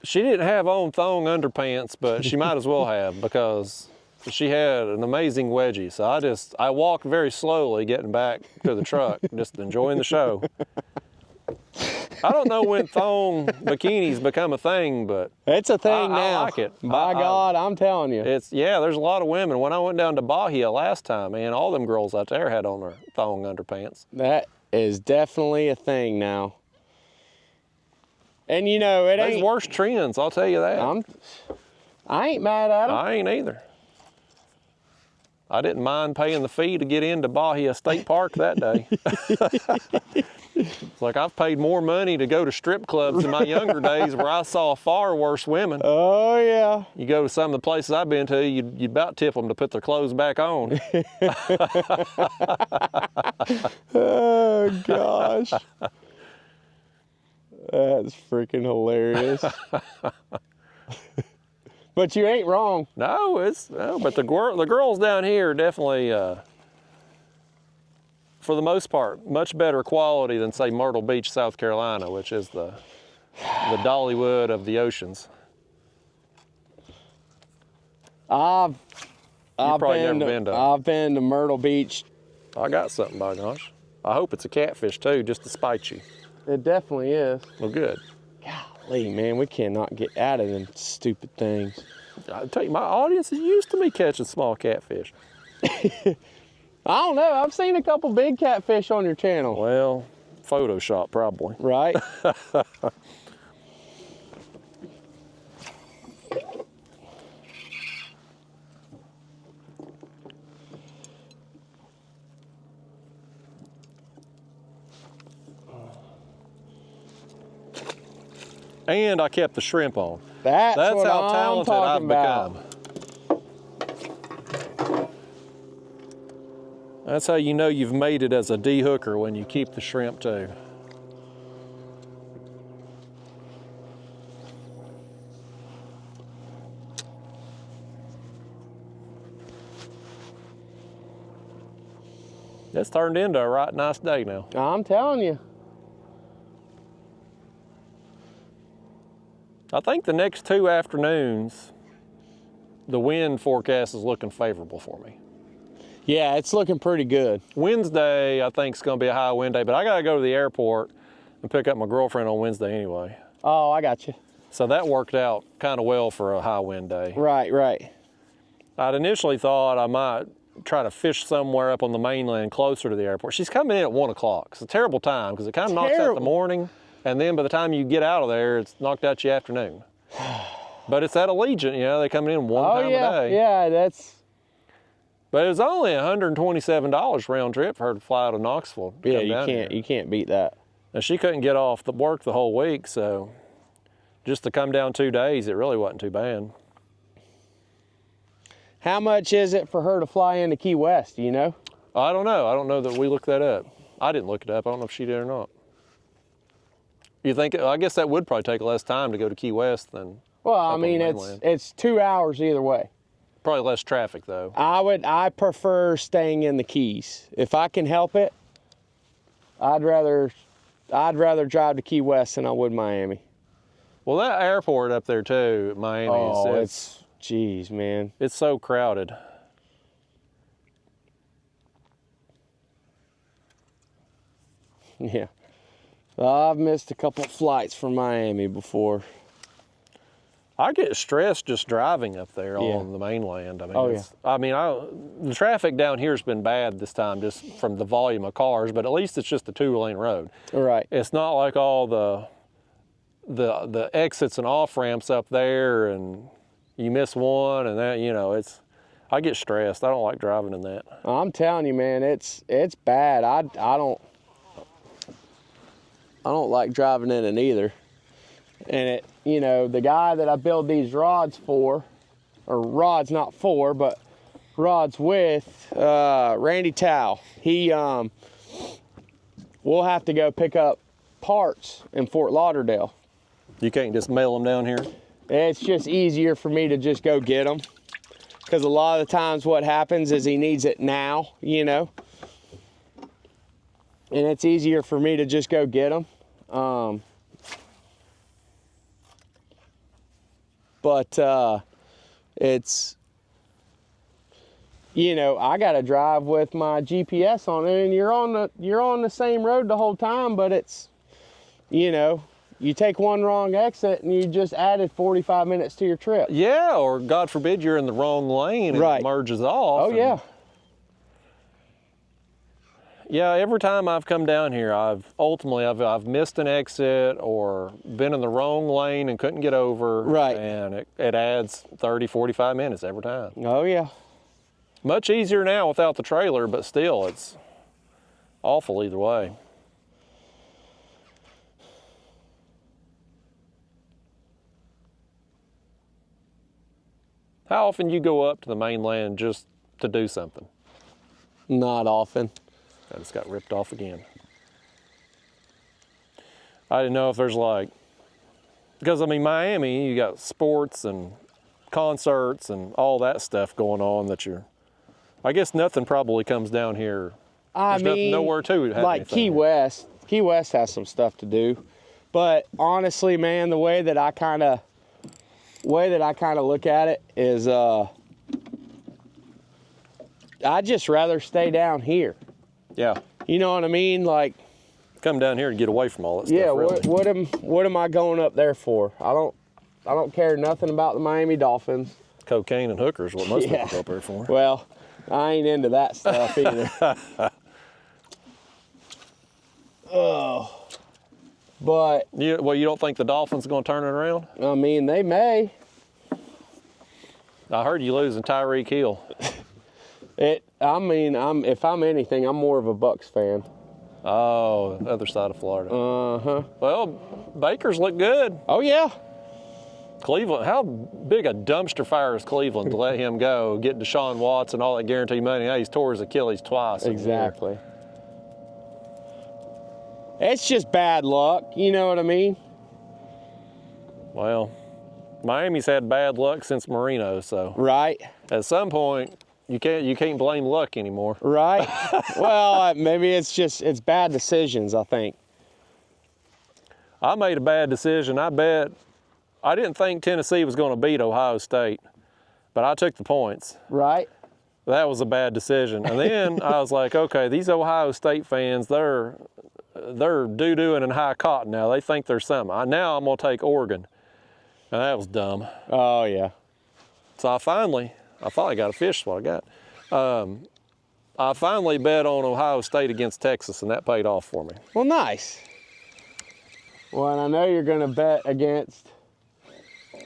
she didn't have on thong underpants, but she might as well have because she had an amazing wedgie. So I walked very slowly getting back to the truck, just enjoying the show. I don't know when thong bikinis become a thing, but it's a thing now. I like it. By God, I'm telling you. There's a lot of women. When I went down to Bahia last time, man, all them girls out there had on their thong underpants. That is definitely a thing now. And you know, There's worse trends, I'll tell you that. I ain't mad at them. I ain't either. I didn't mind paying the fee to get into Bahia State Park that day. It's like I've paid more money to go to strip clubs in my younger days where I saw far worse women. Oh, yeah. You go to some of the places I've been to, you'd about tip them to put their clothes back on. Oh, gosh. That's freaking hilarious. But you ain't wrong. No, but the girls down here are definitely, for the most part, much better quality than, say, Myrtle Beach, South Carolina, which is the Dollywood of the oceans. I've been to Myrtle Beach. I got something, by gosh. I hope it's a catfish too, just to spite you. It definitely is. Well, good. Golly, man, we cannot get out of them stupid things. I tell you, my audience is used to me catching small catfish. I don't know. I've seen a couple big catfish on your channel. Well, Photoshop probably. Right? And I kept the shrimp on. That's how I'm talented I've about. become. That's how you know you've made it as a de-hooker, when you keep the shrimp too. It's turned into a right nice day now. I'm telling you. I think the next 2 afternoons, the wind forecast is looking favorable for me. Yeah, it's looking pretty good. Wednesday, I think, is going to be a high wind day, but I got to go to the airport and pick up my girlfriend on Wednesday anyway. Oh, I got you. So that worked out kind of well for a high wind day. Right. I'd initially thought I might try to fish somewhere up on the mainland closer to the airport. She's coming in at 1 o'clock. It's a terrible time because it kind of knocks out the morning, and then by the time you get out of there, it's knocked out your afternoon. But it's at Allegiant, you know, they're coming in one time a day. Yeah, that's... But it was only $127 round trip for her to fly out of Knoxville. Yeah, you can't beat that. And she couldn't get off the work the whole week, so just to come down 2 days, it really wasn't too bad. How much is it for her to fly into Key West, do you know? I don't know. I don't know that we looked that up. I didn't look it up. I don't know if she did or not. You think, I guess that would probably take less time to go to Key West than Well, I mean, it's 2 hours either way. Probably less traffic though. I prefer staying in the Keys. If I can help it, I'd rather drive to Key West than I would Miami. Well, that airport up there too, Miami, geez, man. It's so crowded. Yeah. I've missed a couple flights from Miami before. I get stressed just driving up there on the mainland. I mean, the traffic down here has been bad this time just from the volume of cars, but at least it's just a 2-lane road. Right. It's not like all the exits and off ramps up there, and you miss one, and that, you know, I get stressed. I don't like driving in that. I'm telling you, man, it's bad. I don't like driving in it either. And it, you know, the guy that I build these rods for, or rods not for, but rods with, Randy Tao. We'll have to go pick up parts in Fort Lauderdale. You can't just mail them down here? It's just easier for me to just go get them. Because a lot of the times what happens is he needs it now, you know. And it's easier for me to just go get them. But it's, you know, I got to drive with my GPS on it, and you're on the same road the whole time, but it's, you know, you take one wrong exit and you just added 45 minutes to your trip. Yeah, or God forbid you're in the wrong lane and it merges off. Oh, yeah. Yeah, every time I've come down here, I've missed an exit or been in the wrong lane and couldn't get over. Right. And it adds 30, 45 minutes every time. Oh, yeah. Much easier now without the trailer, but still, it's awful either way. How often do you go up to the mainland just to do something? Not often. I just got ripped off again. I didn't know if there's because I mean, Miami, you got sports and concerts and all that stuff going on I guess nothing probably comes down here. There's nowhere to have like Key West. Key West has some stuff to do. But honestly, man, the way that I kind of look at it is I'd just rather stay down here. Yeah. You know what I mean? Like, come down here to get away from all that stuff. Yeah, really. what am I going up there for? I don't care nothing about the Miami Dolphins. Cocaine and hookers, what most people go up there for. Well, I ain't into that stuff either. Oh. But you don't think the Dolphins are going to turn it around? I mean, they may. I heard you losing Tyreek Hill. If I'm anything, I'm more of a Bucks fan. Oh, the other side of Florida. Uh-huh. Well, Bakers look good. Oh, yeah. Cleveland, how big a dumpster fire is Cleveland to let him go, get Deshaun Watson, all that guaranteed money? Now he's tore his Achilles twice. Exactly. It's just bad luck, you know what I mean? Well, Miami's had bad luck since Marino, so. Right. At some point, you can't blame luck anymore. Right. Well, maybe it's bad decisions, I think. I made a bad decision. I didn't think Tennessee was going to beat Ohio State, but I took the points. Right. That was a bad decision. And then I was like, okay, these Ohio State fans, they're doo-dooing in high cotton now. They think they're something. Now I'm going to take Oregon. And that was dumb. Oh, yeah. So I finally got a fish, is what I got. I finally bet on Ohio State against Texas, and that paid off for me. Well, nice. Well, and I know you're going to bet against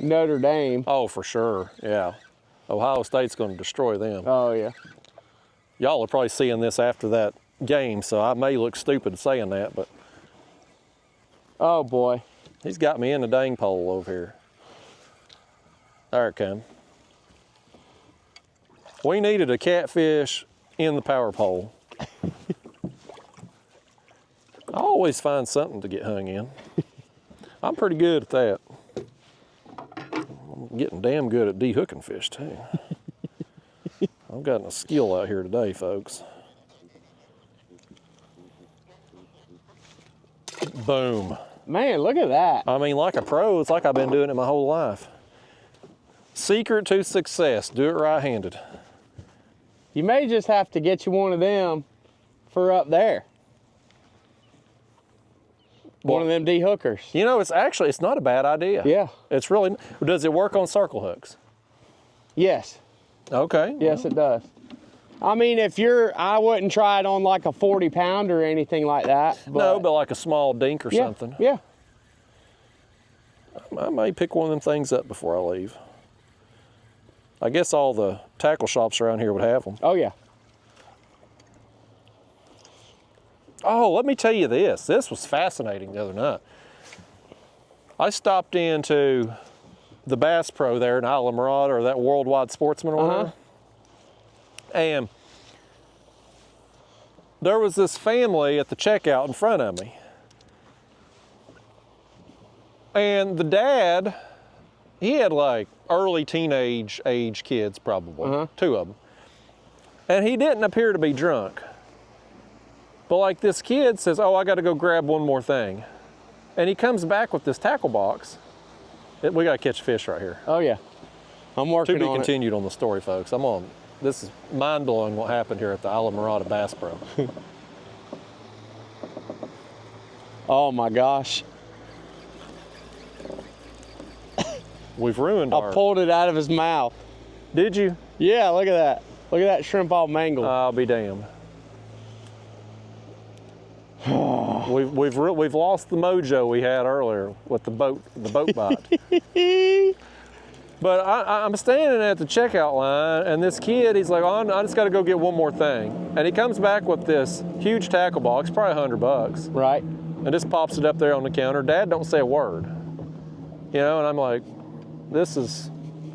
Notre Dame. Oh, for sure, yeah. Ohio State's going to destroy them. Oh, yeah. Y'all are probably seeing this after that game, so I may look stupid saying that, but. Oh, boy. He's got me in the dang pole over here. There it comes. We needed a catfish in the power pole. I always find something to get hung in. I'm pretty good at that. I'm getting damn good at de-hooking fish too. I've gotten a skill out here today, folks. Boom. Man, look at that. I mean, like a pro, it's like I've been doing it my whole life. Secret to success, do it right-handed. You may just have to get you one of them for up there. One of them D-hookers. You know, it's not a bad idea. Yeah. It's really, does it work on circle hooks? Yes. Okay. Yes, it does. I mean, I wouldn't try it on like a 40-pounder or anything like that. No, but like a small dink or something. Yeah. I may pick one of them things up before I leave. I guess all the tackle shops around here would have them. Oh, yeah. Oh, let me tell you this. This was fascinating the other night. I stopped into the Bass Pro there in Isla Mirada, or that Worldwide Sportsman or whatever. And there was this family at the checkout in front of me. And the dad, he had like early teenage age kids probably, 2 of them. And he didn't appear to be drunk. But like this kid says, oh, I got to go grab one more thing. And he comes back with this tackle box. We got to catch fish right here. Oh, yeah. I'm working on it. To be continued on the story, folks. This is mind-blowing what happened here at the Isla Mirada Bass Pro. Oh, my gosh. We've ruined I pulled it out of his mouth. Did you? Yeah, look at that. Look at that shrimp all mangled. I'll be damned. We've lost the mojo we had earlier with the boat bite. But I'm standing at the checkout line, and this kid, he's like, oh, I just got to go get one more thing. And he comes back with this huge tackle box, probably $100. Right. And just pops it up there on the counter. Dad don't say a word. You know, and I'm like, it's a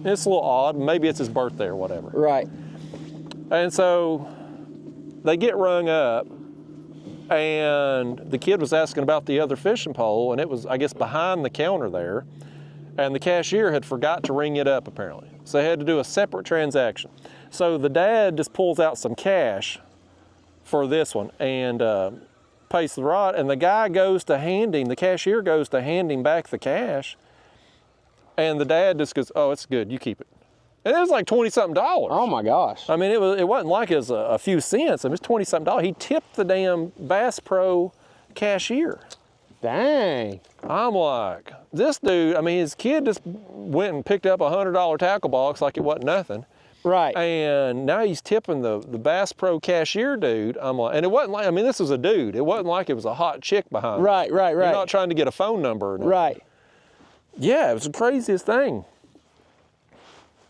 little odd. Maybe it's his birthday or whatever. Right. And so they get rung up, and the kid was asking about the other fishing pole, and it was, I guess, behind the counter there. And the cashier had forgot to ring it up, apparently. So they had to do a separate transaction. So the dad just pulls out some cash for this one and pays the rod, and the guy goes to the cashier goes to hand him back the cash, and the dad just goes, oh, it's good, you keep it. And it was like $20-something. Oh my gosh. I mean, it wasn't like it was a few cents. It was $20-something. He tipped the damn Bass Pro cashier. Dang. I'm like, this dude, I mean, his kid just went and picked up a $100 tackle box like it wasn't nothing. Right. And now he's tipping the Bass Pro cashier dude. I'm like, and it wasn't like, I mean, this was a dude. It wasn't like it was a hot chick behind him. Right. You're not trying to get a phone number or nothing. Right. Yeah, it was the craziest thing.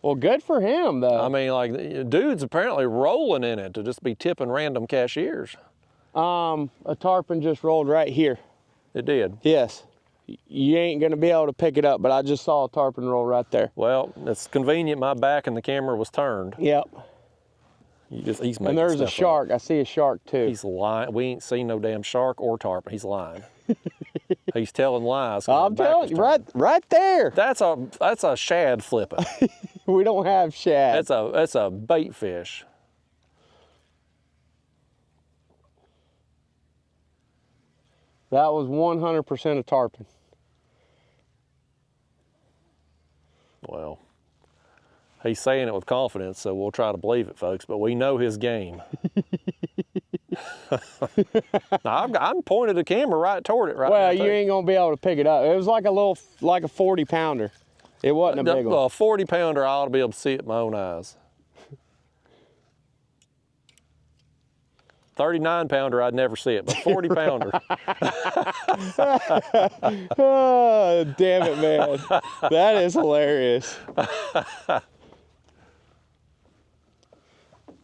Well, good for him, though. I mean, like, dude's apparently rolling in it to just be tipping random cashiers. A tarpon just rolled right here. It did. Yes. You ain't gonna be able to pick it up, but I just saw a tarpon roll right there. Well, it's convenient my back and the camera was turned. Yep. He's making And there's a stuff shark. up. I see a shark too. He's lying. We ain't seen no damn shark or tarpon. He's lying. He's telling lies. I'm telling you, right there. That's a shad flipping. We don't have shad. That's a bait fish. That was 100% a tarpon. Well, he's saying it with confidence, so we'll try to believe it, folks. But we know his game. Now, I'm pointed the camera right toward it right now. Well, you ain't gonna be able to pick it up. It was like a 40-pounder. It wasn't a big one. A 40-pounder, I ought to be able to see it with my own eyes. 39-pounder, I'd never see it, but 40-pounder. Oh, damn it, man. That is hilarious. I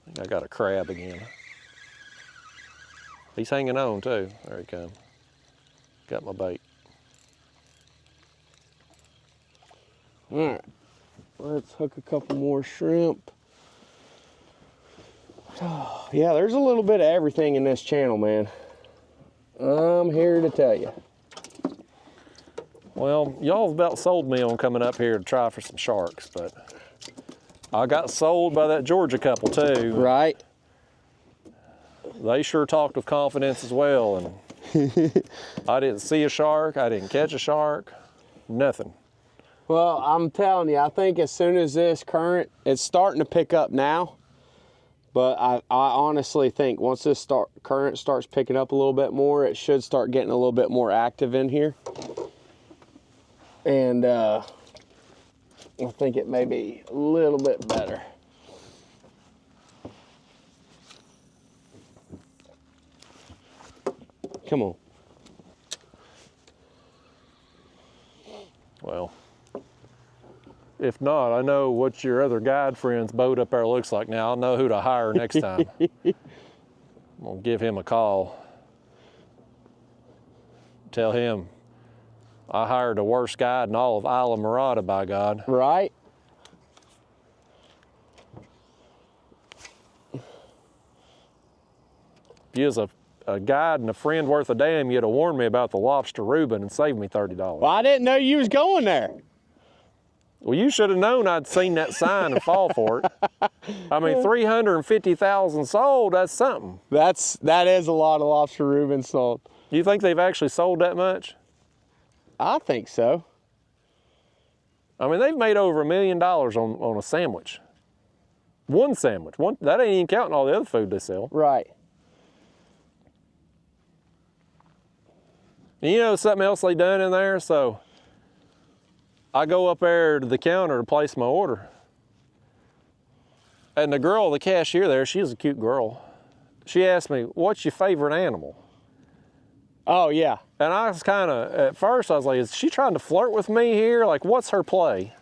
think I got a crab again. He's hanging on too. There he comes. Got my bait. All right, let's hook a couple more shrimp. Oh, yeah, there's a little bit of everything in this channel, man. I'm here to tell you. Well, y'all about sold me on coming up here to try for some sharks, but I got sold by that Georgia couple too. Right. They sure talked with confidence as well, and I didn't see a shark, I didn't catch a shark, nothing. Well, I'm telling you, I think as soon as this current, it's starting to pick up now, But I honestly think once this current starts picking up a little bit more, it should start getting a little bit more active in here. And I think it may be a little bit better. Come on. Well, if not, I know what your other guide friend's boat up there looks like now. I'll know who to hire next time. I'm gonna give him a call. Tell him I hired the worst guide in all of Isla Mirada, by God. Right? If you was a guide and a friend worth a damn, you'd have warned me about the lobster Reuben and saved me $30. Well, I didn't know you was going there. Well, you should have known I'd seen that sign and fall for it. I mean, 350,000 sold, that's something. That is a lot of lobster Reuben sold. You think they've actually sold that much? I think so. I mean, they've made over $1 million on a sandwich. One sandwich. That ain't even counting all the other food they sell. Right. And you know something else they done in there? So I go up there to the counter to place my order. And the girl, the cashier there, she's a cute girl. She asked me, what's your favorite animal? Oh, yeah. And I was kind of, at first I was like, is she trying to flirt with me here? Like, what's her play?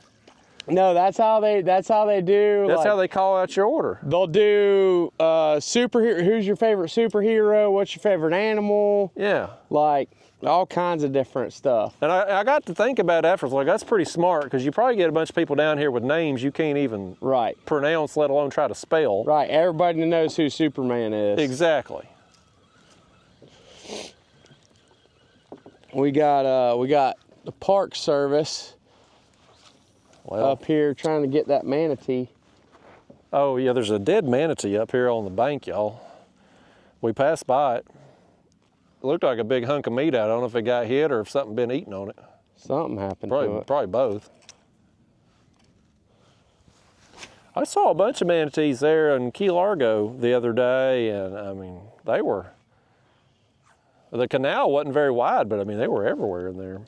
No, that's how they do. That's like, how they call out your order. They'll do superhero. Who's your favorite superhero? What's your favorite animal? Yeah. Like all kinds of different stuff. And I got to think about it after. I was like, that's pretty smart, because you probably get a bunch of people down here with names you can't even pronounce, let alone try to spell. Right. Everybody knows who Superman is. Exactly. We got the Park Service up here trying to get that manatee. Oh yeah, there's a dead manatee up here on the bank, y'all. We passed by it. It looked like a big hunk of meat out. I don't know if it got hit or if something been eaten on it. Something happened to it. Probably both. I saw a bunch of manatees there in Key Largo the other day, and I mean, the canal wasn't very wide, but I mean, they were everywhere in there.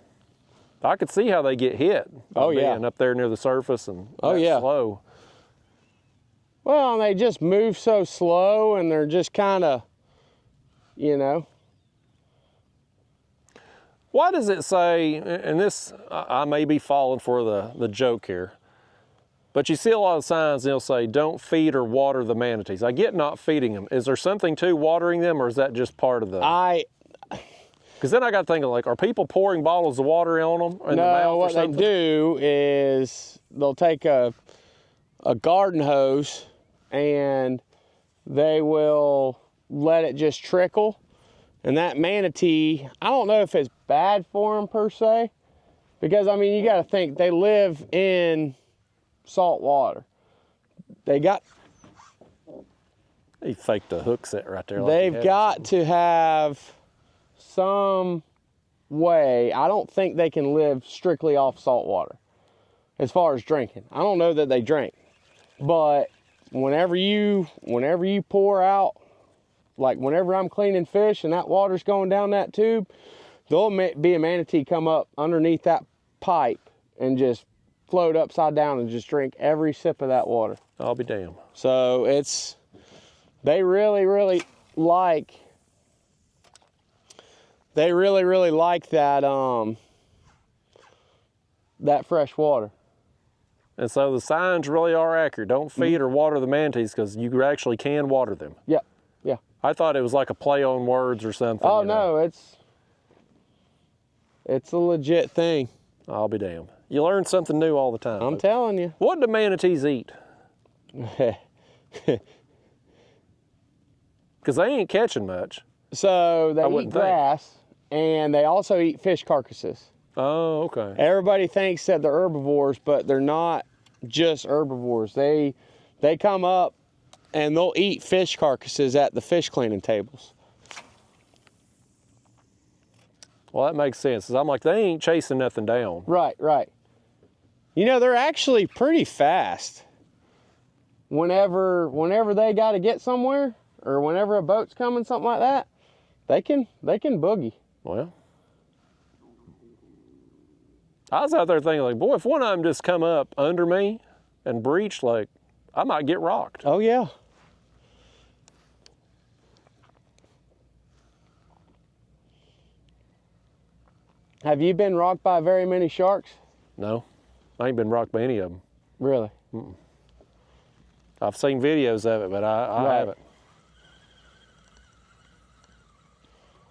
I could see how they get hit. Being up there near the surface and slow. Well, and they just move so slow, and they're just kind of, you know. Why does it say, and this, I may be falling for the joke here, but you see a lot of signs and they'll say, don't feed or water the manatees. I get not feeding them. Is there something to watering them, or is that just part of the... Because then I got thinking, like, are people pouring bottles of water on them? No, what they do is they'll take a garden hose and they will let it just trickle. And that manatee, I don't know if it's bad for them per se, because I mean, you got to think they live in salt water. They faked a hook set right there. They've got to have some way. I don't think they can live strictly off salt water as far as drinking. I don't know that they drink, but whenever you pour out, like whenever I'm cleaning fish and that water's going down that tube, there'll be a manatee come up underneath that pipe and just float upside down and just drink every sip of that water. I'll be damned. So they really, really like that that fresh water. And so the signs really are accurate. Don't feed or water the manatees, because you actually can water them. Yeah. I thought it was like a play on words or something. Oh, no, it's a legit thing. I'll be damned. You learn something new all the time. I'm telling you. What do manatees eat? Because they ain't catching much. So they eat grass, and they also eat fish carcasses. Oh, okay. Everybody thinks that they're herbivores, but they're not just herbivores. They come up and they'll eat fish carcasses at the fish cleaning tables. Well, that makes sense. 'Cause I'm like, they ain't chasing nothing down. Right. You know, they're actually pretty fast. whenever they got to get somewhere, or whenever a boat's coming, something like that, they can boogie. Well, I was out there thinking, like, boy, if one of them just come up under me and breached, like, I might get rocked. Oh yeah. Have you been rocked by very many sharks? No, I ain't been rocked by any of them. Really? I've seen videos of it, but I haven't.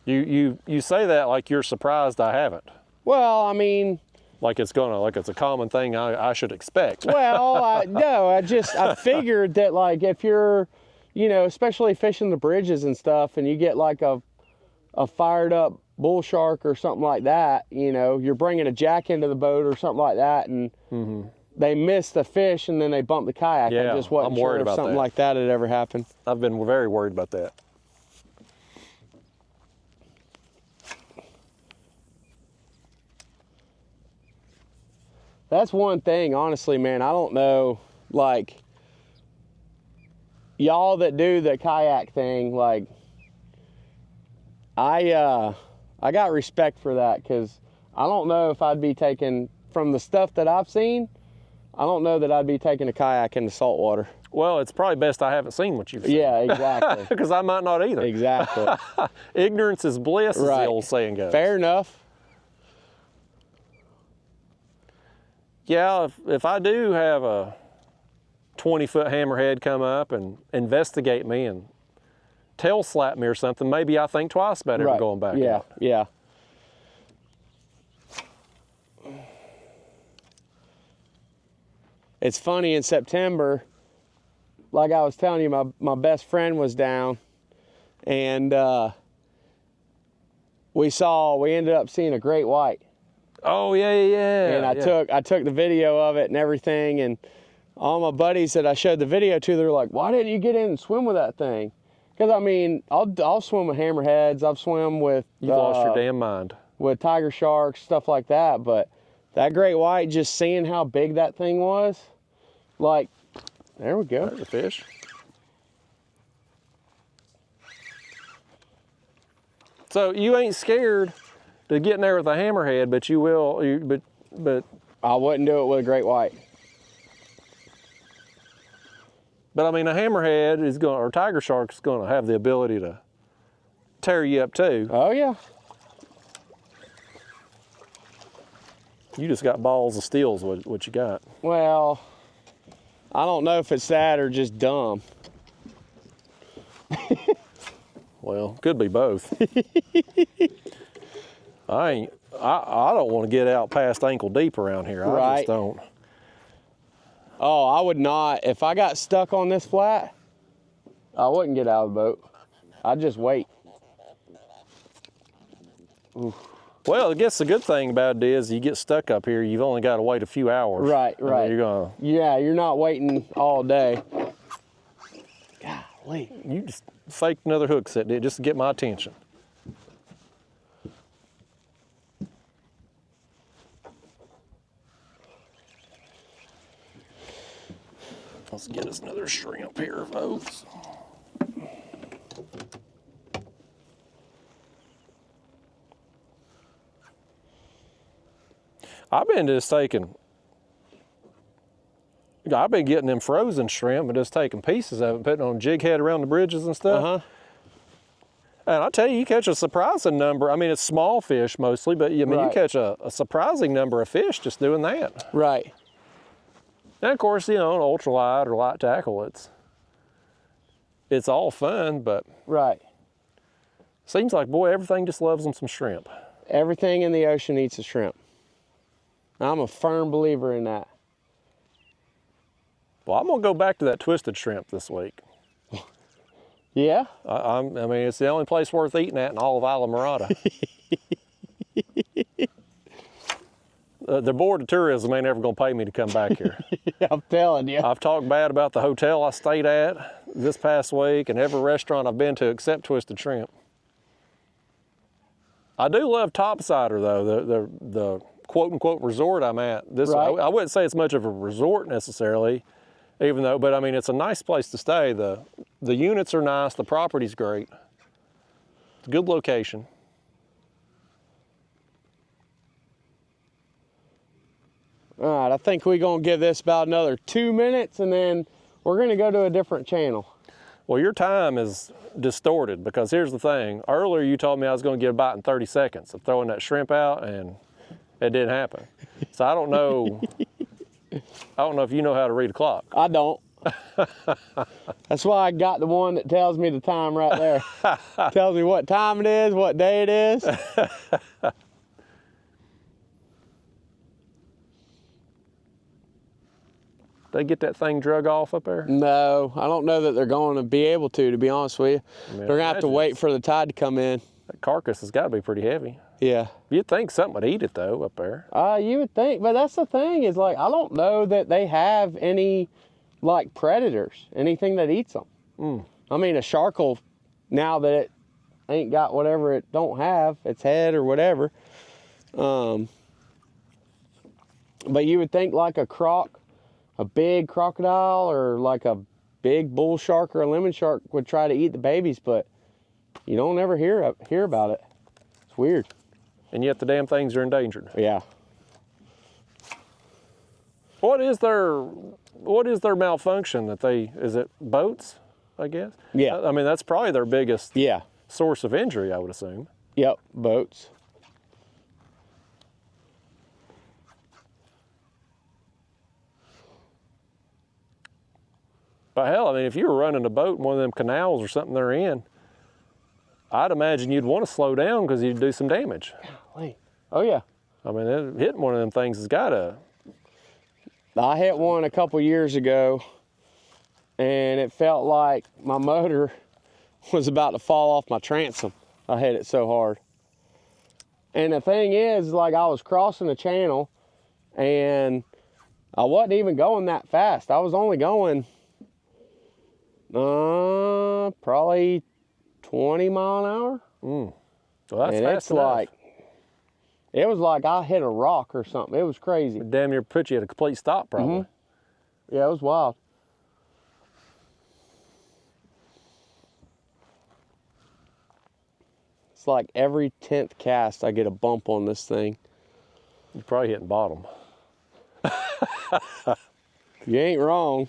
You say that like you're surprised I haven't. Well, I mean, like it's a common thing I should expect. well, I figured that, like, if you're, you know, especially fishing the bridges and stuff, and you get like a fired up bull shark or something like that, you know, you're bringing a jack into the boat or something like that, and they miss the fish and then they bump the kayak. Yeah, I just wasn't I'm sure worried if about something that. like that had ever happened. I've been very worried about that. That's one thing, honestly, man. I don't know, like, y'all that do the kayak thing, like, I got respect for that, because I don't know if I'd be taking, from the stuff that I've seen, I don't know that I'd be taking a kayak into saltwater. Well, it's probably best I haven't seen what you've seen. Yeah, exactly. Because I might not either. Exactly. Ignorance is bliss, as the old saying goes. Fair enough. Yeah, if I do have a 20-foot hammerhead come up and investigate me and tail slap me or something, maybe I think twice about ever going back out. Yeah. It's funny, in September, like I was telling you, my best friend was down, and we ended up seeing a great white. Oh yeah. And I took the video of it and everything, and all my buddies that I showed the video to, they're like, "Why didn't you get in and swim with that thing?" Because I mean, I'll swim with hammerheads. I've swum with. You've lost your damn mind. With tiger sharks, stuff like that, but that great white, just seeing how big that thing was, like, there we go. There's a fish. So you ain't scared to get in there with a hammerhead, but you will. But I wouldn't do it with a great white. But I mean, a hammerhead or tiger shark is going to have the ability to tear you up too. Oh yeah. You just got balls of steel is what you got. Well, I don't know if it's that or just dumb. Well, could be both. I don't want to get out past ankle deep around here. I just don't. Oh, I would not. If I got stuck on this flat, I wouldn't get out of the boat. I'd just wait. Oof. Well, I guess the good thing about it is you get stuck up here, you've only got to wait a few hours. Right. Yeah, you're not waiting all day. Golly. You just faked another hook set, did just to get my attention. Let's get us another shrimp here, folks. I've been getting them frozen shrimp and just taking pieces of it, putting on a jig head around the bridges and stuff. And I tell you, you catch a surprising number. I mean, it's small fish mostly, but you catch a surprising number of fish just doing that. Right. And of course, you know, an ultralight or light tackle, it's all fun, but seems like, boy, everything just loves them some shrimp. Everything in the ocean eats a shrimp. I'm a firm believer in that. Well, I'm gonna go back to that twisted shrimp this week. Yeah? I mean, it's the only place worth eating at in all of Isla Mirada. The Board of Tourism ain't ever gonna pay me to come back here. I'm telling you. I've talked bad about the hotel I stayed at this past week and every restaurant I've been to except Twisted Shrimp. I do love Topsider though, the quote-unquote resort I'm at. I wouldn't say it's much of a resort necessarily, Even though, but I mean, it's a nice place to stay. The units are nice, the property's great. It's a good location. All right, I think we're gonna give this about another 2 minutes and then we're gonna go to a different channel. Well, your time is distorted because here's the thing. Earlier you told me I was gonna get a bite in 30 seconds of throwing that shrimp out, and it didn't happen. So I don't know if you know how to read a clock. I don't. That's why I got the one that tells me the time right there. Tells me what time it is, what day it is. They get that thing drug off up there? No, I don't know that they're going to be able to be honest with you. I mean, they're going to have to wait for the tide to come in. That carcass has got to be pretty heavy. Yeah. You'd think something would eat it though up there. You would think, but that's the thing is like, I don't know that they have any like predators, anything that eats them. I mean, a shark will, now that it ain't got whatever it don't have, its head or whatever. But you would think like a big crocodile or like a big bull shark or a lemon shark would try to eat the babies, but you don't ever hear about it. It's weird. And yet the damn things are endangered. Yeah. What is their malfunction that is it boats, I guess? Yeah. I mean, that's probably their biggest Yeah. source of injury, I would assume. Yep, boats. But hell, I mean, if you were running a boat in one of them canals or something they're in, I'd imagine you'd want to slow down because you'd do some damage. Golly. Oh yeah. I mean, hitting one of them things has got to. I hit one a couple years ago and it felt like my motor was about to fall off my transom. I hit it so hard. And the thing is, like, I was crossing the channel and I wasn't even going that fast. I was only going probably 20 mile an hour. Well, that's and fast it's enough. like, it was like I hit a rock or something. It was crazy. It damn near put you at a complete stop, probably. Yeah, it was wild. It's like every 10th cast I get a bump on this thing. You're probably hitting bottom. You ain't wrong.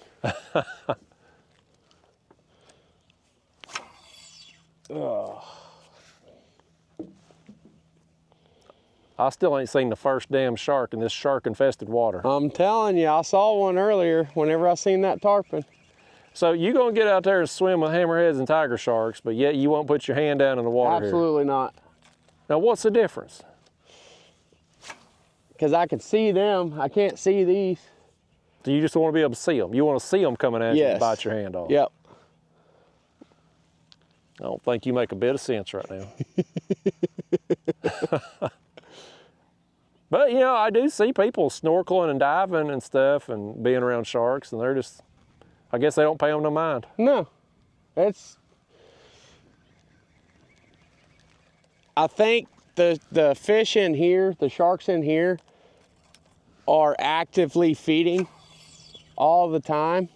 I still ain't seen the first damn shark in this shark-infested water. I'm telling you, I saw one earlier whenever I seen that tarpon. So you gonna get out there and swim with hammerheads and tiger sharks, but yet you won't put your hand down in the water Absolutely not. here. Now what's the difference? Because I can see them. I can't see these. Do you just want to be able to see them? You want to see them coming at you and Yes. bite your hand off? Yep. I don't think you make a bit of sense right now. But you know, I do see people snorkeling and diving and stuff and being around sharks, and they're just, I guess they don't pay them no mind. No. I think the fish in here, the sharks in here, are actively feeding all the time.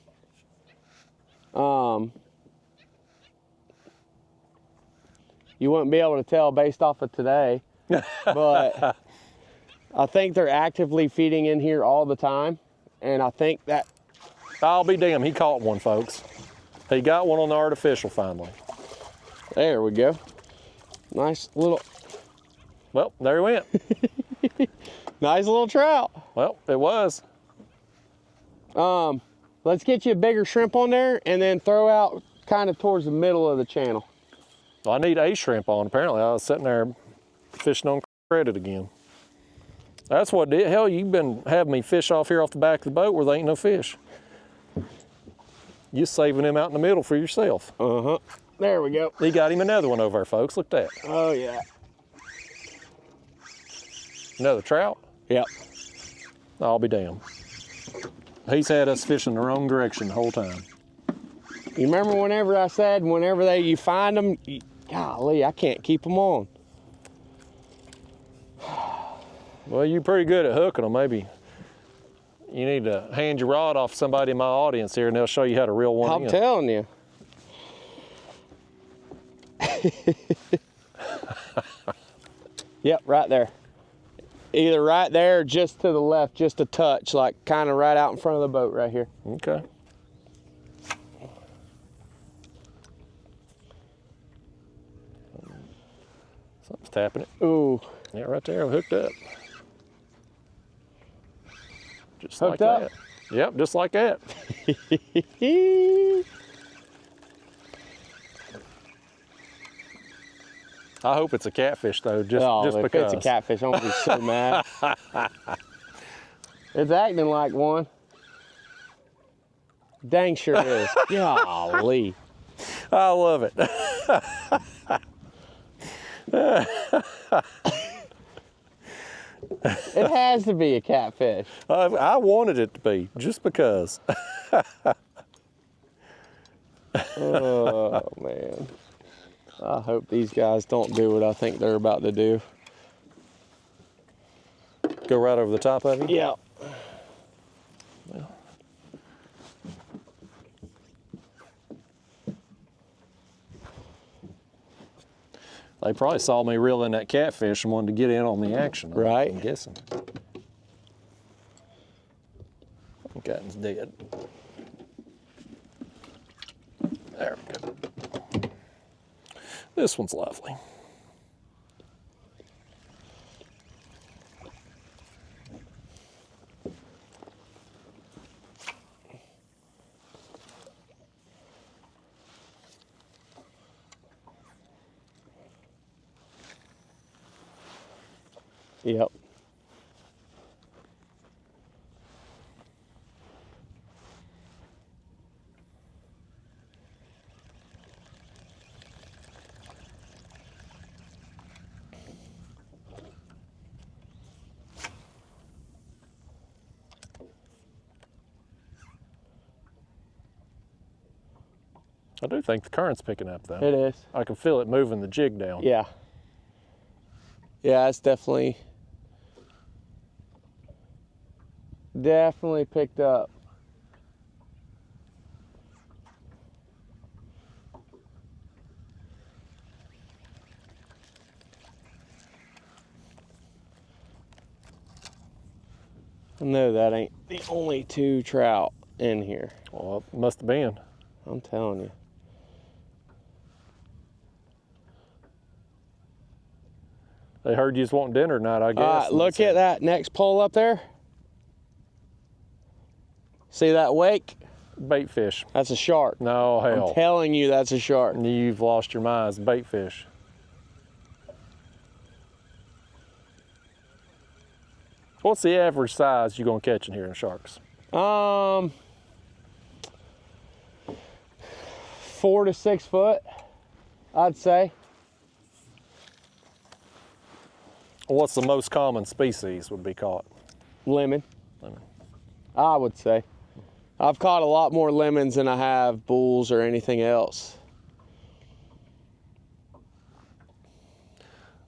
You wouldn't be able to tell based off of today, but I think they're actively feeding in here all the time, and I think that. I'll be damned, he caught one, folks. He got one on the artificial finally. There we go. Nice little. Well, there he went. Nice little trout. Well, it was. Let's get you a bigger shrimp on there and then throw out kind of towards the middle of the channel. Well, I need a shrimp on. Apparently, I was sitting there fishing on credit again. That's what did. Hell, you've been having me fish off here off the back of the boat where there ain't no fish. You're saving them out in the middle for yourself. Uh-huh. There we go. He got him another one over there, folks. Look at that. Oh, yeah. Another trout? Yep. I'll be damned. He's had us fishing the wrong direction the whole time. You remember whenever I said whenever you find them, golly, I can't keep them on. Well, you're pretty good at hooking them. Maybe You need to hand your rod off to somebody in my audience here, and they'll show you how to reel one in. I'm telling you. Yep, right there. Either right there or just to the left, just a touch, like kind of right out in front of the boat right here. Okay. Something's tapping it. Ooh. Yeah, right there, hooked up. Just Hooked like up? that. Yep, just like that. I hope it's a catfish though, just if because. it's a catfish, I'm gonna be so mad. It's acting like one. Dang sure is. Golly. I love it. It has to be a catfish. I wanted it to be, just because. Oh, man. I hope these guys don't do what I think they're about to do. Go right over the top of you? Yeah. Well. They probably saw me reeling that catfish and wanted to get in on the action. Right. I'm guessing. That one's dead. There we go. This one's lovely. Yep. I do think the current's picking up though. It is. I can feel it moving the jig down. Yeah. Yeah, it's definitely picked up. I know that ain't the only two trout in here. Well, it must have been. I'm telling you. They heard you was wanting dinner tonight, I guess. All right, look at that next pole up there. See that wake? Bait fish. That's a shark. No, hell. I'm telling you, that's a shark. You've lost your mind. It's bait fish. What's the average size you're gonna catch in here in sharks? 4 to 6 foot, I'd say. What's the most common species would be caught? Lemon, Lemon. I would say. I've caught a lot more lemons than I have bulls or anything else.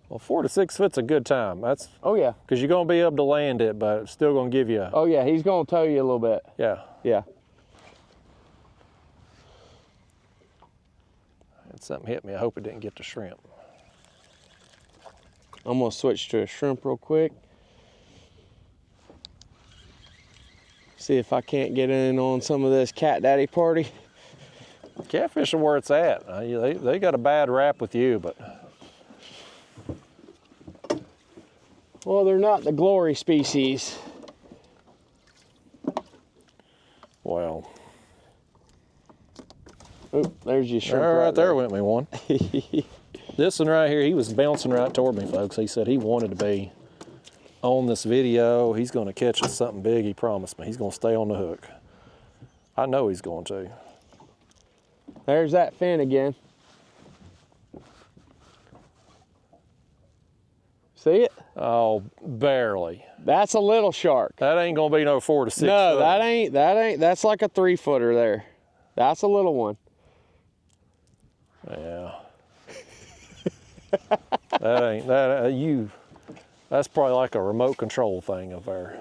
Well, 4 to 6 foot's a good time. That's Oh yeah. because you're gonna be able to land it, but it's still gonna give you. Oh yeah, he's gonna tow you a little bit. Yeah. Yeah. Had something hit me. I hope it didn't get the shrimp. I'm gonna switch to a shrimp real quick. See if I can't get in on some of this cat daddy party. Catfish are where it's at. They got a bad rap with you, but Well, they're not the glory species. well. Oop, there's your shrimp. Right there went me one. This one right here, he was bouncing right toward me, folks. He said he wanted to be on this video. He's going to catch us something big, he promised me. He's going to stay on the hook. I know he's going to. There's that fin again. See it? Oh, barely. That's a little shark. That ain't going to be no 4 to 6 No, foot. that ain't, that's like a 3-footer there. That's a little one. Yeah. That's probably like a remote control thing up there.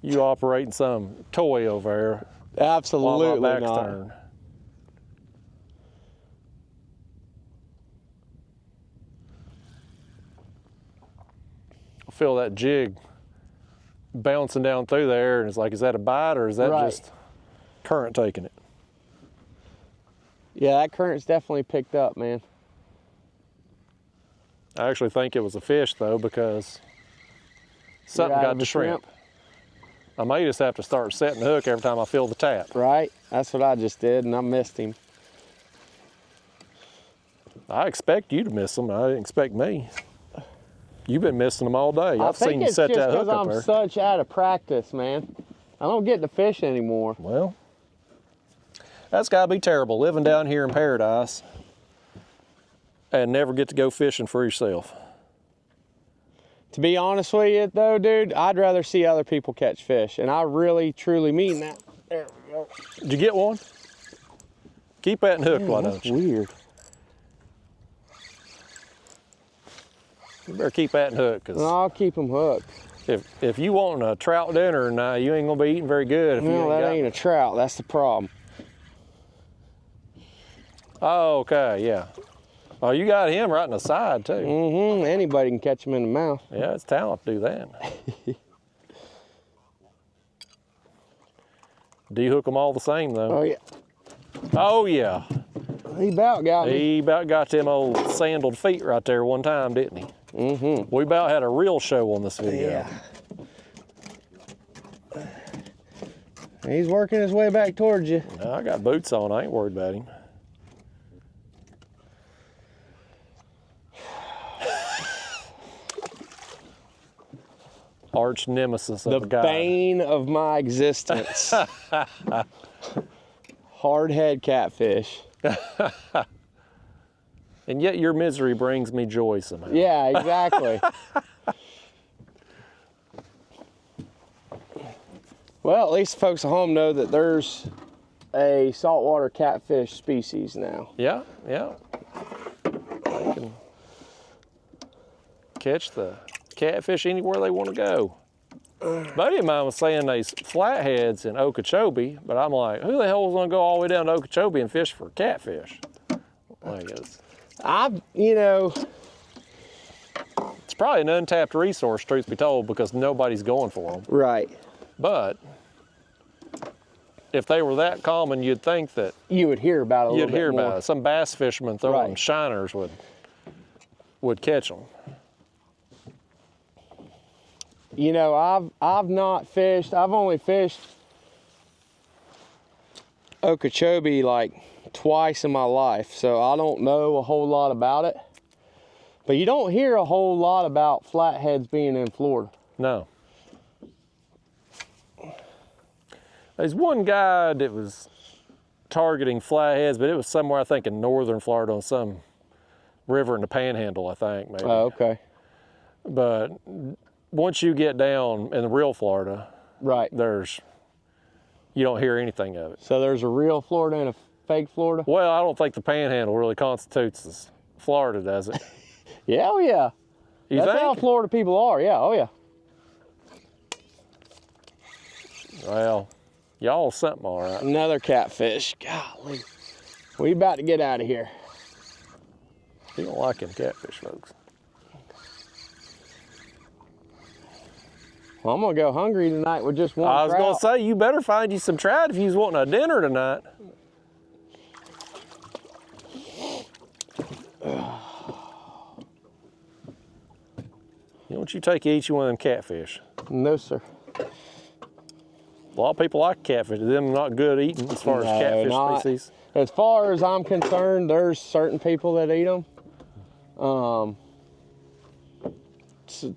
You operating some toy over there. Absolutely while my back's not. turned. I feel that jig bouncing down through there, and it's like, is that a bite or is that Right. just current taking it? Yeah, that current's definitely picked up, man. I actually think it was a fish though, because something out got of the a shrimp. I may just have to start setting the hook every time I feel the tap. Right? That's what I just did, and I missed him. I expect you to miss them. I didn't expect me. You've been missing them all day. I've seen you set that hook up I'm there. such out of practice, man. I don't get to fish anymore. Well, that's got to be terrible, living down here in paradise and never get to go fishing for yourself. To be honest with you, though, dude, I'd rather see other people catch fish, and I really, truly mean that. There we go. Did you get one? Keep that and hooked, why Man, don't that's you? weird. You better keep that and hooked, because I'll keep them hooked. if you want a trout dinner, now you ain't gonna be eating very good. If you No, ain't that got... ain't a trout. That's the problem. Oh, okay, yeah. Oh, you got him right in the side too. Mm-hmm. Anybody can catch them in the mouth. Yeah, it's talent to do that. Do you hook them all the same though? Oh, yeah. Oh yeah. He about got me. He about got them old sandaled feet right there one time, didn't he? Mm-hmm. We about had a real show on this video. Yeah. He's working his way back towards you. Now, I got boots on. I ain't worried about him. Arch nemesis of The a guy. bane of my existence. Hardhead catfish. And yet your misery brings me joy somehow. Yeah, exactly. Well, at least the folks at home know that there's a saltwater catfish species now. Yeah, yeah. They can catch the catfish anywhere they want to go. A buddy of mine was saying there's flatheads in Okeechobee, but I'm like, who the hell was going to go all the way down to Okeechobee and fish for catfish? Like it's probably an untapped resource, truth be told, because nobody's going for them. Right. But if they were that common, you'd think that You would hear about it a little you'd bit hear more. about it. Some bass fishermen throwing Right. shiners would catch them. You know, I've not fished. I've only fished Okeechobee like twice in my life, so I don't know a whole lot about it. But you don't hear a whole lot about flatheads being in Florida. No. There's one guy that was targeting flatheads, but it was somewhere, I think, in northern Florida on some river in the Panhandle, I think, maybe. Oh, okay. But once you get down in the real Florida, Right. you don't hear anything of it. So there's a real Florida and a fake Florida? Well, I don't think the Panhandle really constitutes as Florida, does it? Yeah, oh yeah. You That's think? how Florida people are, yeah, oh yeah. Well, y'all something all right. Another catfish, golly. We about to get out of here. You don't like them catfish, folks. Well, I'm gonna go hungry tonight with just one I was trout. gonna say, you better find you some trout if you was wanting a dinner tonight. Don't you take each one of them catfish. No, sir. A lot of people like catfish. Them not good eating as far as No, catfish not- species. As far as I'm concerned, there's certain people that eat them.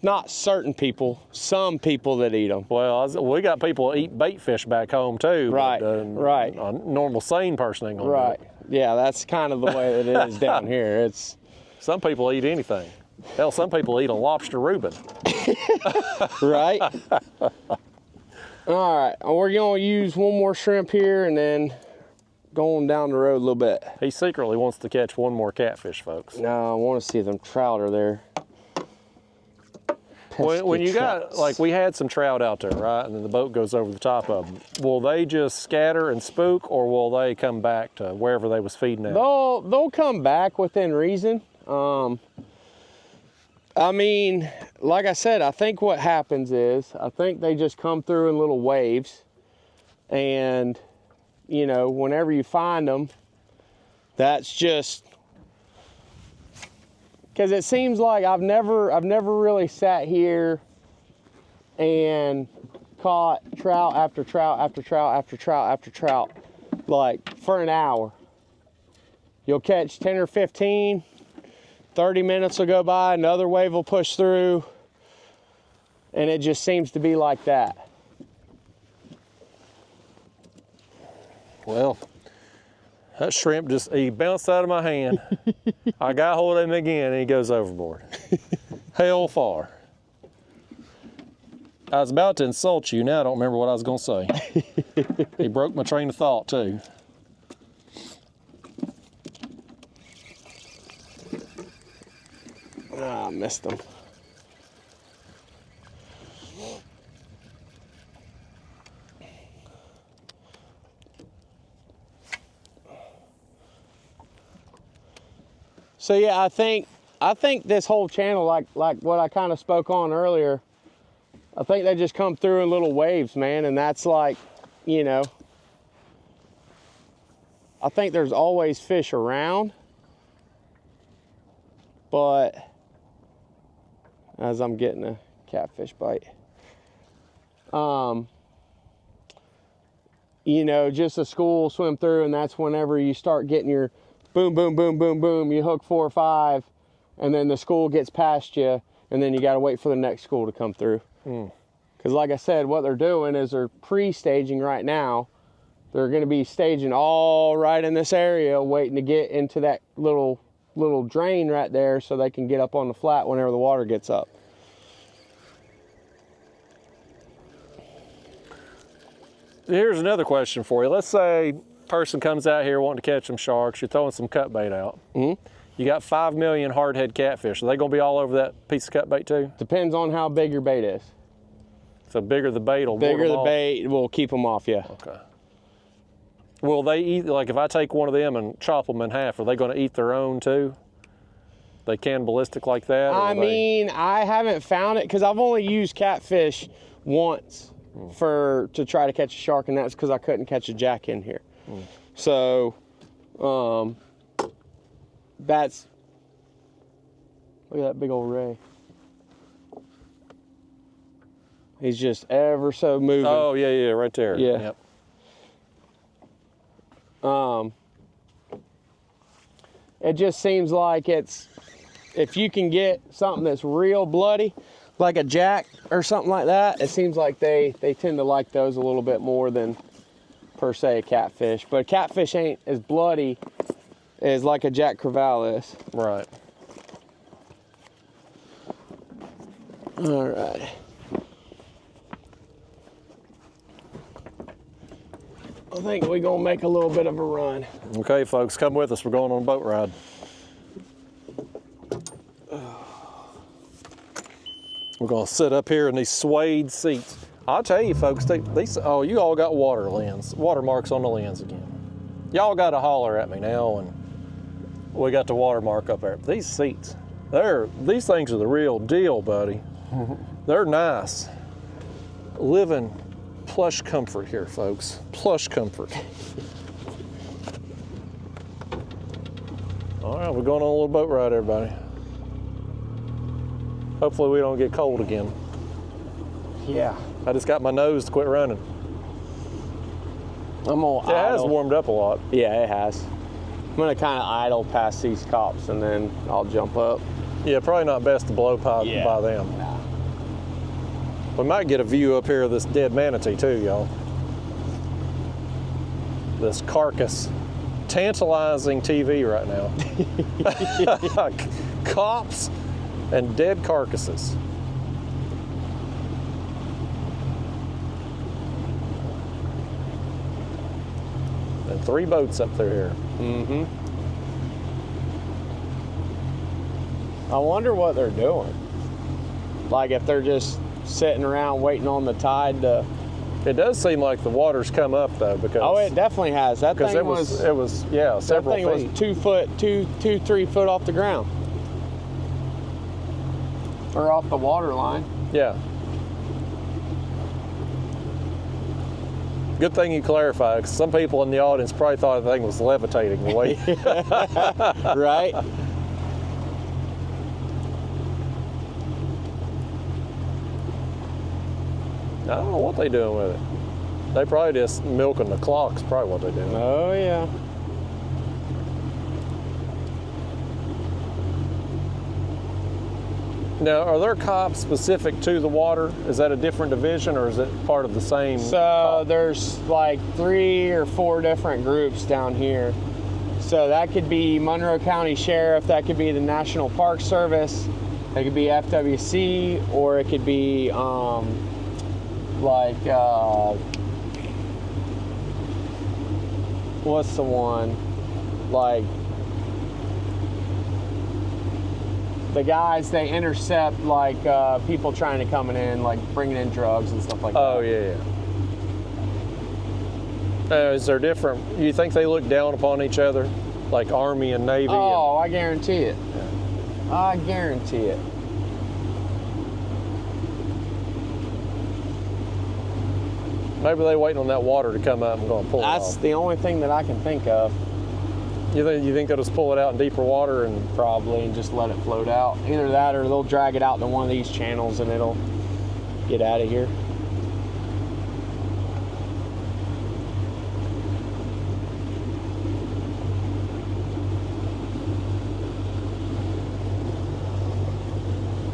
Not certain people, some people that eat them. Well, we got people that eat bait fish back home too. Right, But, right. A normal sane person ain't gonna do Right. it. Yeah, that's kind of the way it is down here. It's Some people eat anything. Hell, some people eat a lobster Reuben. right. All right, we're gonna use one more shrimp here and then going down the road a little bit. He secretly wants to catch one more catfish, folks. Now I want to see them trout are there. When you got, like, we had some trout out there, right? And then the boat goes over the top of them. Will they just scatter and spook, or will they come back to wherever they was feeding at? They'll come back within reason. I mean, like I said, I think what happens is, I think they just come through in little waves, and, you know, whenever you find them, that's just, because it seems like I've never really sat here and caught trout after trout after trout after trout after trout, like for an hour. You'll catch 10 or 15, 30 minutes will go by, another wave will push through, and it just seems to be like that. Well, that shrimp he bounced out of my hand. I got hold of him again and he goes overboard. Hell far. I was about to insult you, now I don't remember what I was gonna say. He broke my train of thought too. Ah, I missed him. So yeah, I think this whole channel, like what I kind of spoke on earlier, I think they just come through in little waves, man, and that's like, you know, I think there's always fish around, but as I'm getting a catfish bite, you know, just a school will swim through, and that's whenever you start getting your boom, boom, boom, boom, boom, you hook 4 or 5, and then the school gets past you, and then you got to wait for the next school to come through. Because like I said, what they're doing is they're pre-staging right now. They're going to be staging all right in this area, waiting to get into that little drain right there so they can get up on the flat whenever the water gets up. Here's another question for you. Let's say person comes out here wanting to catch some sharks, you're throwing some cut bait out. You got 5 million hardhead catfish. Are they gonna be all over that piece of cut bait too? Depends on how big your bait is. So bigger the bait will Bigger ward them the off? bait will keep them off, yeah. Okay. Will they eat, like if I take one of them and chop them in half, are they gonna eat their own too? They cannibalistic like that? I mean, I haven't found it because I've only used catfish once to try to catch a shark, and that's because I couldn't catch a jack in here. So, that's, look at that big old ray. He's just ever so moving. Oh, yeah, right there. Yeah. Yep. It just seems like it's, if you can get something that's real bloody, like a jack or something like that, it seems like they tend to like those a little bit more than per se a catfish. But a catfish ain't as bloody as like a jack crevalle is. Right. All right. I think we're gonna make a little bit of a run. Okay, folks, come with us. We're going on a boat ride. We're gonna sit up here in these suede seats. I'll tell you, folks, these, oh, you all got watermarks on the lens again. Y'all got to holler at me now, and we got the watermark up there. These seats, these things are the real deal, buddy. They're nice. Living plush comfort here, folks. Plush comfort. All right, we're going on a little boat ride, everybody. Hopefully we don't get cold again. Yeah. I just got my nose to quit running. I'm gonna It has idle. warmed up a lot. Yeah, it has. I'm gonna kind of idle past these cops and then I'll jump up. Yeah, probably not best to blow by them. Nah. We might get a view up here of this dead manatee too, y'all. This carcass. Tantalizing TV right now. Cops and dead carcasses. And 3 boats up through here. Mm-hmm. I wonder what they're doing. Like if they're just sitting around waiting on the tide to. It does seem like the water's come up though, because Oh, it definitely has. That thing it was yeah, several that thing feet. was 3 foot off the ground, or off the water line. Yeah. Good thing you clarified, because some people in the audience probably thought the thing was levitating the way. Right. I don't know what they're doing with it. They probably just milking the clocks, probably what they're doing. Oh yeah. Now, are there cops specific to the water? Is that a different division, or is it part of the same? So there's like 3 or 4 different groups down here. So that could be Monroe County Sheriff, that could be the National Park Service, it could be FWC, or it could be what's the one? Like the guys, they intercept like people trying to coming in, like bringing in drugs and stuff like that. Oh yeah, yeah. Is there different? You think they look down upon each other, like Army and Navy? Oh, I guarantee it. I guarantee it. Maybe they're waiting on that water to come up and going to pull it That's off. the only thing that I can think of. You think they'll just pull it out in deeper water and? Probably, and just let it float out. Either that, or they'll drag it out to one of these channels and it'll get out of here.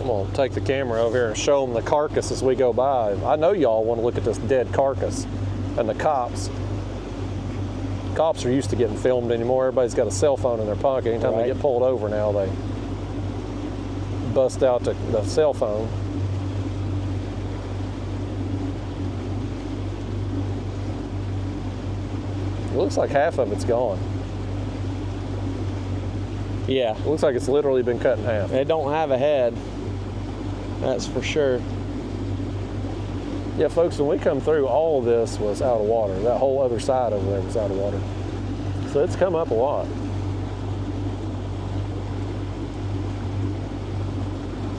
I'm gonna take the camera over here and show them the carcass as we go by. I know y'all want to look at this dead carcass, and the cops. Cops are used to getting filmed anymore. Everybody's got a cell phone in their pocket. Anytime Right. they get pulled over now, they bust out the cell phone. It looks like half of it's gone. Yeah, It looks like it's literally been cut in half. it don't have a head. That's for sure. Yeah, folks, when we come through, all of this was out of water. That whole other side over there was out of water. So it's come up a lot.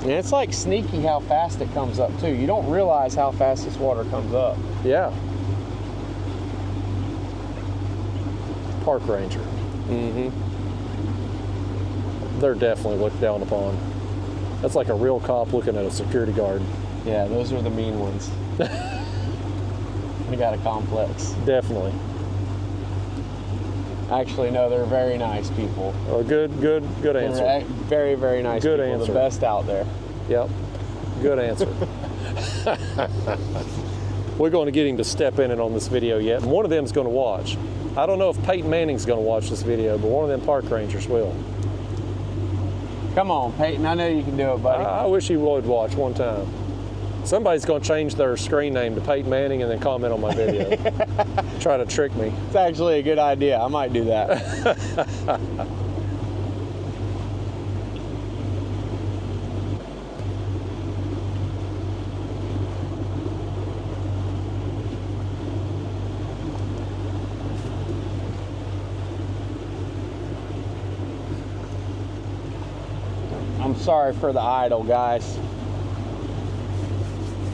And it's like sneaky how fast it comes up too. You don't realize how fast this water comes up. Yeah. Park ranger. Mm-hmm. They're definitely looked down upon. That's like a real cop looking at a security guard. Yeah, those are the mean ones. They got a complex. Definitely. Actually, no, they're very nice people. Oh, good answer. They're very, very nice Good people. answer. The best out there. Yep. Good answer. We're going to get him to step in it on this video yet, and one of them's going to watch. I don't know if Peyton Manning's going to watch this video, but one of them park rangers will. Come on, Peyton. I know you can do it, buddy. I wish he would watch one time. Somebody's going to change their screen name to Peyton Manning and then comment on my video. Try to trick me. It's actually a good idea. I might do that. I'm sorry for the idle, guys.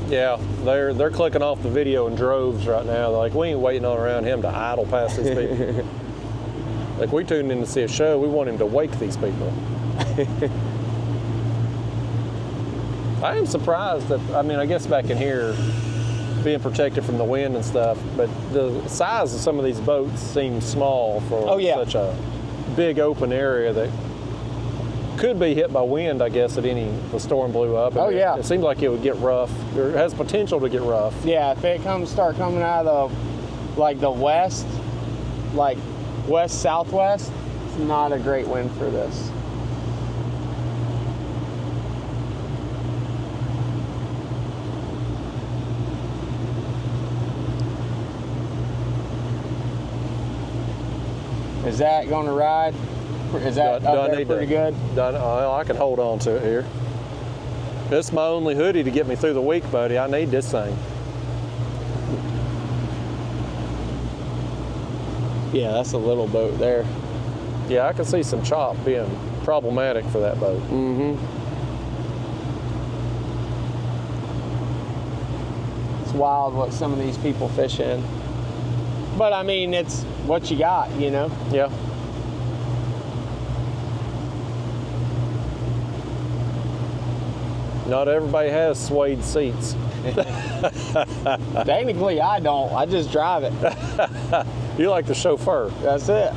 Yeah, they're clicking off the video in droves right now. They're like, we ain't waiting on around him to idle past these people. Like, we tuned in to see a show. We want him to wake these people. I am surprised that, I mean, I guess back in here, being protected from the wind and stuff, but the size of some of these boats seems small for such a big open area that could be hit by wind, I guess, if the storm blew up. Oh, yeah. It seems like it would get rough. It has potential to get rough. Yeah, if it start coming out of the west, like west-southwest, it's not a great wind for this. Is that going to ride? Is that up there pretty good? I can hold on to it here. This is my only hoodie to get me through the week, buddy. I need this thing. Yeah, that's a little boat there. Yeah, I can see some chop being problematic for that boat. Mm-hmm. It's wild what some of these people fish in. But I mean, it's what you got, you know? Yeah. Not everybody has suede seats. Technically, I don't. I just drive it. You like the chauffeur. That's it.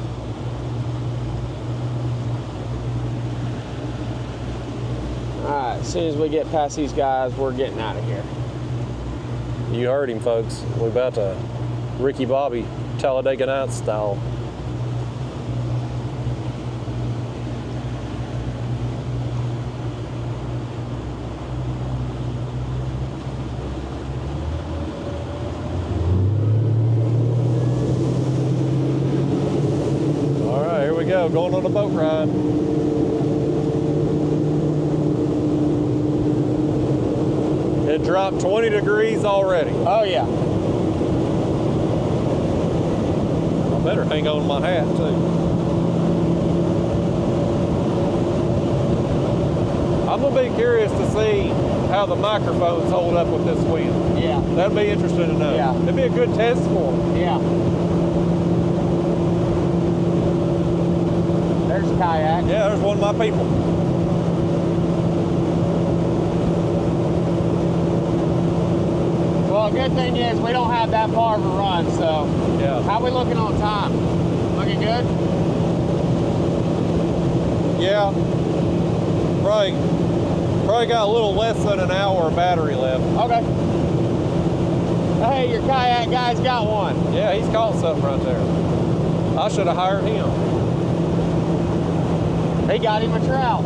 All right, as soon as we get past these guys, we're getting out of here. You heard him, folks. We're about to Ricky Bobby, Talladega Nights style. All right, here we go, going on a boat ride. It dropped 20 degrees already. Oh, yeah. I better hang on to my hat, too. I'm going to be curious to see how the microphones hold up with this wind. Yeah. That'd be interesting to know. Yeah. It'd be a good test for them. Yeah. There's Kayak. Yeah, there's one of my people. Well, the good thing is we don't have that far of a run, so. Yeah. How we looking on time? Looking good? Yeah. Probably got a little less than an hour of battery left. Okay. Hey, your Kayak guy's got one. Yeah, he's caught something right there. I should have hired him. He got him a trout.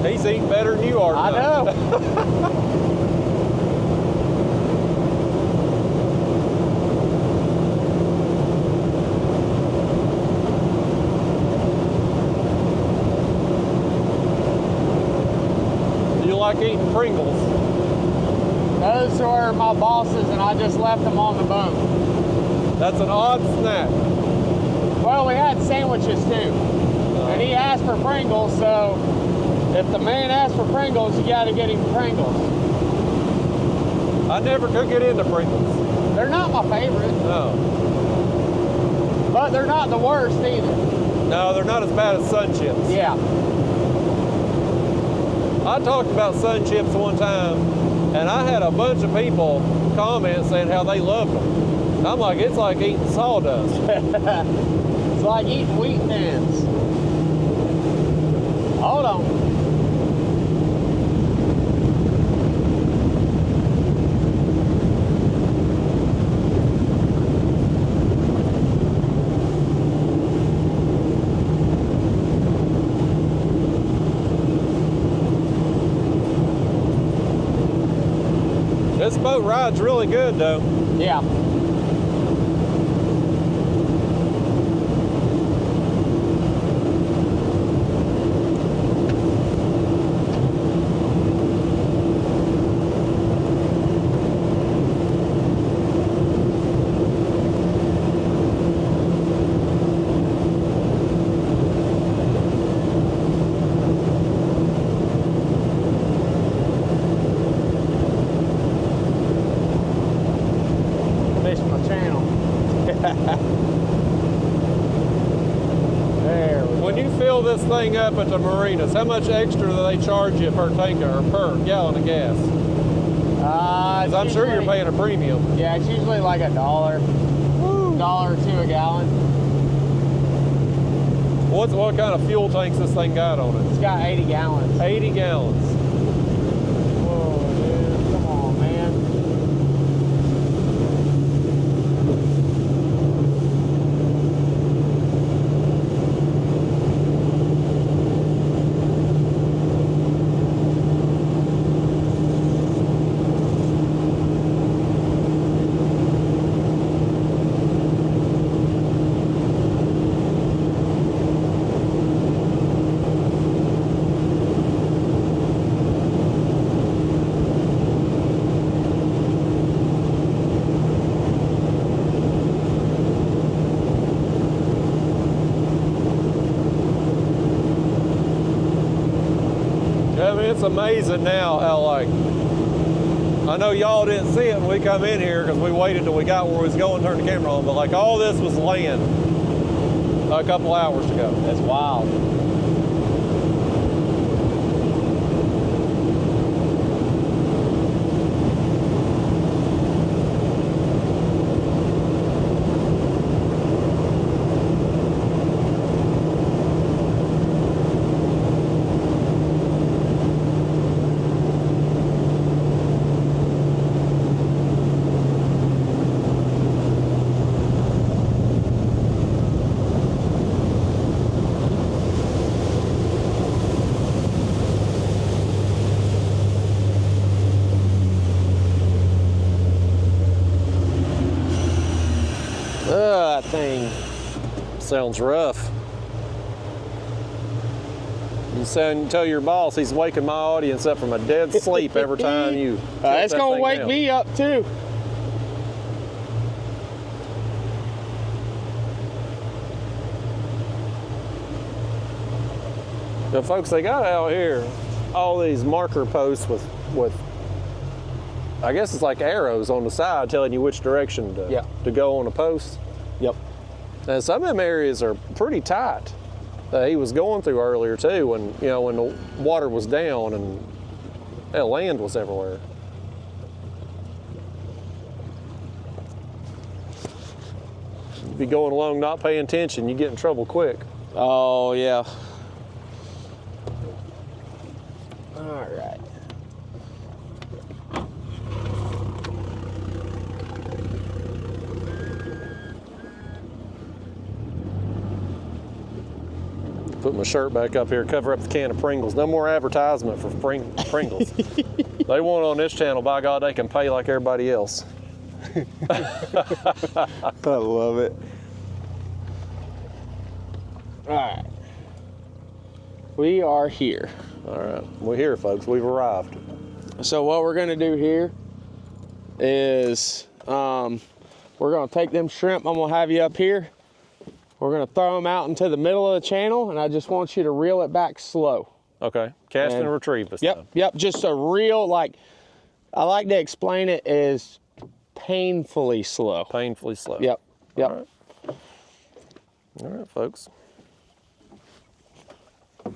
He's eating better than you are. I know. You like eating Pringles? Those were my bosses, and I just left them on the boat. That's an odd snack. Well, we had sandwiches too. And he asked for Pringles, so if the man asks for Pringles, you gotta get him Pringles. I never could get into Pringles. They're not my favorite, No. but they're not the worst either. No, they're not as bad as Sun Chips. Yeah. I talked about Sun Chips one time, and I had a bunch of people comment saying how they loved them. I'm like, it's like eating sawdust. It's like eating wheat thins. Hold on. This boat ride's really good, though. Yeah. Fish my channel. There we go. When you fill this thing up at the marinas, how much extra do they charge you per tanker or per gallon of gas? 'Cause I'm sure you're paying a premium. Yeah, it's usually like $1, $1 or $2 a gallon. What kind of fuel tanks this thing got on it? It's got 80 gallons. 80 gallons. Whoa, dude, come on, man. it's amazing now how, like, I know y'all didn't see it when we come in here because we waited till we got where we was going, turned the camera on, but like all this was land a couple hours ago. That's wild. That thing. Sounds rough. You tell your boss he's waking my audience up from a dead sleep every time you. It's gonna wake me up too. Now, folks, they got out here all these marker posts with I guess it's like arrows on the side telling you which direction to go on a post. Yep. And some of them areas are pretty tight that he was going through earlier too, when when the water was down and land was everywhere. You'd be going along not paying attention, you get in trouble quick. Oh yeah. All right. Put my shirt back up here, cover up the can of Pringles. No more advertisement for Pringles. They want on this channel, by God, they can pay like everybody else. I love it. All right. We are here. All right, we're here, folks. We've arrived. So what we're gonna do here is we're gonna take them shrimp. I'm gonna have you up here. We're gonna throw them out into the middle of the channel, and I just want you to reel it back slow. Okay, cast and retrieve this time. Yep, just a real, like, I like to explain it as painfully slow. Painfully slow. Yep. All right, folks. All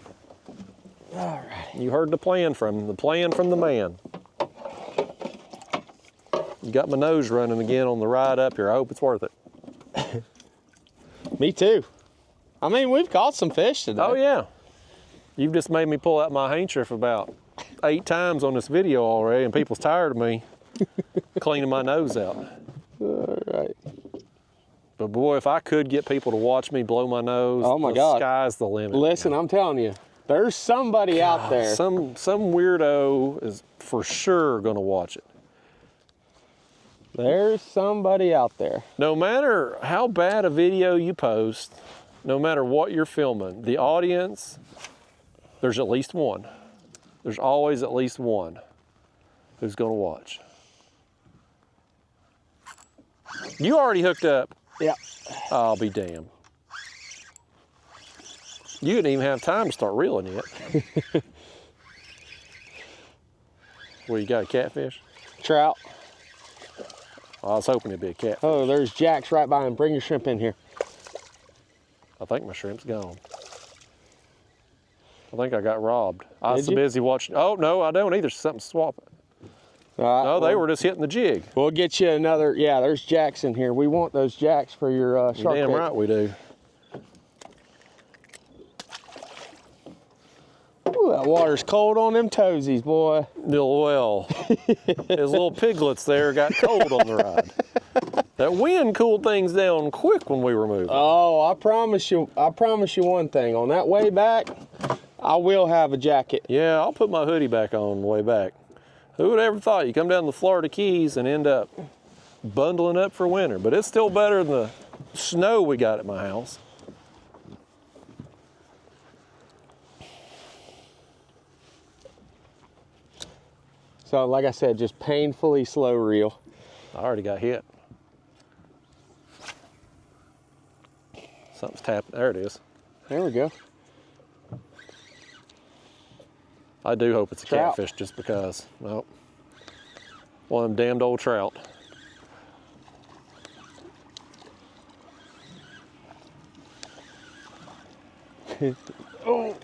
right. You heard the plan from the man. You got my nose running again on the ride up here. I hope it's worth it. Me too. I mean, we've caught some fish today. Oh yeah. You've just made me pull out my handkerchief about 8 times on this video already, and people's tired of me cleaning my nose out. All right. But boy, if I could get people to watch me blow my nose, oh my the God, sky's the limit. Listen, I'm telling you, there's somebody out there. Some weirdo is for sure gonna watch it. There's somebody out there. No matter how bad a video you post, no matter what you're filming, the audience, there's at least one. There's always at least one who's gonna watch. You already hooked up? Yeah. I'll be damned. You didn't even have time to start reeling yet. Well, you got a catfish? Trout. I was hoping it'd be a catfish. Oh, there's jacks right by him. Bring your shrimp in here. I think my shrimp's gone. I think I got robbed. I was Did so you? busy watching. Oh, no, I don't either. Something swap it. All right, No, they were just hitting the jig. We'll get you another. Yeah, there's jacks in here. We want those jacks for your You're shark damn bait. right we do. Ooh, that water's cold on them toesies, boy. Well, his little piglets there got cold on the ride. That wind cooled things down quick when we were moving. Oh, I promise you one thing. On that way back, I will have a jacket. Yeah, I'll put my hoodie back on the way back. Who would ever thought you come down the Florida Keys and end up bundling up for winter? But it's still better than the snow we got at my house. So, like I said, just painfully slow reel. I already got hit. Something's tapping. There it is. There we go. I do hope it's a Trout. catfish just because. Nope. One of them damned old trout. Oh.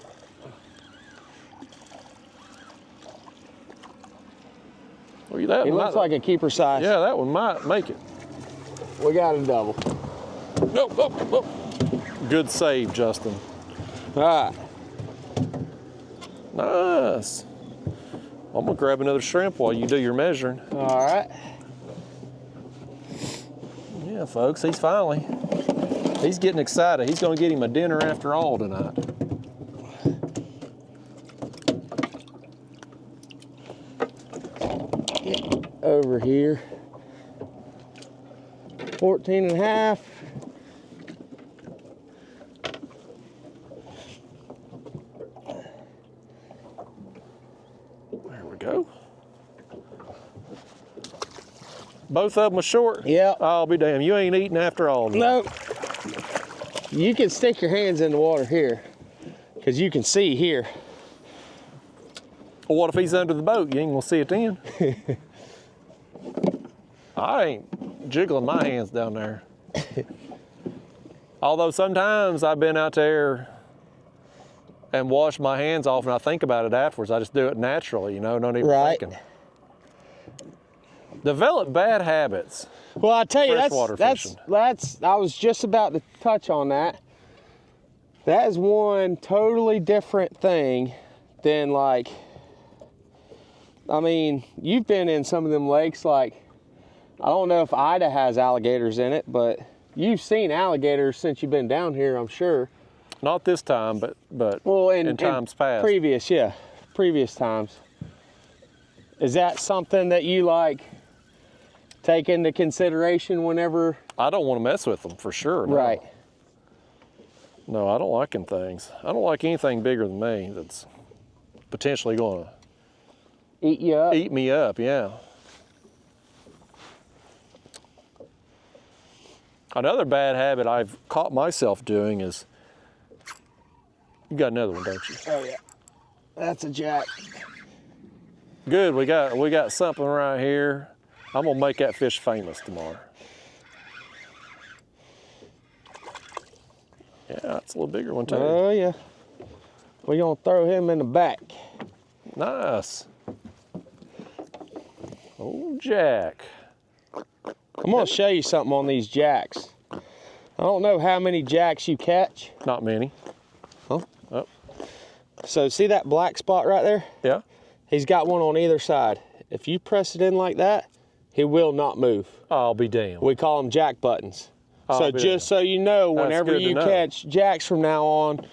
Well, that He one looks might, like a keeper size. yeah, that one might make it. We got a double. Nope, nope, nope. Good save, Justin. All right. Nice. I'm gonna grab another shrimp while you do your measuring. All right. Yeah, folks, he's getting excited. He's gonna get him a dinner after all tonight. Over here. 14 and a half. There we go. Both of them are short? Yep. I'll be damned. You ain't eating after all. Nope. You can stick your hands in the water here because you can see here. Well, what if he's under the boat? You ain't gonna see it then. I ain't jiggling my hands down there. Although sometimes I've been out there and washed my hands off and I think about it afterwards. I just do it naturally, you know, not even thinking. Develop bad habits. Well, I tell you, Freshwater fishing. that's. I was just about to touch on that. That is one totally different thing than like. I mean, you've been in some of them lakes. Like, I don't know if Ida has alligators in it, but you've seen alligators since you've been down here, I'm sure. Not this time, but Well, in times past. Previous times. Is that something that you like take into consideration whenever? I don't want to mess with them for sure. No. Right. No, I don't like them things. I don't like anything bigger than me that's potentially going to Eat you up. eat me up, yeah. Another bad habit I've caught myself doing is, you got another one, don't you? Oh yeah, that's a jack. Good, we got something right here. I'm gonna make that fish famous tomorrow. Yeah, it's a little bigger one too. Oh yeah. We're gonna throw him in the back. Nice. Oh, Jack. I'm gonna show you something on these jacks. I don't know how many jacks you catch. Not many. Huh? Oh, So see that black spot right there? yeah. He's got one on either side. If you press it in like that, he will not move. I'll be damned. We call them jack buttons. Oh, So good. just so you know, That's whenever good to you know. catch jacks from now on,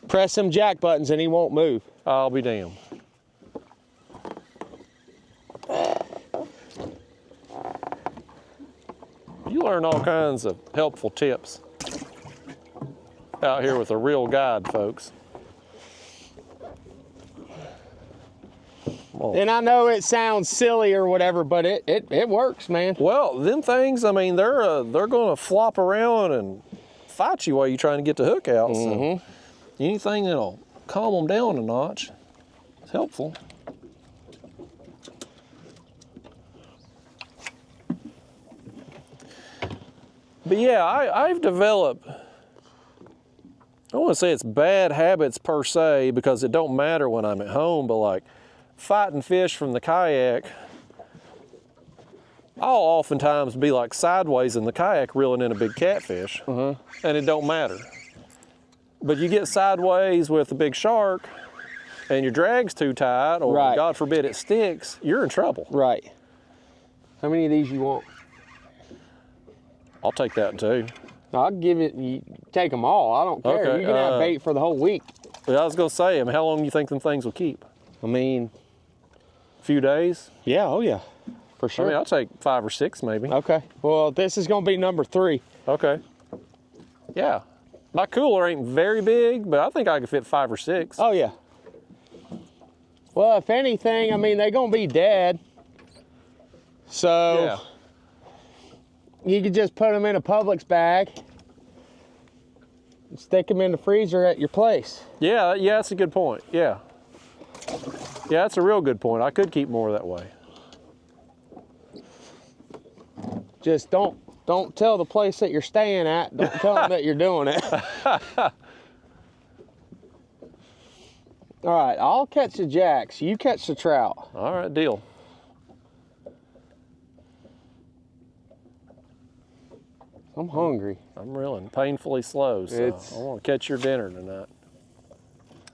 press them jack buttons and he won't move. I'll be damned. You learn all kinds of helpful tips out here with a real guide, folks. Well, And I know it sounds silly or whatever, but it works, man. well, them things, I mean, they're going to flop around and fight you while you're trying to get the hook out. So anything that'll calm them down a notch is helpful. But yeah, I've developed, I don't want to say it's bad habits per se because it don't matter when I'm at home, but like fighting fish from the kayak, I'll oftentimes be like sideways in the kayak reeling in a big catfish, and it don't matter. But you get sideways with a big shark and your drag's too tight, or Right. God forbid it sticks, you're in trouble. Right. How many of these you want? I'll take that too. I'll give it, you take them all. I don't care. Okay, You can have bait for the whole week. But I was gonna say, I mean, how long do you think them things will keep? I mean, A few days? yeah, oh yeah, for I sure. mean, I'll take 5 or 6 maybe. Okay, well, this is gonna be number 3. Okay. Yeah. My cooler ain't very big, but I think I could fit 5 or 6. Oh yeah. Well, if anything, I mean, they're gonna be dead. So Yeah. you could just put them in a Publix bag, and stick them in the freezer at your place. Yeah, that's a good point. Yeah. Yeah, that's a real good point. I could keep more that way. Just don't tell the place that you're staying at. Don't tell them that you're doing it. All right, I'll catch the jacks. You catch the trout. All right, deal. I'm hungry. I'm reeling painfully slow, so I want to catch your dinner tonight.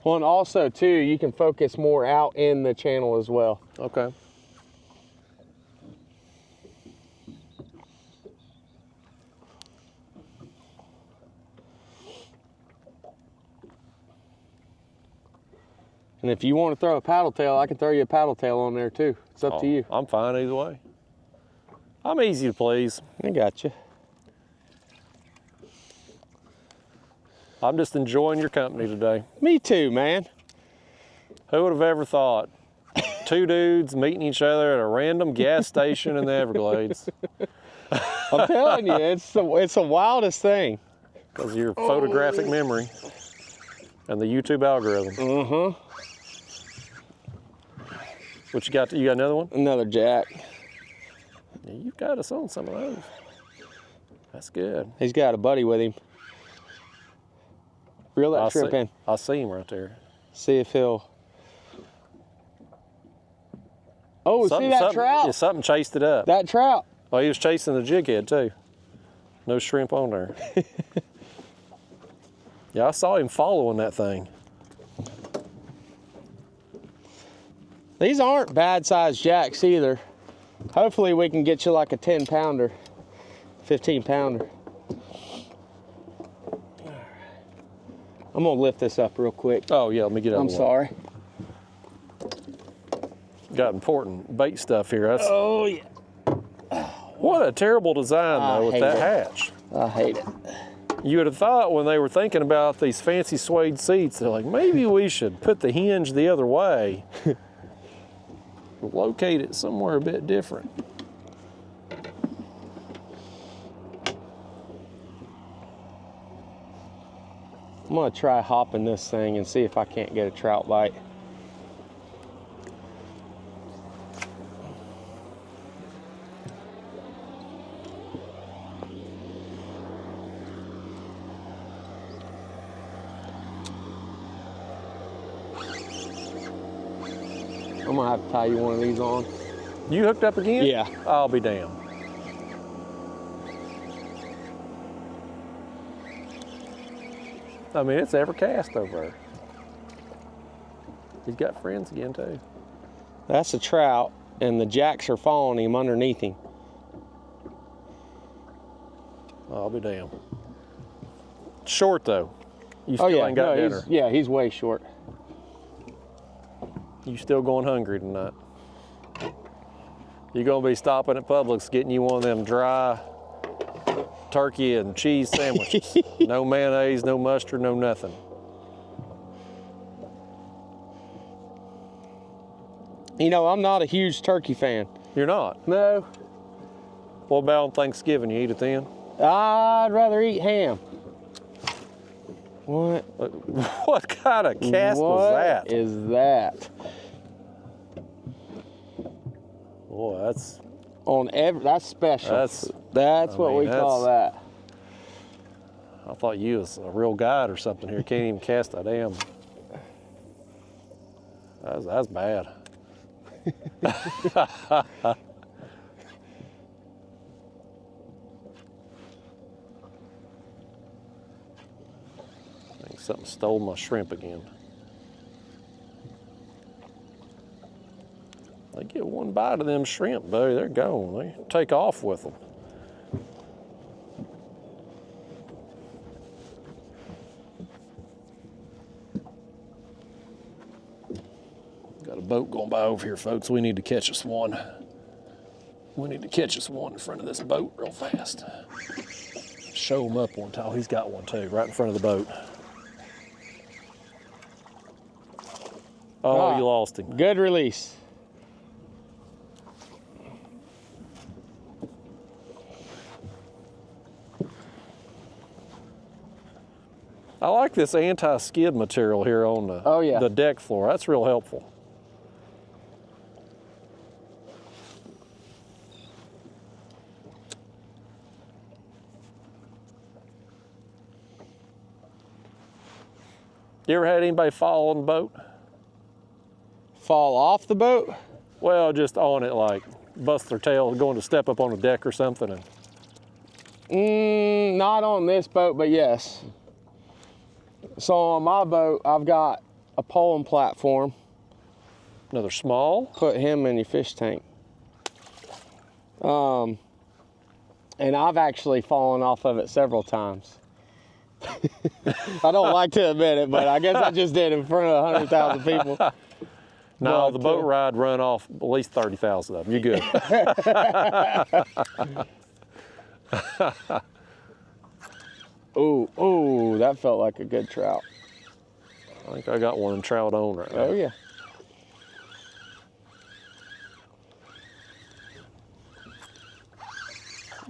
Well, and also, too, you can focus more out in the channel as well. Okay. And if you want to throw a paddle tail, I can throw you a paddle tail on there, too. It's up to you. I'm fine either way. I'm easy to please. I got you. I'm just enjoying your company today. Me too, man. Who would have ever thought? Two dudes meeting each other at a random gas station in the Everglades. I'm telling you, it's the wildest thing. Because of your photographic memory and the YouTube algorithm. Uh-huh. What you got? You got another one? Another jack. Yeah, you've got us on some of those. That's good. He's got a buddy with him. Reel that shrimp in. I see him right there. See if he'll... Oh, see that trout? Yeah, something chased it up. That trout. Oh, he was chasing the jig head too. No shrimp on there. Yeah, I saw him following that thing. These aren't bad sized jacks either. Hopefully we can get you like a 10 pounder, 15 pounder. I'm gonna lift this up real quick. Oh yeah, let me get out I'm of the way. sorry. Got important bait stuff here. That's, Oh yeah. what a terrible design though with that hatch. I hate it. You would have thought when they were thinking about these fancy suede seats, they're like, maybe we should put the hinge the other way. Locate it somewhere a bit different. I'm gonna try hopping this thing and see if I can't get a trout bite. I'm gonna have to tie you one of these on. You hooked up again? Yeah. I'll be damned. I mean, it's ever cast over there. He's got friends again too. That's a trout, and the jacks are following him underneath him. I'll be damned. Short though. You still ain't got dinner. He's way short. You still going hungry tonight? You gonna be stopping at Publix getting you one of them dry turkey and cheese sandwiches. No mayonnaise, no mustard, no nothing. You know, I'm not a huge turkey fan. You're not? No. What about on Thanksgiving? You eat it then? I'd rather eat ham. What? What kind of cast was that? What is that? Boy, that's that's special. That's what we call that. I thought you was a real guide or something here. Can't even cast a damn. That's bad. I think something stole my shrimp again. They get one bite of them shrimp, buddy, they're gone. They take off with them. Got a boat going by over here, folks. We need to catch us one. We need to catch us one in front of this boat real fast. Show him up one time. He's got one too, right in front of the boat. Oh, you lost him. Good release. I like this anti-skid material here on the deck floor. That's real helpful. You ever had anybody fall on the boat? Fall off the boat? Well, just on it, like bust their tail, going to step up on a deck or something. And... Not on this boat, but yes. So on my boat, I've got a poling platform. Another small? Put him in your fish tank. And I've actually fallen off of it several times. I don't like to admit it, but I guess I just did in front of 100,000 people. No, the boat ride run off at least 30,000 of them. You're good. Ooh, that felt like a good trout. I think I got one trout on right now. Oh, yeah.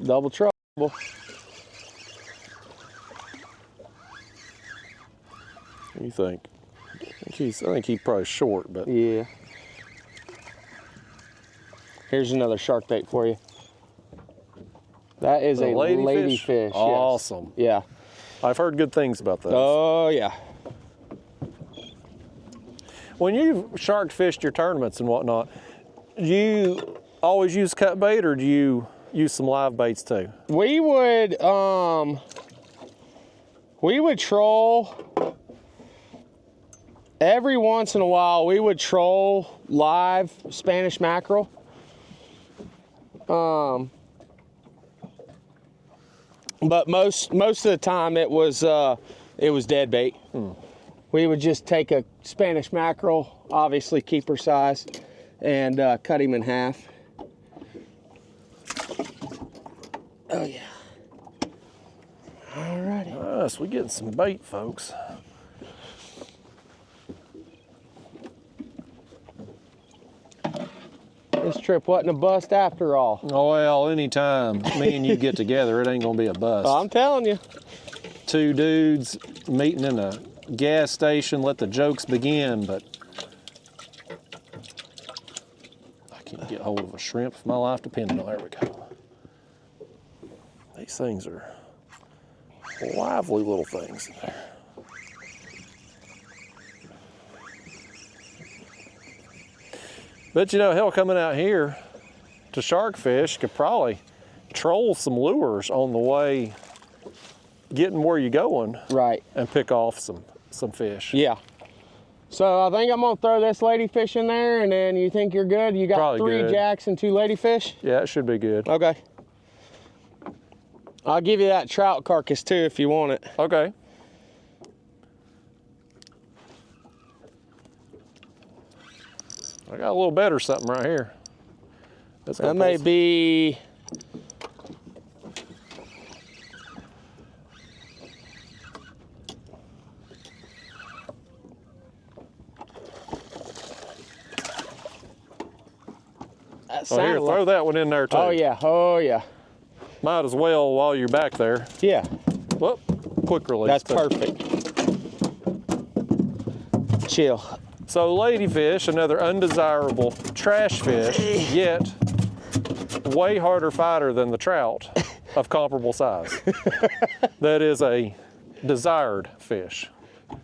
Double trouble. What do you think? I think he's probably short, but... Yeah. Here's another shark bait for you. That is a ladyfish. Awesome. Yes. Yeah. I've heard good things about those. Oh, yeah. When you've shark fished your tournaments and whatnot, do you always use cut bait or do you use some live baits too? We would troll every once in a while. We would troll live Spanish mackerel. But most of the time it was dead bait. We would just take a Spanish mackerel, obviously keeper size, and cut him in half. Oh yeah. Alrighty. Nice, we're getting some bait, folks. This trip wasn't a bust after all. Oh, well, anytime me and you get together, it ain't gonna be a bust. I'm telling you. Two dudes meeting in a gas station, let the jokes begin, but I can't get hold of a shrimp if my life depended on it. There we go. These things are lively little things in there. But you know, hell, coming out here to shark fish could probably troll some lures on the way getting where you're going. Right. And pick off some fish. Yeah. So I think I'm gonna throw this ladyfish in there, and then you think you're good? You got Probably 3 good. jacks and 2 ladyfish? Yeah, it should be good. Okay. I'll give you that trout carcass too if you want it. Okay. I got a little better something right here. That may be... Oh, here, throw that one in there too. Oh yeah, oh yeah. Might as well while you're back there. Yeah. Whoop, quick release. That's too. perfect. Chill. So ladyfish, another undesirable trash fish, yet way harder fighter than the trout of comparable size. That is a desired fish.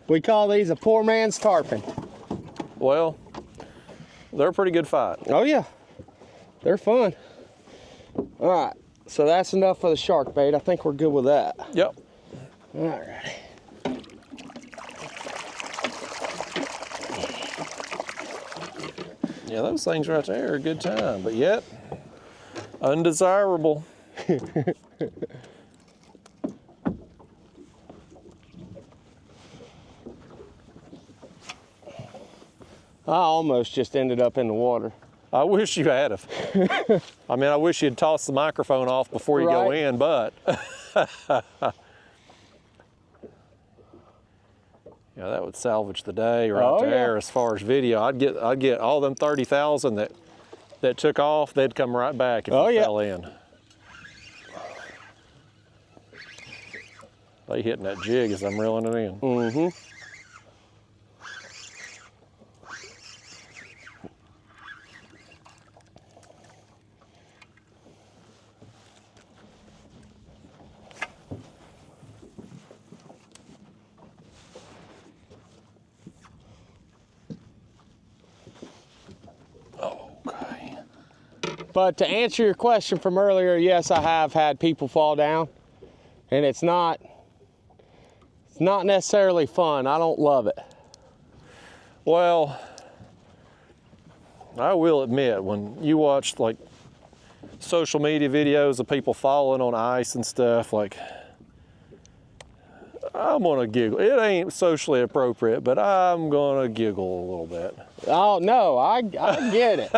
We call these a poor man's tarpon. Well, they're a pretty good fight. Oh yeah, they're fun. All right, so that's enough for the shark bait. I think we're good with that. Yep. All right. Yeah, those things right there are a good time, but yet undesirable. I almost just ended up in the water. I wish you had have. I mean, I wish you'd toss the microphone off before you go Right. in, but yeah, that would salvage the day right Oh, there. yeah. As far as video, I'd get all them 30,000 that took off. They'd come right back if Oh, you yeah. fell in. They hitting that jig as I'm reeling it in. Mm-hmm. But to answer your question from earlier, yes, I have had people fall down, and it's not necessarily fun. I don't love it. Well, I will admit, when you watch like social media videos of people falling on ice and stuff, like, I'm gonna giggle. It ain't socially appropriate, but I'm gonna giggle a little bit. Oh no, I get it.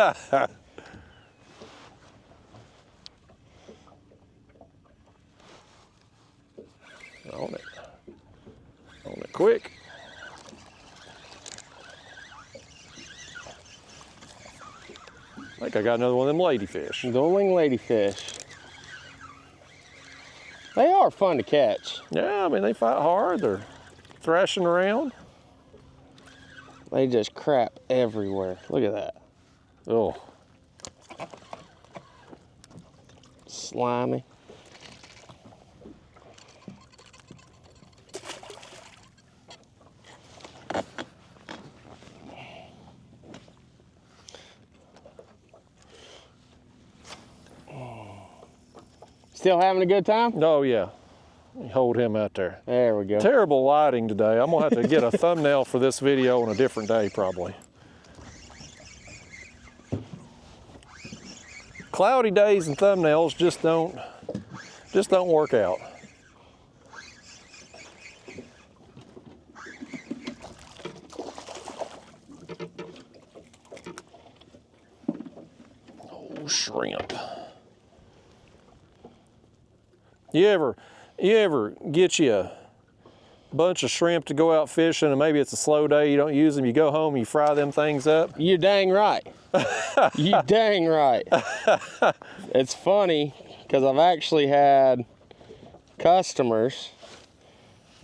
On it. On it quick. I think I got another one of them ladyfish. Dueling ladyfish. They are fun to catch. Yeah, I mean, they fight hard. They're thrashing around. They just crap everywhere. Look at that. Oh. Slimy. Still having a good time? Oh, yeah. Hold him out there. There we go. Terrible lighting today. I'm gonna have to get a thumbnail for this video on a different day, probably. Cloudy days and thumbnails just don't work out. Oh, shrimp. You ever get you a bunch of shrimp to go out fishing and maybe it's a slow day, you don't use them, you go home, you fry them things up? You dang right. You dang right. It's funny because I've actually had customers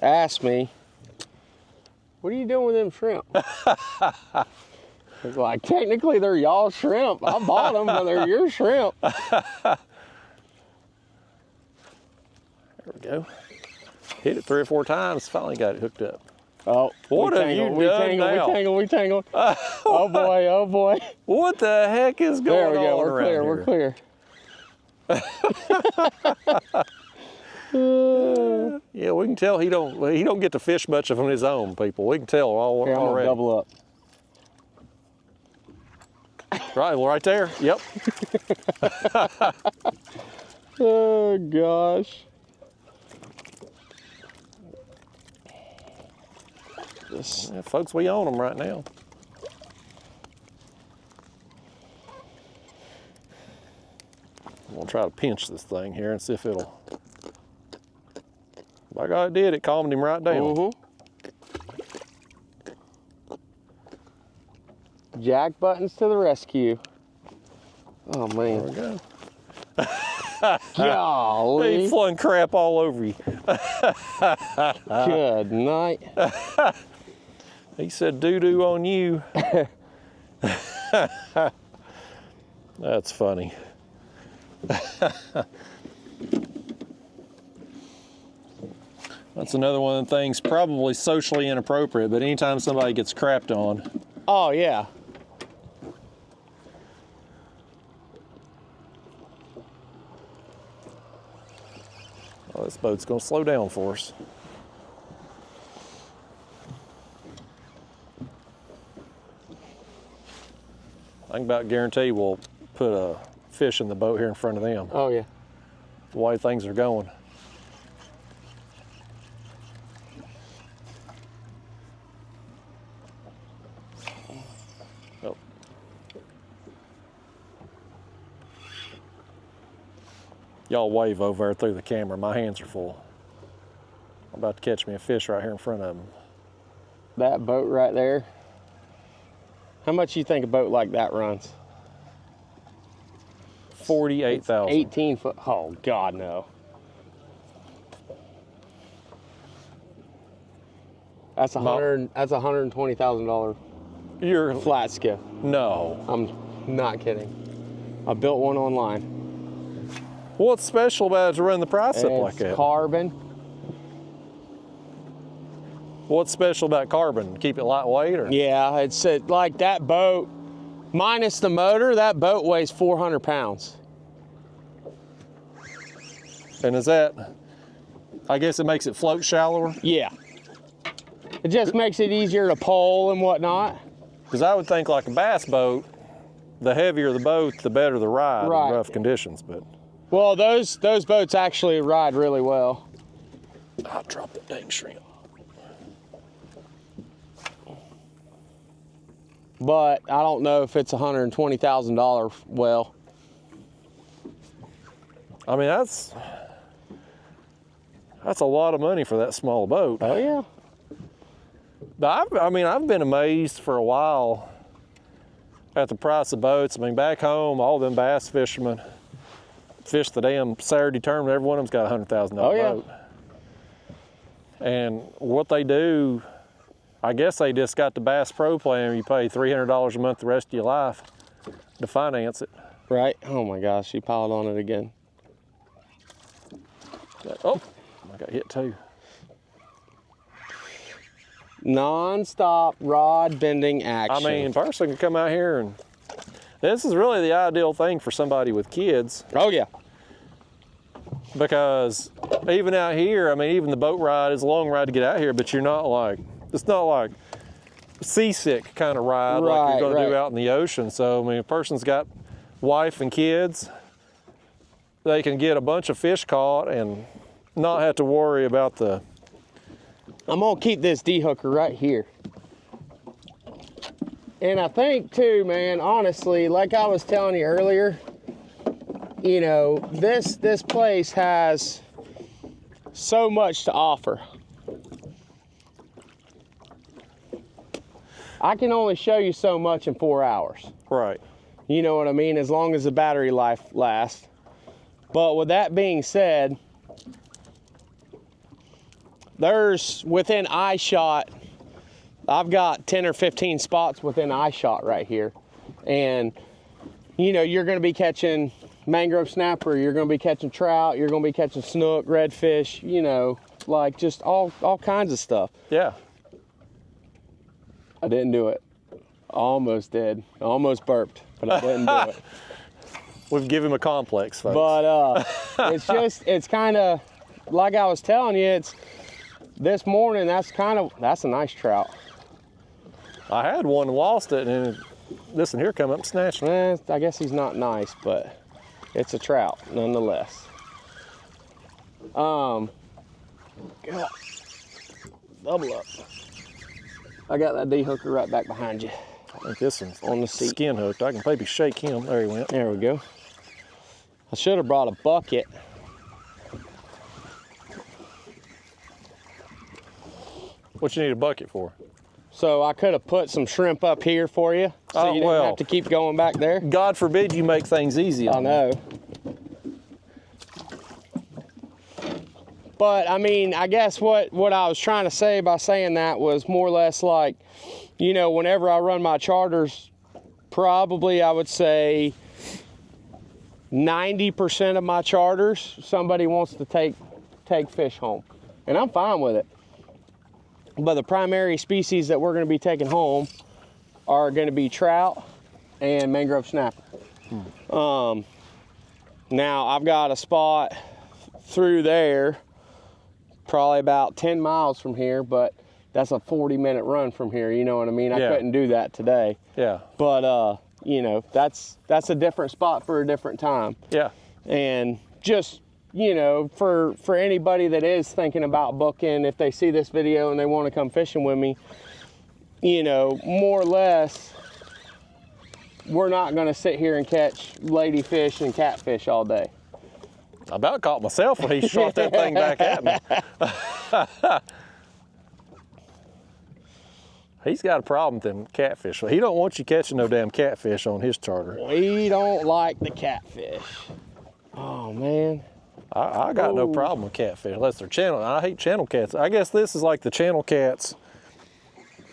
ask me, what are you doing with them shrimp? It's like, technically they're y'all shrimp. I bought them, but they're your shrimp. There we go. Hit it 3 or 4 times, finally got it hooked up. Oh, what have you done now? We tangled. Oh boy, oh boy. What the heck is going on There we go, we're clear. Yeah, we can tell he don't get to fish much of on his own, people. We can tell Here, I'm already. gonna double up. Right, well, right there. Yep. Oh gosh. Yeah, folks, we own them right now. I'm gonna try to pinch this thing here and see if it'll. By God, it did. It calmed him right down. Jack buttons to the rescue. Oh There we man. go. Golly. He flung crap all over you. Good night. He said doo-doo on you. That's funny. That's another one of the things probably socially inappropriate, but anytime somebody gets crapped on. Oh yeah. Oh, this boat's gonna slow down for us. I can about guarantee we'll put a fish in the boat here in front of them, Oh yeah. the way things are going. Oh. Y'all wave over there through the camera. My hands are full. I'm about to catch me a fish right here in front of them. That boat right there. How much do you think a boat like that runs? 48,000. 18 foot. Oh God, no. That's That's $120,000 You're flat skiff. no. I'm not kidding. I built one online. What's special about it to run the price up like It's that? carbon. What's special about carbon? Keep it lightweight, or? Yeah, it's like that boat Minus the motor, that boat weighs 400 pounds. And is that, I guess it makes it float shallower? Yeah. It just makes it easier to pole and whatnot. Because I would think like a bass boat, the heavier the boat, the better the ride Right. in rough conditions. But Well, those boats actually ride really well. I'll drop the dang shrimp. But I don't know if it's $120,000 well. I mean, that's a lot of money for that small boat. Oh yeah. But I've been amazed for a while at the price of boats. I mean, back home, all them bass fishermen fish the damn Saturday tournament. Every one of them's got a $100,000 Oh, yeah. boat. And what they do, I guess they just got the Bass Pro plan. You pay $300 a month the rest of your life to finance it. Right. Oh my gosh, she piled on it again. Oh, I got hit too. Non-stop rod bending I action. mean, a person can come out here and this is really the ideal thing for somebody with kids. Oh yeah. Because even out here, I mean, even the boat ride is a long ride to get out here, but you're not like, it's not like seasick kind of ride like you're gonna do out in the ocean. So, I mean, if a person's got wife and kids, they can get a bunch of fish caught and not have to worry about the... I'm gonna keep this D-hooker right here. And I think too, man, honestly, like I was telling you earlier, you know, this place has so much to offer. I can only show you so much in 4 hours. Right. You know what I mean? As long as the battery life lasts. But with that being said, there's within eye shot, I've got 10 or 15 spots within eye shot right here. And you know, you're gonna be catching mangrove snapper, you're gonna be catching trout, you're gonna be catching snook, redfish, you know, like just all kinds of stuff. Yeah. I didn't do it. Almost did. Almost burped, but I didn't do it. We've given him a complex, folks. But it's kind of, like I was telling you, it's this morning, that's a nice trout. I had one and lost it, and this one here come up and snatched it. I guess he's not nice, but it's a trout nonetheless. God. Double up. I got that D-hooker right back behind you. I think this one's On the seat. skin hooked. I can maybe shake him. There he went. There we go. I should have brought a bucket. What you need a bucket for? So I could have put some shrimp up here for you, so you didn't have to keep going back there. God forbid you make things easy on I know. But I mean, I guess what I was trying to say by saying that was more or less like, you know, whenever I run my charters, probably I would say 90% of my charters, somebody wants to take fish home. And I'm fine with it. But the primary species that we're gonna be taking home are gonna be trout and mangrove snapper. Now I've got a spot through there, probably about 10 miles from here, but that's a 40-minute run from here, you know what I mean? I couldn't do that today. Yeah. But you know, that's a different spot for a different time. Yeah. And just, you know, for anybody that is thinking about booking, if they see this video and they want to come fishing with me, you know, more or less, we're not going to sit here and catch ladyfish and catfish all day. I about caught myself when he shot that thing back at me. He's got a problem with them catfish. He don't want you catching no damn catfish on his charter. We don't like the catfish. Oh, man. I got no problem with catfish unless they're channel. I hate channel cats. I guess this is like the channel cats.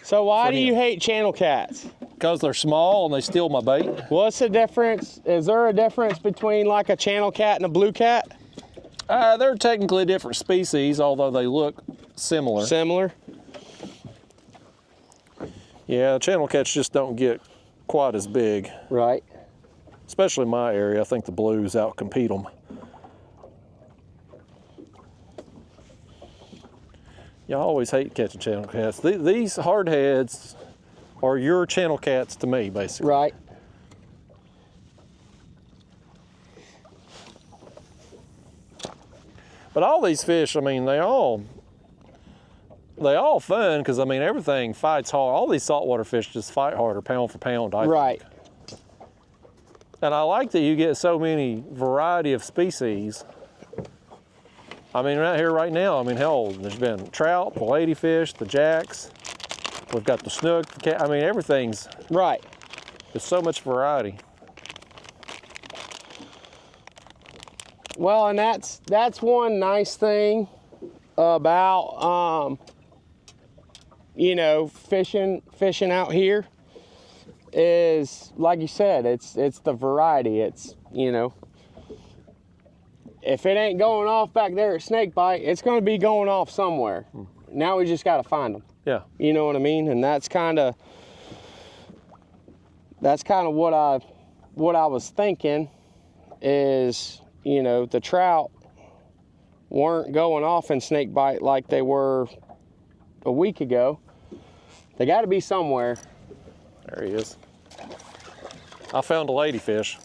So why do you hate channel cats? Because they're small and they steal my bait. What's the difference? Is there a difference between like a channel cat and a blue cat? They're technically different species, although they look similar. Similar? Yeah, channel cats just don't get quite as big. Right. Especially in my area, I think the blues outcompete them. You always hate catching channel cats. These hardheads are your channel cats to me, basically. Right. But all these fish, I mean, they all fun because I mean everything fights hard. All these saltwater fish just fight harder, pound for pound. Right. And I like that you get so many variety of species. I mean, right here, right now, I mean, hell, there's been trout, the ladyfish, the jacks. We've got the snook, the cat. I mean, everything's right. There's so much variety. Well, and that's one nice thing about you know, fishing out here is, like you said, it's the variety. It's, you know, if it ain't going off back there at Snakebite, it's going to be going off somewhere. Now we just got to find them. Yeah. You know what I mean? And that's kind of what I was thinking is, you know, the trout weren't going off in Snakebite like they were a week ago. They got to be somewhere. There he is. I found a ladyfish.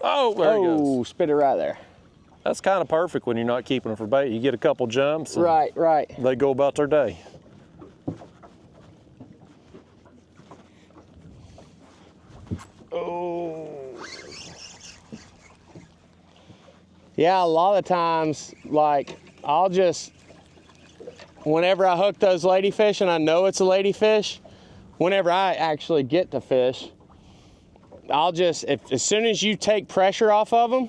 Oh, there he goes. Oh, spit it right there. That's kind of perfect when you're not keeping them for bait. You get a couple jumps. And Right. they go about their day. Oh. Yeah, a lot of times, like, I'll just, whenever I hook those ladyfish and I know it's a ladyfish, whenever I actually get to fish, I'll just, as soon as you take pressure off of them,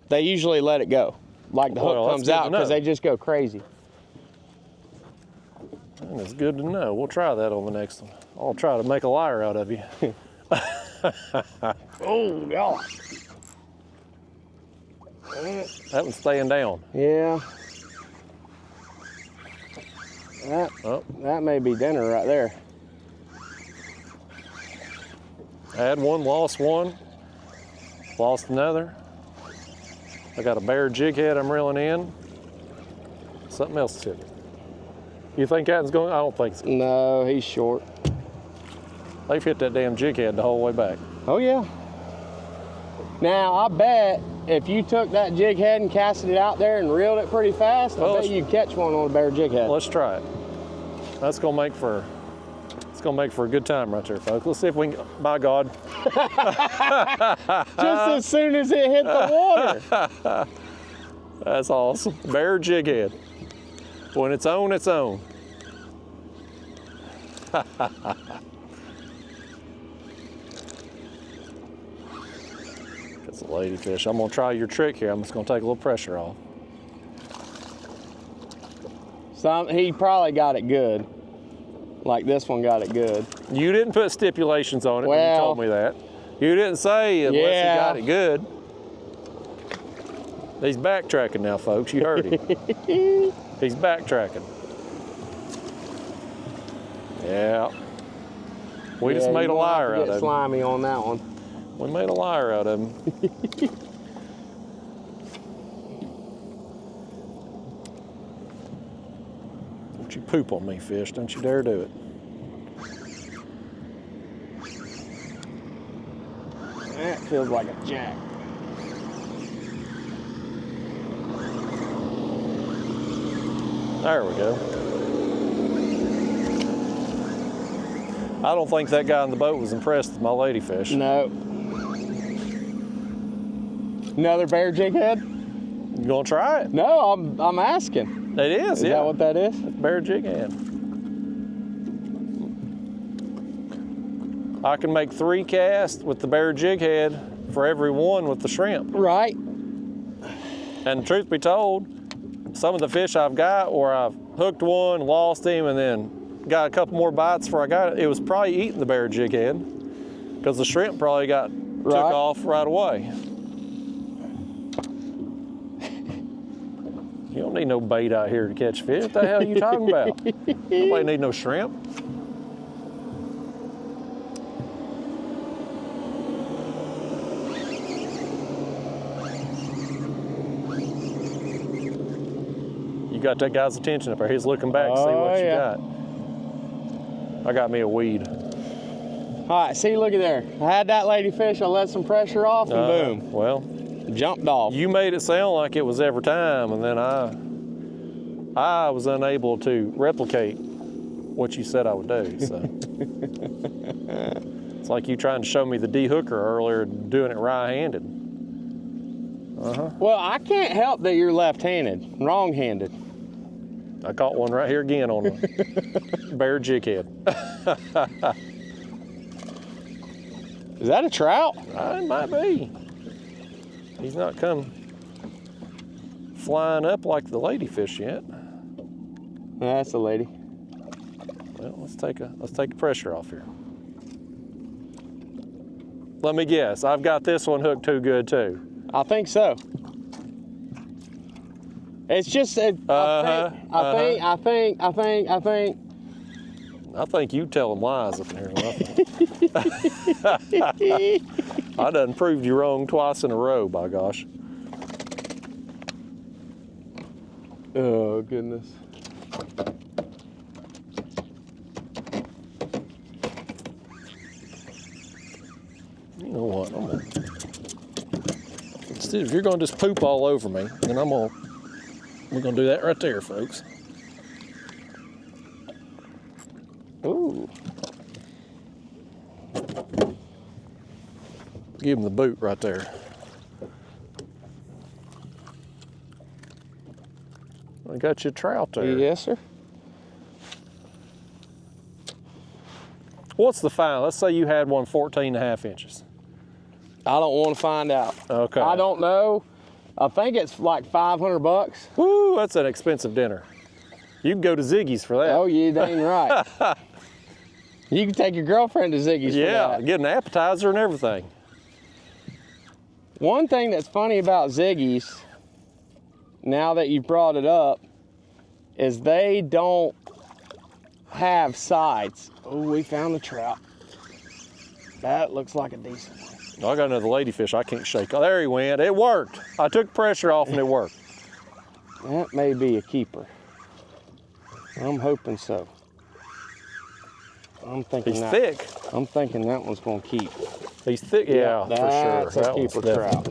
they usually let it go. Like the hook comes out because they just go crazy. And it's good to know. We'll try that on the next one. I'll try to make a liar out of you. Oh, God. That one's staying down. Yeah. That may be dinner right there. I had one, lost another. I got a bare jig head I'm reeling in. Something else to it. You think that one's going? I don't think so. No, he's short. They've hit that damn jig head the whole way back. Oh, yeah. Now, I bet if you took that jig head and casted it out there and reeled it pretty fast, I bet you'd catch one on a bare jig head. Let's try it. That's gonna make for a good time right there, folks. Let's see if we can, by God. Just as soon as it hit the water. That's awesome. Bare jig head. When it's on, it's on. That's a ladyfish. I'm gonna try your trick here. I'm just gonna take a little pressure off. He probably got it good. Like this one got it good. You didn't put stipulations on it when you told me that. You didn't say unless he got it good. He's backtracking now, folks. You heard him. He's backtracking. Yeah. We just made a liar out of him. Slimy on that one. We made a liar out of him. Don't you poop on me, fish. Don't you dare do it. That feels like a jack. There we go. I don't think that guy in the boat was impressed with my ladyfish. No. Another bare jig head? You gonna try it? No, I'm asking. It is, yeah. Is that what that is? That's bare jig head. I can make 3 casts with the bare jig head for every one with the shrimp. Right. And truth be told, some of the fish I've got where I've hooked one, lost him, and then got a couple more bites before I got it, it was probably eating the bare jig head because the shrimp probably took off right away. You don't need no bait out here to catch fish. What the hell are you talking about? Nobody need no shrimp. got that guy's attention up there. He's looking back to see what you got. I got me a weed. All right, see, look at there. I had that lady fish, I let some pressure off, and boom. Well, jumped off. You made it sound like it was every time, and then I was unable to replicate what you said I would do, so. It's like you trying to show me the D-hooker earlier, doing it right-handed. Well, I can't help that you're left-handed, wrong-handed. I caught one right here again on a bare jig head. Is that a trout? It might be. He's not come flying up like the ladyfish yet. That's a lady. Well, let's take the pressure off here. Let me guess, I've got this one hooked too good too. I think so. It's just, I think you telling lies up in here. I done proved you wrong twice in a row, by gosh. Oh, goodness. You know what? Instead, if you're gonna just poop all over me, then we're gonna do that right there, folks. Ooh. Give him the boot right there. I got you a trout there. Yes, sir. What's the fine? Let's say you had one 14.5 inches. I don't want to find out. Okay. I don't know. I think it's like 500 bucks. Woo, that's an expensive dinner. You can go to Ziggy's for that. Oh, you dang right. You can take your girlfriend to Ziggy's for that. Yeah, get an appetizer and everything. One thing that's funny about Ziggy's, now that you brought it up, is they don't have sides. Oh, we found a trout. That looks like a decent one. I got another ladyfish I can't shake. Oh, there he went. It worked. I took pressure off and it worked. That may be a keeper. I'm hoping so. I'm thinking He's thick. I'm thinking that one's going to keep. He's thick, yeah, for sure. That's a keeper trout.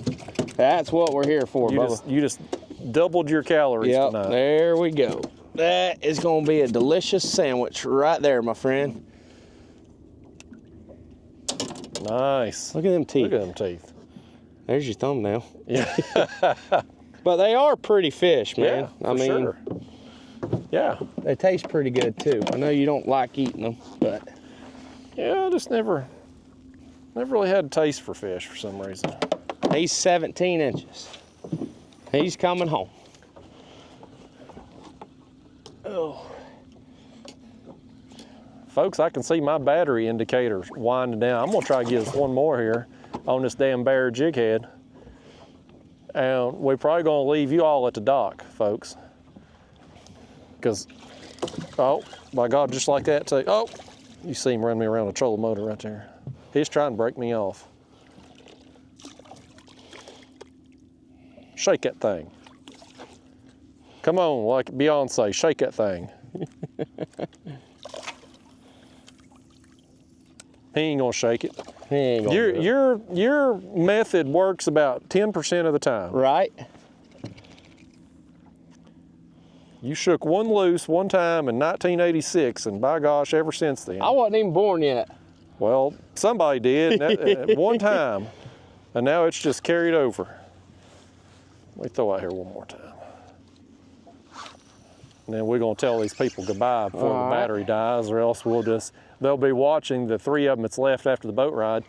That's what we're here for, Bubba. You just doubled your calories tonight. There we go. That is going to be a delicious sandwich right there, my friend. Nice. Look at them teeth. Look at them teeth. There's your thumbnail. Yeah. But they are pretty fish, man. Yeah, I mean, sure. Yeah. They taste pretty good too. I know you don't like eating them, but yeah, I just never really had a taste for fish for some reason. He's 17 inches. He's coming home. Oh. Folks, I can see my battery indicators winding down. I'm gonna try to get us one more here on this damn bare jig head. And we're probably gonna leave you all at the dock, folks. Because, oh my God, just like that too. Oh, you see him run me around a trolling motor right there. He's trying to break me off. Shake that thing. Come on, like Beyonce, shake that thing. He ain't gonna shake it. He ain't gonna do it. Your method works about 10% of the time. Right. You shook one loose one time in 1986, and by gosh, ever since then. I wasn't even born yet. Well, somebody did at one time, and now it's just carried over. Let me throw out here one more time. And then we're gonna tell these people goodbye before the battery dies, or else they'll be watching the 3 of them that's left after the boat ride,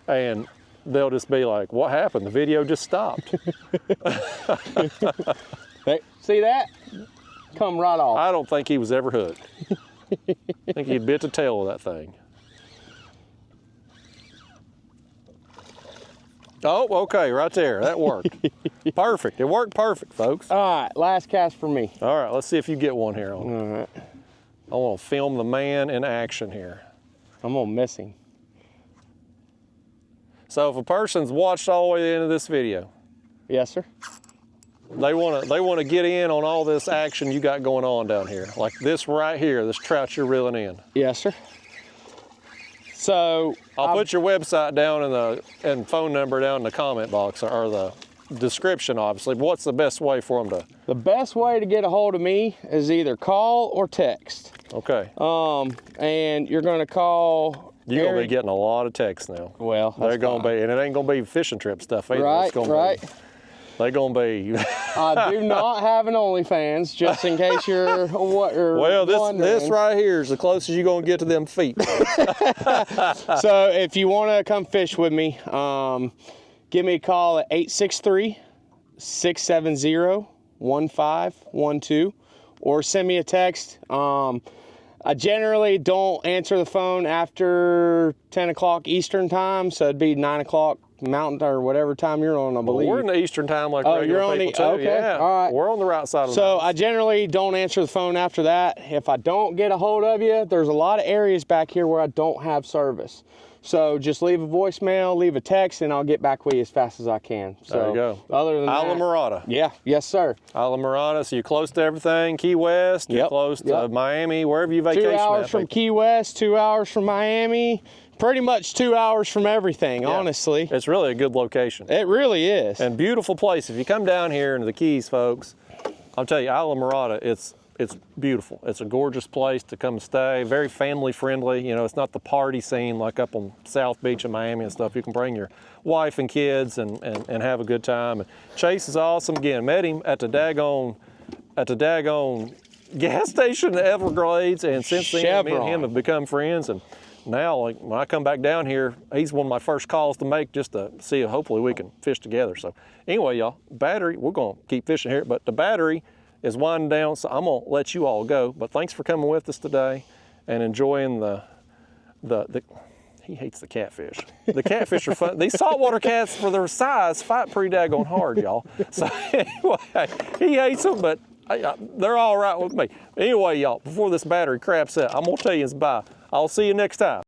and they'll just be like, what happened? The video just stopped. Hey, see that? Come right off. I don't think he was ever hooked. I think he bit the tail of that thing. Oh, okay, right there, that worked. Perfect, it worked perfect, folks. All right, last cast for me. All right, let's see if you get one here. All right. I want to film the man in action here. I'm gonna miss him. So if a person's watched all the way to the end of this video, Yes, sir. They want to get in on all this action you got going on down here. Like this right here, this trout you're reeling in. Yes, sir. So I'll put your website down and phone number down in the comment box or the description, obviously. What's the best way for them to? The best way to get a hold of me is either call or text. Okay. And you're going to call. You're going to be getting a lot of texts now. Well, they're going to be, and it ain't going to be fishing trip stuff either. Right, it's gonna right. They're going to be. I do not have an OnlyFans, just in case you're well, this right here is the closest you're going to get to them feet. So if you want to come fish with me, give me a call at 863-670-1512 or send me a text. I generally don't answer the phone after 10 o'clock Eastern time, so it'd be 9 o'clock Mountain or whatever time you're on, I believe. We're in the Eastern time like oh, regular you're on people too. Okay, yeah. all right. We're on the right side of the So mountain. I generally don't answer the phone after that. If I don't get a hold of you, there's a lot of areas back here where I don't have service. So just leave a voicemail, leave a text, and I'll get back with you as fast as I can. So there you go. Other than Isla that, Mirada. yeah, yes, sir. Isla Mirada, so you're close to everything. Key West, you're close to Miami, wherever you vacation 2 hours from Key West, 2 hours from Miami, pretty much 2 hours from everything, honestly. It's really a good location. It really is. And beautiful place. If you come down here into the Keys, folks, I'll tell you, Isla Mirada, it's beautiful. It's a gorgeous place to come stay, very family friendly. You know, it's not the party scene like up on South Beach in Miami and stuff. You can bring your wife and kids and have a good time. And Chase is awesome. Again, met him at the daggone gas station in Everglades, and since then me and him have become friends. And now, like, when I come back down here, he's one of my first calls to make just to see if hopefully we can fish together. So anyway, y'all, battery, we're gonna keep fishing here, but the battery is winding down, so I'm gonna let you all go. But thanks for coming with us today and enjoying the he hates the catfish. The catfish are fun. These saltwater cats, for their size, fight pretty daggone hard, y'all. So anyway, he hates them, but they're all right with me. Anyway, y'all, before this battery craps out, I'm gonna tell you it's bye. I'll see you next time.